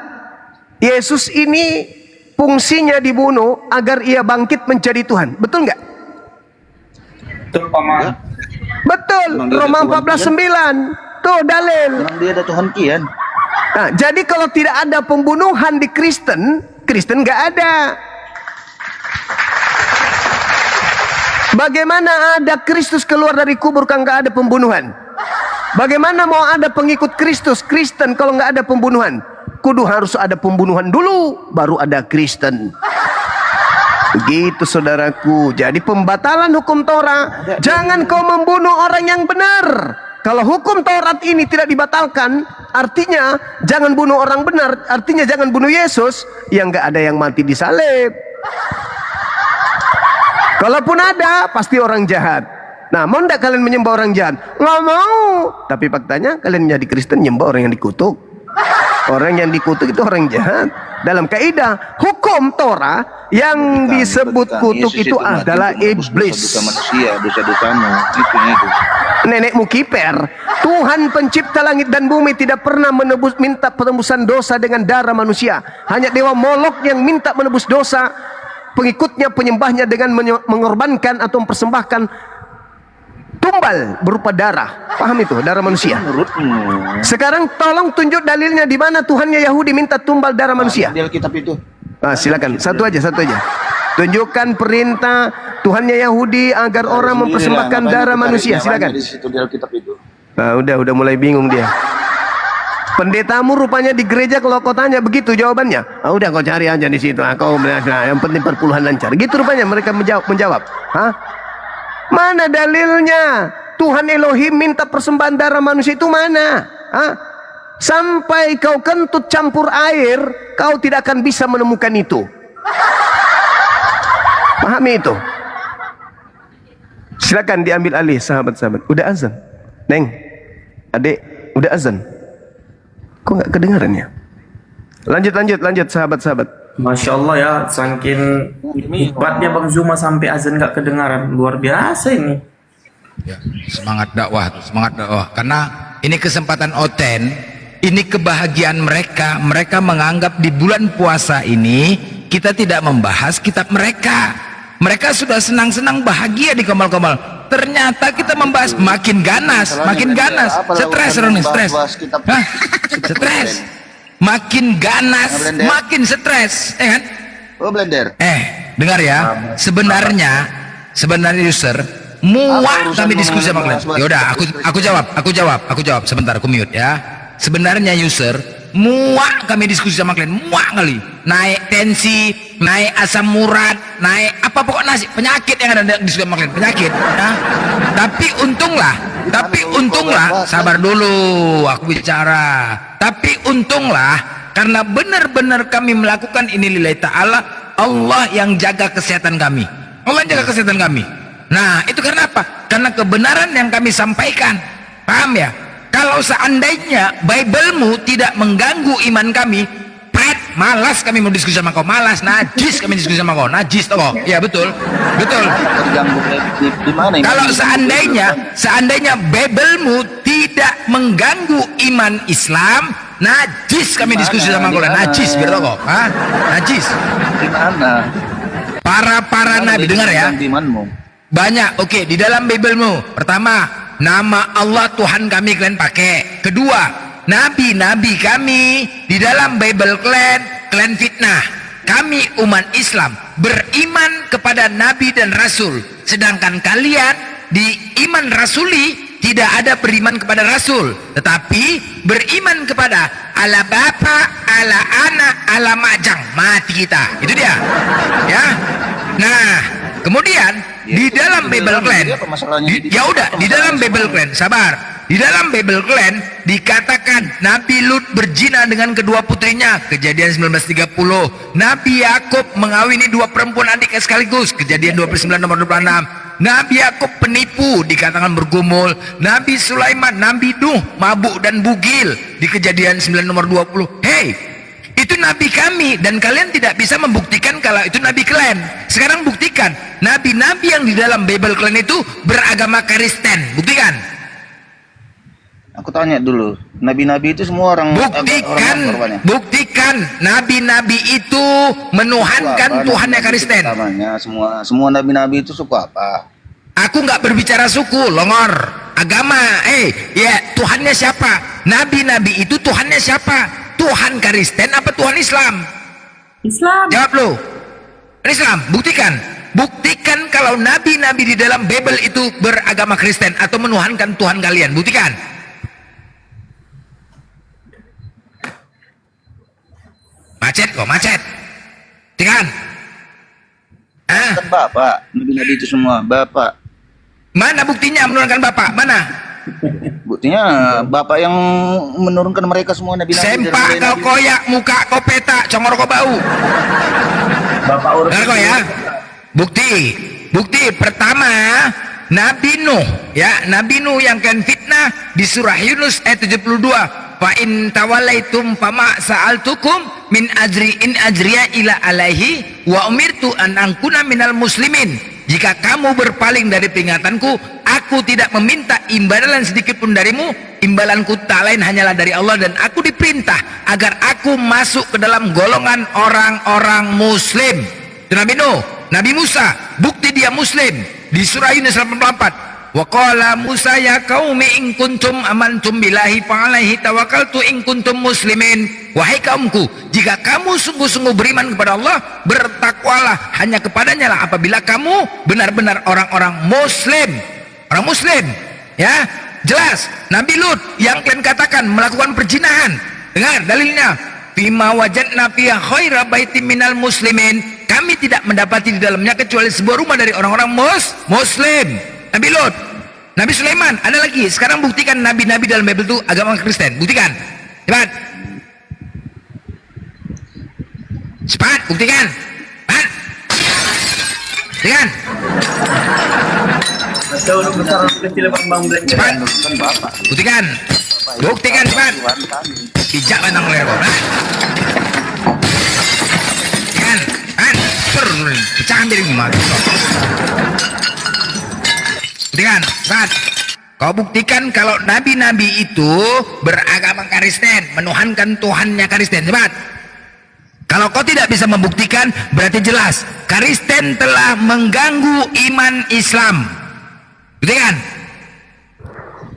Yesus ini fungsinya dibunuh agar ia bangkit menjadi Tuhan. Betul nggak? Betul, Paman. Betul, Roma 14:9. Tuh dalil. Dia ada Tuhan kian. Nah, jadi kalau tidak ada pembunuhan di Kristen, Kristen nggak ada. Bagaimana ada Kristus keluar dari kubur kalau nggak ada pembunuhan? Bagaimana mau ada pengikut Kristus, Kristen kalau nggak ada pembunuhan? Kudu harus ada pembunuhan dulu, baru ada Kristen. Begitu saudaraku. Jadi pembatalan hukum Taurat, jangan kau membunuh orang yang benar. Kalau hukum Taurat ini tidak dibatalkan, artinya jangan bunuh orang benar, artinya jangan bunuh Yesus, yang nggak ada yang mati disalib. Kalaupun ada, pasti orang jahat. Nah, mau ndak kalian menyembah orang jahat? Nggak mau. Tapi faktanya kalian menjadi Kristen menyembah orang yang dikutuk. Orang yang dikutuk itu orang jahat. Dalam kaidah hukum Torah yang disebut kutuk itu adalah iblis. Nenekmu kiper. Tuhan pencipta langit dan bumi tidak pernah minta penembusan dosa dengan darah manusia. Hanya dewa Molok yang minta menebus dosa pengikutnya, penyembahnya dengan mengorbankan atau mempersembahkan tumbal berupa darah. Paham itu? Darah manusia. Sekarang tolong tunjuk dalilnya di mana Tuhannya Yahudi minta tumbal darah manusia. Di Alkitab itu. Silakan, satu aja. Tunjukkan perintah Tuhannya Yahudi agar orang mempersembahkan darah manusia. Silakan. Di situ di Alkitab itu. Nah, udah mulai bingung dia. Pendetamu rupanya di gereja kalau kau tanya begitu jawabannya. Udah kau cari aja di situ. Kau yang penting perpuluhan lancar. Gitu rupanya mereka menjawab. Hah? Mana dalilnya? Tuhan Elohim minta persembahan darah manusia itu mana? Hah? Sampai kau kentut campur air, kau tidak akan bisa menemukan itu. Pahami itu? Silakan diambil alih sahabat-sahabat. Udah azan. Neng, adik, udah azan. Kok nggak kedengaran ya? Lanjut sahabat-sahabat. Masya Allah ya, saking hebatnya Bang Zuma sampai azan nggak kedengaran, luar biasa ini. Ya, semangat dakwah, semangat dakwah. Karena ini kesempatan oten, ini kebahagiaan mereka. Mereka menganggap di bulan puasa ini kita tidak membahas kitab mereka. Mereka sudah senang-senang bahagia di komal-komal. Ternyata kita membahas makin ganas, stres. Stres. Makin ganas, makin stres, kan? Oh, blender. Dengar ya. Sebenarnya user muak kami diskusi sama kalian. Ya udah, aku jawab. Sebentar, aku mute ya. Sebenarnya user muak kami diskusi sama kalian, muak kali. Naik tensi, naik asam urat, naik apa pokok nasi penyakit yang ada diskusi sama kalian, penyakit. Ya. Tapi untunglah, sabar dulu, aku bicara. Tapi untunglah karena benar-benar kami melakukan ini lillahi ta'ala, Allah yang jaga kesehatan kami. Nah, itu karena apa? Karena kebenaran yang kami sampaikan. Paham ya? Kalau seandainya Bible-mu tidak mengganggu iman kami, malas kami mau diskusi sama kau, malas, najis kami diskusi sama kau, najis toh. Iya betul. Kalau seandainya Bible-mu tidak mengganggu iman Islam, najis kami diskusi sama kau, najis biar toh. Najis. Para nabi, dengar ya. Banyak, oke, di dalam Bible-mu. Pertama, nama Allah Tuhan kami kalian pakai. Kedua, nabi-nabi kami di dalam Bible kalian fitnah. Kami umat Islam beriman kepada nabi dan rasul, sedangkan kalian di iman rasuli tidak ada beriman kepada rasul, tetapi beriman kepada ala bapa, ala anak, ala majang, mati kita. Itu dia. Ya. Nah, kemudian di dalam Bible di dalam Bible sabar. Di dalam Bible dikatakan Nabi Lut berzina dengan kedua putrinya, Kejadian 19:30. Nabi Yakub mengawini dua perempuan adik sekaligus, Kejadian 29 nomor 26. Nabi Yakub penipu, dikatakan bergumul. Nabi Sulaiman, Nabi Nuh mabuk dan bugil, di Kejadian 9 nomor 20. Hei, itu nabi kami dan kalian tidak bisa membuktikan kalau itu nabi kalian. Sekarang buktikan nabi-nabi yang di dalam Bible kalian itu beragama Kristen. Buktikan. Aku tanya dulu, nabi-nabi itu semua orang buktikan nabi-nabi itu menuhankan Tuhannya Kristen. Semua nabi-nabi itu suku apa? Aku nggak berbicara suku, longor, agama. Ya Tuhannya siapa? Nabi-nabi itu Tuhannya siapa? Tuhan Kristen apa Tuhan Islam? Islam. Jawab lo. Islam. Buktikan. Buktikan kalau nabi-nabi di dalam Bible itu beragama Kristen atau menuhankan Tuhan kalian. Buktikan. Macet kok, macet. Buktikan. Kan Bapak, nabi-nabi itu semua Bapak. Mana buktinya menurunkan Bapak? Mana? Buktinya Bapak yang menurunkan mereka semua nabi-nabi. Sempak kau koyak, muka kau petak, congor kau bau. Bapak urus. Dengar kau ya. Bukti pertama, Nabi Nuh, ya, Nabi Nuh yang kalian fitnah di surah Yunus ayat 72. Fa in tawallaitum fama sa'altukum min ajri in ajriya ila alaihi wa umirtu an angkuna minal muslimin. Jika kamu berpaling dari peringatanku, aku tidak meminta imbalan sedikit pun darimu. Imbalanku tak lain hanyalah dari Allah, dan aku diperintah agar aku masuk ke dalam golongan orang-orang muslim. Itu Nabi Nuh. Nabi Musa, bukti dia muslim di surah Yunus 84. Wa qala Musa ya qaumi in kuntum amantum billahi fa alaihi tawakkaltu in kuntum muslimin. Wahai kaumku, jika kamu sungguh-sungguh beriman kepada Allah, bertakwalah hanya kepadanya lah apabila kamu benar-benar orang-orang muslim. Orang muslim, ya. Jelas, Nabi Lut yang kalian katakan melakukan perzinahan. Dengar dalilnya. Bima wajadna fiha khaira baitim minal muslimin. Kami tidak mendapati di dalamnya kecuali sebuah rumah dari orang-orang muslim. Nabi Lut, Nabi Sulaiman, ada lagi. Sekarang buktikan nabi-nabi dalam Bible itu agama Kristen. Buktikan. Cepat. Cepat, buktikan. Cepat. Buktikan. Cepat. Buktikan. Buktikan cepat. Bijak menang oleh kau. Buktikan. Pecahan diri mati. Buktikan, saat kau buktikan kalau nabi-nabi itu beragama Kristen, menuhankan Tuhannya Kristen. Cepat. Kalau kau tidak bisa membuktikan, berarti jelas Kristen telah mengganggu iman Islam. Buktikan.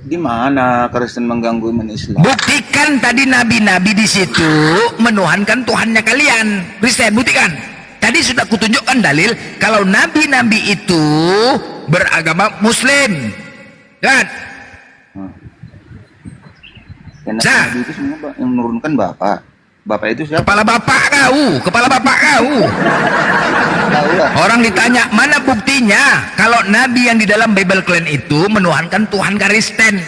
Di mana Kristen mengganggu iman Islam? Buktikan tadi nabi-nabi di situ menuhankan Tuhannya kalian Kristen. Buktikan. Tadi sudah kutunjukkan dalil kalau nabi-nabi itu beragama muslim, kan? Nabi itu semua yang menurunkan Bapak. Bapak itu siapa? Kepala bapak kau, kepala bapak kau. Orang ditanya mana buktinya kalau nabi yang di dalam Bible kalian itu menuhankan Tuhan Kristen.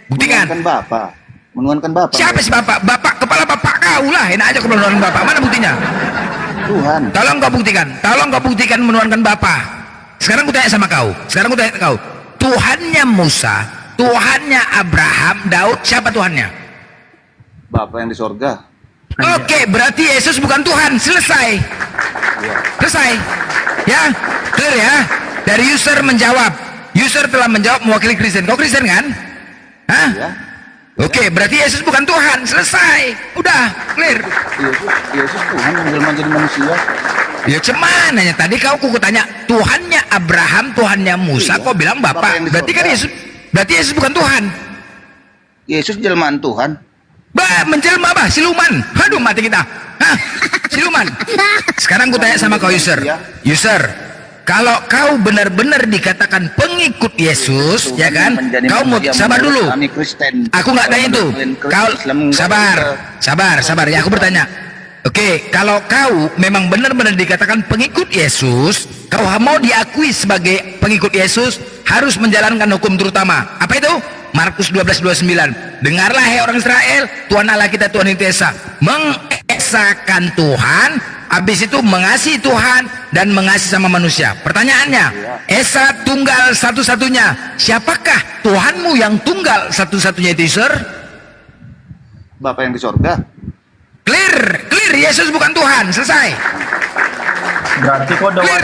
Buktikan. Menuhankan Bapak. Menuhankan Bapak. Siapa sih bapak? Bapak, kepala bapak kau lah. Enak aja kau menuhankan bapak. Mana buktinya? Tuhan. Tolong kau buktikan. Tolong kau buktikan menuhankan bapak. Sekarang ku tanya sama kau. Sekarang ku tanya kau. Tuhannya Musa, Tuhannya Abraham, Daud, siapa Tuhannya? Bapak yang di sorga. Oke, berarti Yesus bukan Tuhan. Selesai. Selesai. Ya, clear ya. Dari user menjawab. User telah menjawab mewakili Kristen. Kau Kristen kan? Hah? Ya. Oke, berarti Yesus bukan Tuhan. Selesai. Udah, clear. Yesus Tuhan yang jelma jadi manusia. Ya cuman nanya tadi kau tanya Tuhannya Abraham, Tuhannya Musa, kau bilang Bapak. Berarti kan Yesus bukan Tuhan. Yesus jelmaan Tuhan. Menjelma siluman. Aduh mati kita. Hah? Siluman. Sekarang ku tanya sama kau user. User, kalau kau benar-benar dikatakan pengikut Yesus, ya kan? Kau mau sabar dulu. Aku nggak tanya itu. Kau sabar. Ya aku bertanya. Oke, kalau kau memang benar-benar dikatakan pengikut Yesus, kau mau diakui sebagai pengikut Yesus, harus menjalankan hukum terutama. Apa itu? Markus 12:29. Dengarlah hai orang Israel, Tuhan Allah kita Tuhan yang Esa. Mengesakan Tuhan, habis itu mengasihi Tuhan dan mengasihi sama manusia. Pertanyaannya, Esa tunggal satu-satunya. Siapakah Tuhanmu yang tunggal satu-satunya itu, Sir? Bapak yang di sorga. Clear. Yesus bukan Tuhan. Selesai. Berarti kau ya?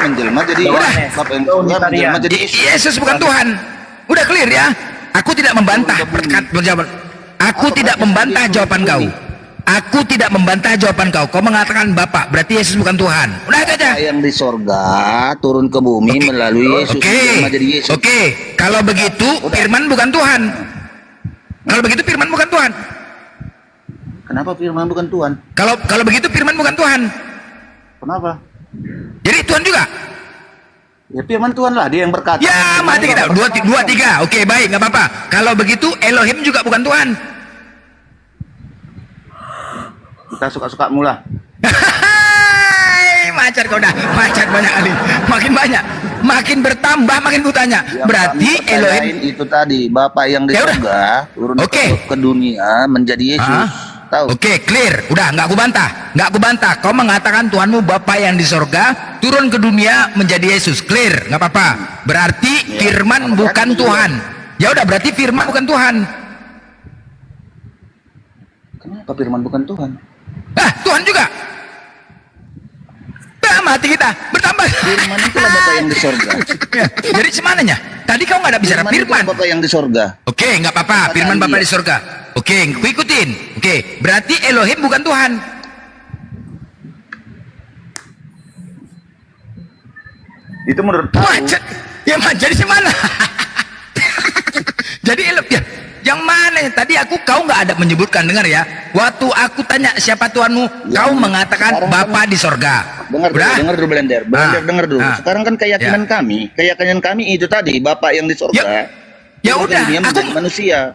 Menjelma jadi Bapak yang di sorga menjelma jadi Yesus bukan Tuhan. Udah clear ya. Aku tidak membantah jawaban. Aku tidak membantah jawaban kau. Aku tidak membantah jawaban kau. Kau mengatakan Bapa, berarti Yesus bukan Tuhan. Udah itu aja. Yang di sorga turun ke bumi melalui Yesus. Menjadi Yesus. Oke. Kalau begitu Firman bukan Tuhan. Kalau begitu Firman bukan Tuhan. Kenapa Firman bukan Tuhan? Kalau begitu Firman bukan Tuhan. Kenapa? Jadi Tuhan juga. Ya Firman Tuhan lah, dia yang berkata. Ya mati kita. Dua tiga. Oke, baik, nggak apa-apa. Kalau begitu Elohim juga bukan Tuhan. Kita suka-suka mula. Macar kau dah, macar banyak kali, makin banyak, makin bertambah, makin ku tanya. Berarti Elohim itu tadi Bapa yang di surga turun ke dunia menjadi Yesus. Tahu? Oke, clear. Udah, nggak aku bantah. Kau mengatakan Tuhanmu Bapa yang di surga turun ke dunia menjadi Yesus. Clear, nggak apa-apa. Berarti Firman bukan Tuhan. Ya udah, berarti Firman bukan Tuhan. Kenapa Firman bukan Tuhan? Tuhan juga. Mati kita bertambah. Firman itulah Bapa yang di surga. Jadi semananya? Tadi kau nggak ada bicara Firman. Bapa yang di surga. Oke, nggak apa-apa. Firman Bapa di surga. Oke, ku ikutin. Oke, berarti Elohim bukan Tuhan. Itu menurut macet. Ya jadi semana? Jadi ya, yang mana? Tadi kau nggak ada menyebutkan, dengar ya. Waktu aku tanya siapa Tuhanmu, kau mengatakan Bapa di sorga. Dengar dulu Blender. Dengar dulu. Sekarang kan keyakinan kami itu tadi Bapa yang di sorga. Ya udah, aku manusia.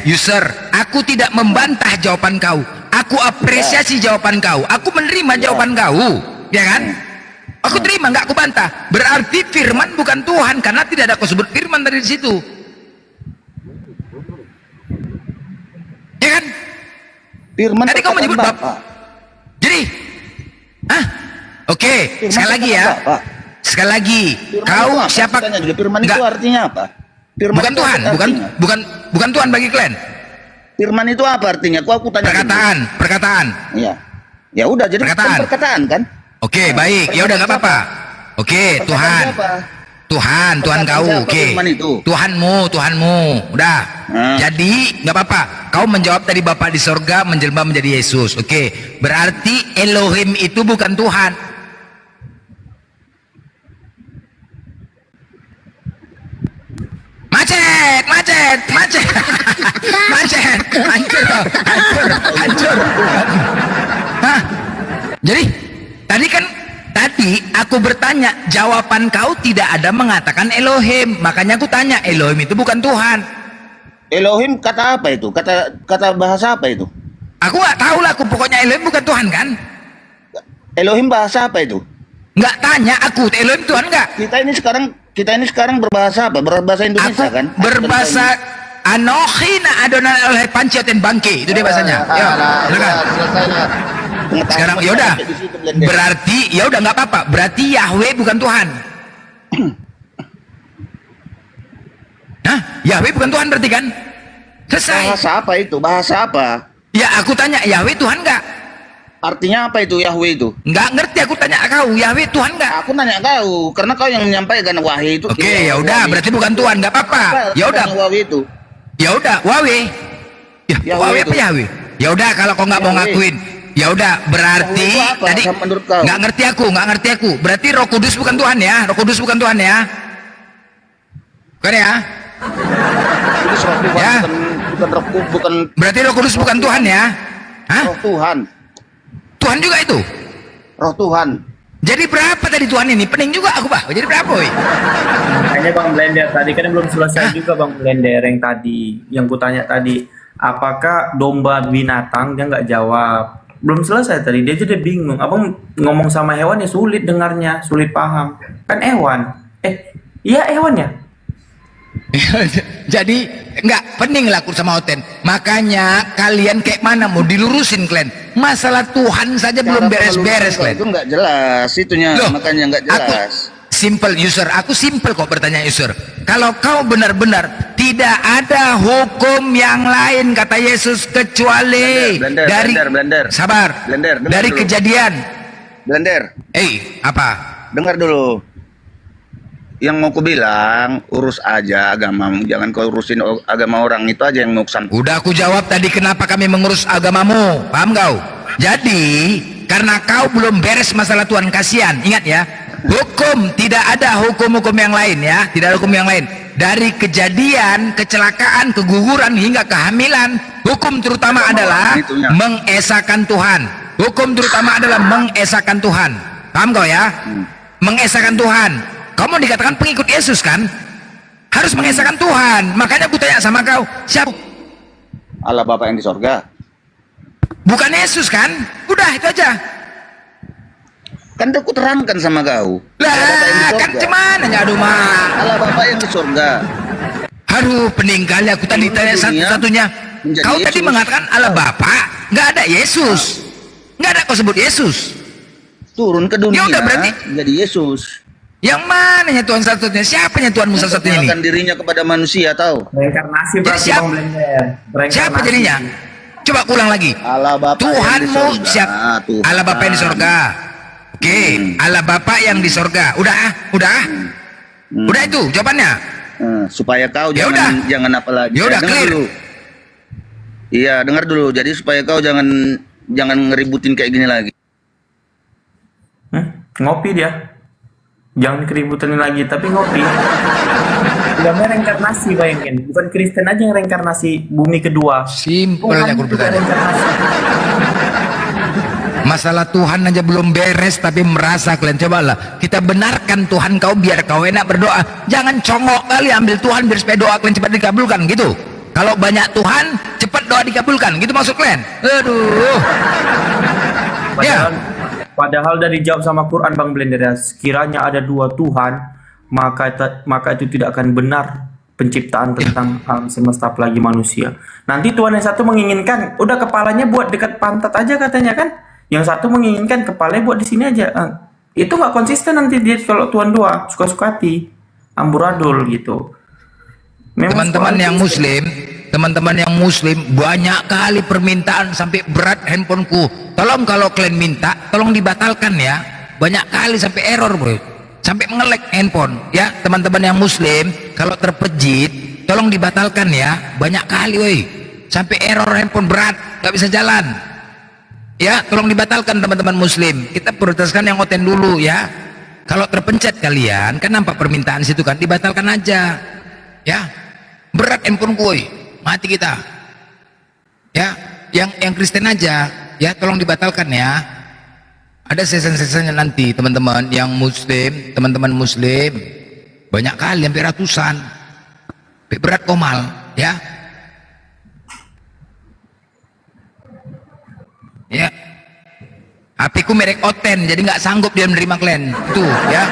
User, aku tidak membantah jawaban kau. Aku apresiasi jawaban kau. Aku menerima jawaban kau, ya kan? Aku terima, nggak aku bantah. Berarti Firman bukan Tuhan karena tidak ada kau sebut Firman dari situ. Ya kan? Firman tadi kau menyebut Bapa. Jadi, Oke, sekali lagi ya. Sekali lagi, kau siapa? Firman itu artinya apa? Firman bukan Tuhan, bukan Tuhan bagi kalian. Firman itu apa artinya? Aku tanya. Perkataan. Iya. Ya udah, jadi perkataan kan? Oke, baik. Ya udah nggak apa-apa. Oke, Tuhan kau. Oke. Tuhanmu. Udah. Jadi nggak apa-apa. Kau menjawab tadi Bapa di sorga menjelma menjadi Yesus. Oke. Berarti Elohim itu bukan Tuhan. Macet. Hancur. Jadi tadi aku bertanya, jawaban kau tidak ada mengatakan Elohim. Makanya aku tanya, Elohim itu bukan Tuhan. Elohim kata apa itu? Kata bahasa apa itu? Aku nggak tahu lah. Pokoknya Elohim bukan Tuhan kan? Elohim bahasa apa itu? Nggak tanya aku, Elohim Tuhan nggak? Kita ini sekarang berbahasa apa? Berbahasa Indonesia kan? Berbahasa Anochi na Adonai oleh Pancioten Bangke. Itu dia bahasanya. Ya, silakan. Sekarang yaudah. Berarti yaudah nggak apa-apa. Berarti Yahweh bukan Tuhan. Yahweh bukan Tuhan berarti kan? Selesai. Bahasa apa itu? Bahasa apa? Ya aku tanya, Yahweh Tuhan nggak? Artinya apa itu Yahweh itu? Nggak ngerti, aku tanya kau, Yahweh Tuhan nggak? Aku nanya kau, karena kau yang menyampaikan wahyu itu. Oke, ya udah, berarti bukan Tuhan, nggak apa-apa. Ya udah. Wahyu itu. Ya udah, Wahwe. Ya, Wahwe apa Yahweh? Ya udah, kalau kau nggak mau ngakuin, ya udah, berarti tadi nggak ngerti aku. Berarti Roh Kudus bukan Tuhan ya? Roh Kudus bukan Tuhan ya? Bukan ya? Ya. Bukan. Berarti Roh Kudus bukan Tuhan ya? Roh Tuhan. Tuhan juga itu? Roh Tuhan. Jadi berapa tadi Tuhan ini? Pening juga aku, Pak. Jadi berapa, woi? Makanya Bang Blender tadi kan belum selesai juga Bang Blender yang tadi, yang kutanya tadi, apakah domba binatang? Dia nggak jawab. Belum selesai tadi, dia jadi bingung. Abang ngomong sama hewan ya sulit dengarnya, sulit paham. Kan hewan. Iya hewan ya? Jadi enggak pening lah aku sama Oten. Makanya kalian kayak mana mau dilurusin kalian? Masalah Tuhan saja belum beres-beres kalian. Itu enggak jelas itunya. Loh, makanya enggak jelas. Aku simple kok bertanya user. Kalau kau benar-benar tidak ada hukum yang lain kata Yesus kecuali Blender. Sabar. Dari dulu. Kejadian. Blender. Apa? Dengar dulu. yang mau ku bilang, urus aja agamamu, jangan kau urusin agama orang, itu aja yang nuksan. Udah aku jawab tadi kenapa kami mengurus agamamu, paham kau? Jadi karena kau belum beres masalah Tuhan, kasihan. Ingat ya, hukum tidak ada hukum-hukum yang lain ya, tidak ada hukum yang lain. Dari kejadian, kecelakaan, keguguran hingga kehamilan, hukum terutama adalah mengesahkan Tuhan. Hukum terutama adalah mengesahkan Tuhan. Paham kau ya? Mengesahkan Tuhan. Kamu dikatakan pengikut Yesus kan? Harus mengesahkan Tuhan. Makanya aku tanya sama kau, siapa? Allah Bapa yang di sorga. Bukan Yesus kan? Udah itu aja. Kan aku terangkan sama kau. Lah kan cuman hanya aduh mah. Allah Bapa yang di sorga. Aduh pening kali aku tadi tanya satu-satunya. Kau Yesus. tadi mengatakan Allah Bapa, nggak ada Yesus. Nggak ada kau sebut Yesus. Turun ke dunia. Ya udah berarti jadi Yesus. Yang mananya Tuhan satu-satunya? Siapanya Tuhan Musa satu-satunya ini? Mengenalkan dirinya kepada manusia, tahu? Reinkarnasi berarti siapa? Bang Blender. Siapa jadinya? Coba ulang lagi. Allah Bapa Tuhanmu siapa? Allah Bapa yang di sorga. Oke, Allah Bapa yang di sorga. Udah itu jawabannya. Supaya kau Ya jangan apa lagi. Ya udah dengar clear. dulu. Iya, dengar dulu. Jadi supaya kau jangan ngeributin kayak gini lagi. Ngopi dia. Jangan keributan lagi, tapi ngopi. Udah reinkarnasi, bayangin. Bukan Kristen aja yang reinkarnasi bumi kedua. Simpelnya aku bertanya. Masalah Tuhan aja belum beres tapi merasa kalian. Cobalah kita benarkan Tuhan kau biar kau enak berdoa. Jangan congok kali ambil Tuhan biar supaya doa kalian cepat dikabulkan gitu. Kalau banyak Tuhan cepat doa dikabulkan gitu maksud kalian. Aduh. Padahal dari jawab sama Quran Bang Blender ya, sekiranya ada dua Tuhan, maka itu tidak akan benar penciptaan tentang alam semesta apalagi manusia. Nanti Tuhan yang satu menginginkan, udah kepalanya buat dekat pantat aja katanya kan. Yang satu menginginkan kepalanya buat di sini aja. Itu nggak konsisten nanti dia kalau Tuhan dua, suka-suka hati, amburadul gitu. Teman-teman yang muslim, banyak kali permintaan sampai berat handphoneku. Tolong kalau kalian minta, tolong dibatalkan ya. Banyak kali sampai error bro, sampai mengelek handphone ya. Teman-teman yang muslim, kalau terpejit, tolong dibatalkan ya. Banyak kali woi, sampai error handphone berat, nggak bisa jalan. Ya, tolong dibatalkan teman-teman muslim. Kita prioritaskan yang oten dulu ya. Kalau terpencet kalian, kan nampak permintaan situ kan, dibatalkan aja. Ya, berat handphone gue, mati kita. Ya, yang Kristen aja, ya tolong dibatalkan ya. Ada season-seasonnya nanti teman-teman yang muslim, teman-teman muslim banyak kali hampir ratusan, sampai berat komal, ya. Ya, HP-ku merek Oten, jadi nggak sanggup dia menerima kalian, tuh ya.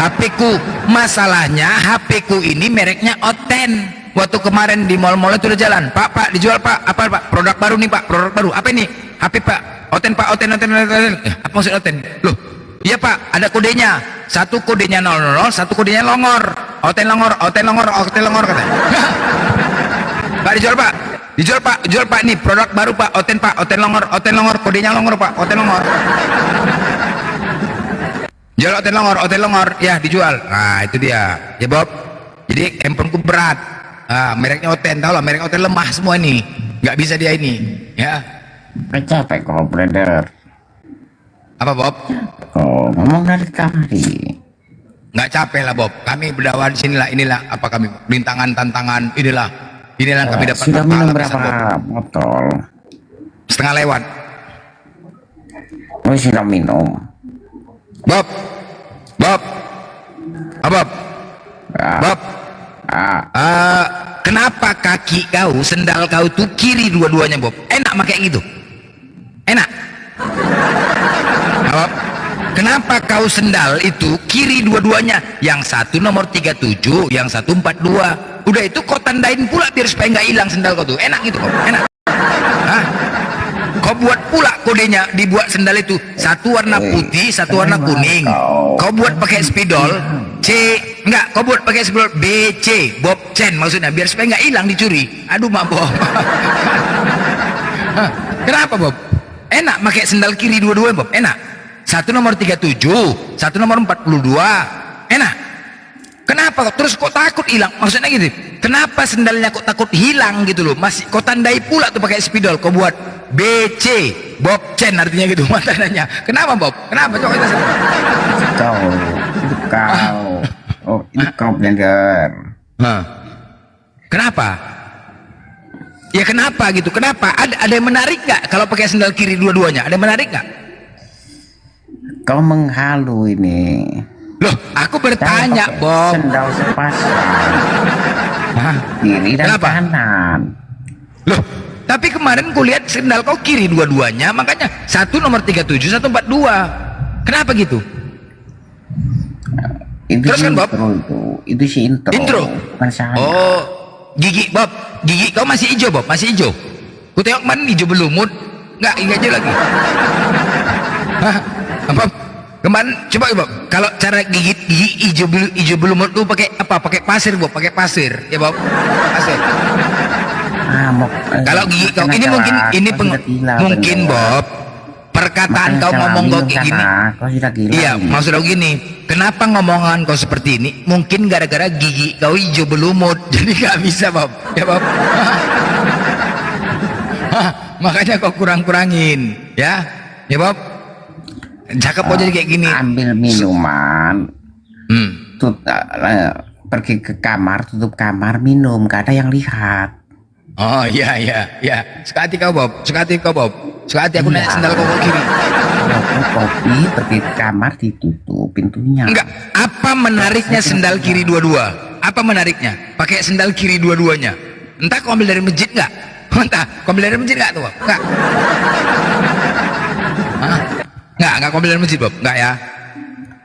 HP-ku, masalahnya HP-ku ini mereknya Oten. Waktu kemarin di mall-mall itu udah jalan, Pak dijual Pak, apa Pak? Produk baru nih Pak, produk baru. Apa ini? HP Pak, Oten Pak, Oten. Apa maksud Oten? Loh, iya Pak, ada kodenya. Satu kodenya 00, satu kodenya longor. Oten longor katanya. Pak dijual Pak. Jual Pak, nih produk baru Pak, Oten longor, kodenya longor Pak, Oten longor. Jual Oten longor, ya dijual. Nah itu dia, ya Bob. Jadi handphoneku berat, mereknya Oten, tau lah merek Oten lemah semua ini, nggak bisa dia ini, ya. Capek kok Blender. Apa Bob? Oh ngomong dari tadi. Nggak capek lah Bob, kami berdakwah di sinilah, inilah apa kami, rintangan, tantangan, inilah yang kami dapat. Sudah minum berapa botol? Setengah lewat. Oh sudah minum. Bob. Kenapa kaki kau, sendal kau tuh kiri dua-duanya Bob? Enak pakai gitu? Enak? Bob, kenapa kau sendal itu kiri dua-duanya? Yang satu nomor 37, yang satu 42. Udah itu kau tandain pula biar supaya nggak hilang sendal kau tuh. Enak gitu Bob? Enak? Hah? Kau buat pula kodenya, dibuat sendal itu satu warna putih, satu warna kuning. Kau buat pakai spidol kau buat pakai spidol BC, Bob Chen maksudnya, biar supaya nggak hilang dicuri. Aduh mak Bob. Kenapa Bob? Enak pakai sendal kiri dua-duanya Bob, enak. Satu nomor 37, satu nomor 42, enak. kenapa terus kok takut hilang, maksudnya gitu, kenapa sendalnya kok takut hilang gitu loh, masih kau tandai pula tuh pakai spidol, kau buat BC Bob Chen artinya gitu tandanya. Kenapa Bob, kenapa coba kita kau blender. Kenapa ya, kenapa gitu, kenapa ada yang menarik nggak kalau pakai sendal kiri dua-duanya, ada yang menarik nggak? Kau menghalu ini. Loh, aku bertanya, Bob. Sendal sepasang. Kiri dan kenapa? kanan. Loh, tapi kemarin kulihat sendal kau kiri dua-duanya, makanya satu nomor 37, satu 42. Kenapa gitu? Itu terus kan Bob? Itu si intro. Intro? Bukan saya. Oh, gigi Bob, gigi kau masih hijau Bob, masih hijau. Ku tengok kemarin hijau belumut, nggak hijau lagi. Hah? Apa? Kemarin coba Bob, kalau cara gigit gigi hijau belumut tuh pakai apa? Pakai pasir Bob, pakai pasir ya Bob, pasir. Kalau gigi kau ini mungkin mungkin Bob, perkataan kau ngomong kau kayak gini. Iya, maksud aku gini, kenapa ngomongan kau seperti ini? Mungkin gara-gara gigi kau hijau belumut, jadi nggak bisa Bob, ya Bob. Makanya kau kurang-kurangin, ya Bob. Cakep kok jadi kayak gini. Ambil minuman, pergi ke kamar, tutup kamar, minum, gak ada yang lihat. Oh iya. Sekali kau Bob, sekali aku naik sendal kau kiri. Kopi, pergi ke kamar, ditutup pintunya. Enggak, apa menariknya sendal kiri dua-dua? Apa menariknya? Pakai sendal kiri dua-duanya. Entah kau ambil dari masjid nggak? Entah kau ambil dari masjid nggak tuh Bob? Enggak. Enggak kau ambil dari masjid Bob? Enggak ya?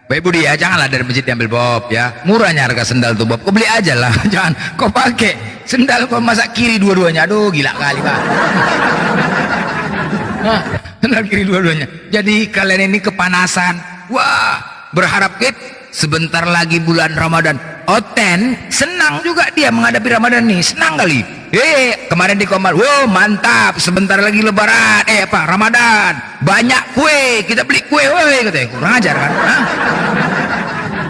Baik Budi ya, janganlah dari masjid diambil Bob ya. Murahnya harga sendal tuh Bob, kau beli aja lah. Jangan kau pakai sendal kau masa kiri dua-duanya. Aduh gila kali Pak. Sendal kiri dua-duanya. Jadi kalian ini kepanasan. Wah, berharap sebentar lagi bulan Ramadan. Oten senang juga dia menghadapi Ramadan nih, senang kali. Kemarin di Komar, wow mantap, sebentar lagi Lebaran, Ramadan, banyak kue, kita beli kue, woi katanya, kurang ajar kan?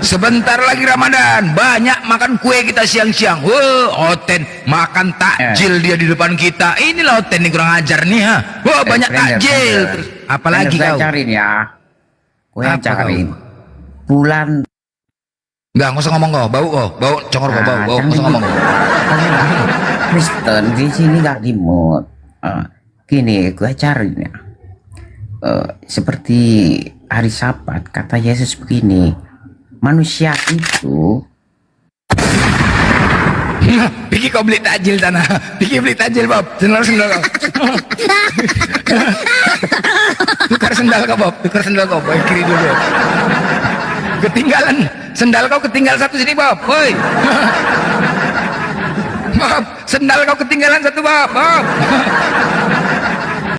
Sebentar lagi Ramadan, banyak makan kue kita siang-siang. Wow, Oten makan takjil dia di depan kita. Inilah Oten nih kurang ajar nih ha. Wow, banyak takjil. Terus apalagi kau? Cariin ya. Kue cariin. Bulan. Enggak, nggak usah ngomong kau, bau congor kau, bau, nggak usah ngomong. Kristen di sini nggak di mood. Gini, gue cariin ya. Seperti hari Sabat kata Yesus begini, manusia itu Piki kau beli takjil tanah, Piki beli takjil Bob, sendal kau. Tukar sendal kau Bob, baik kiri dulu. Ketinggalan sendal kau, ketinggalan satu sini Bob, woi. Bob, sendal kau ketinggalan satu Bob.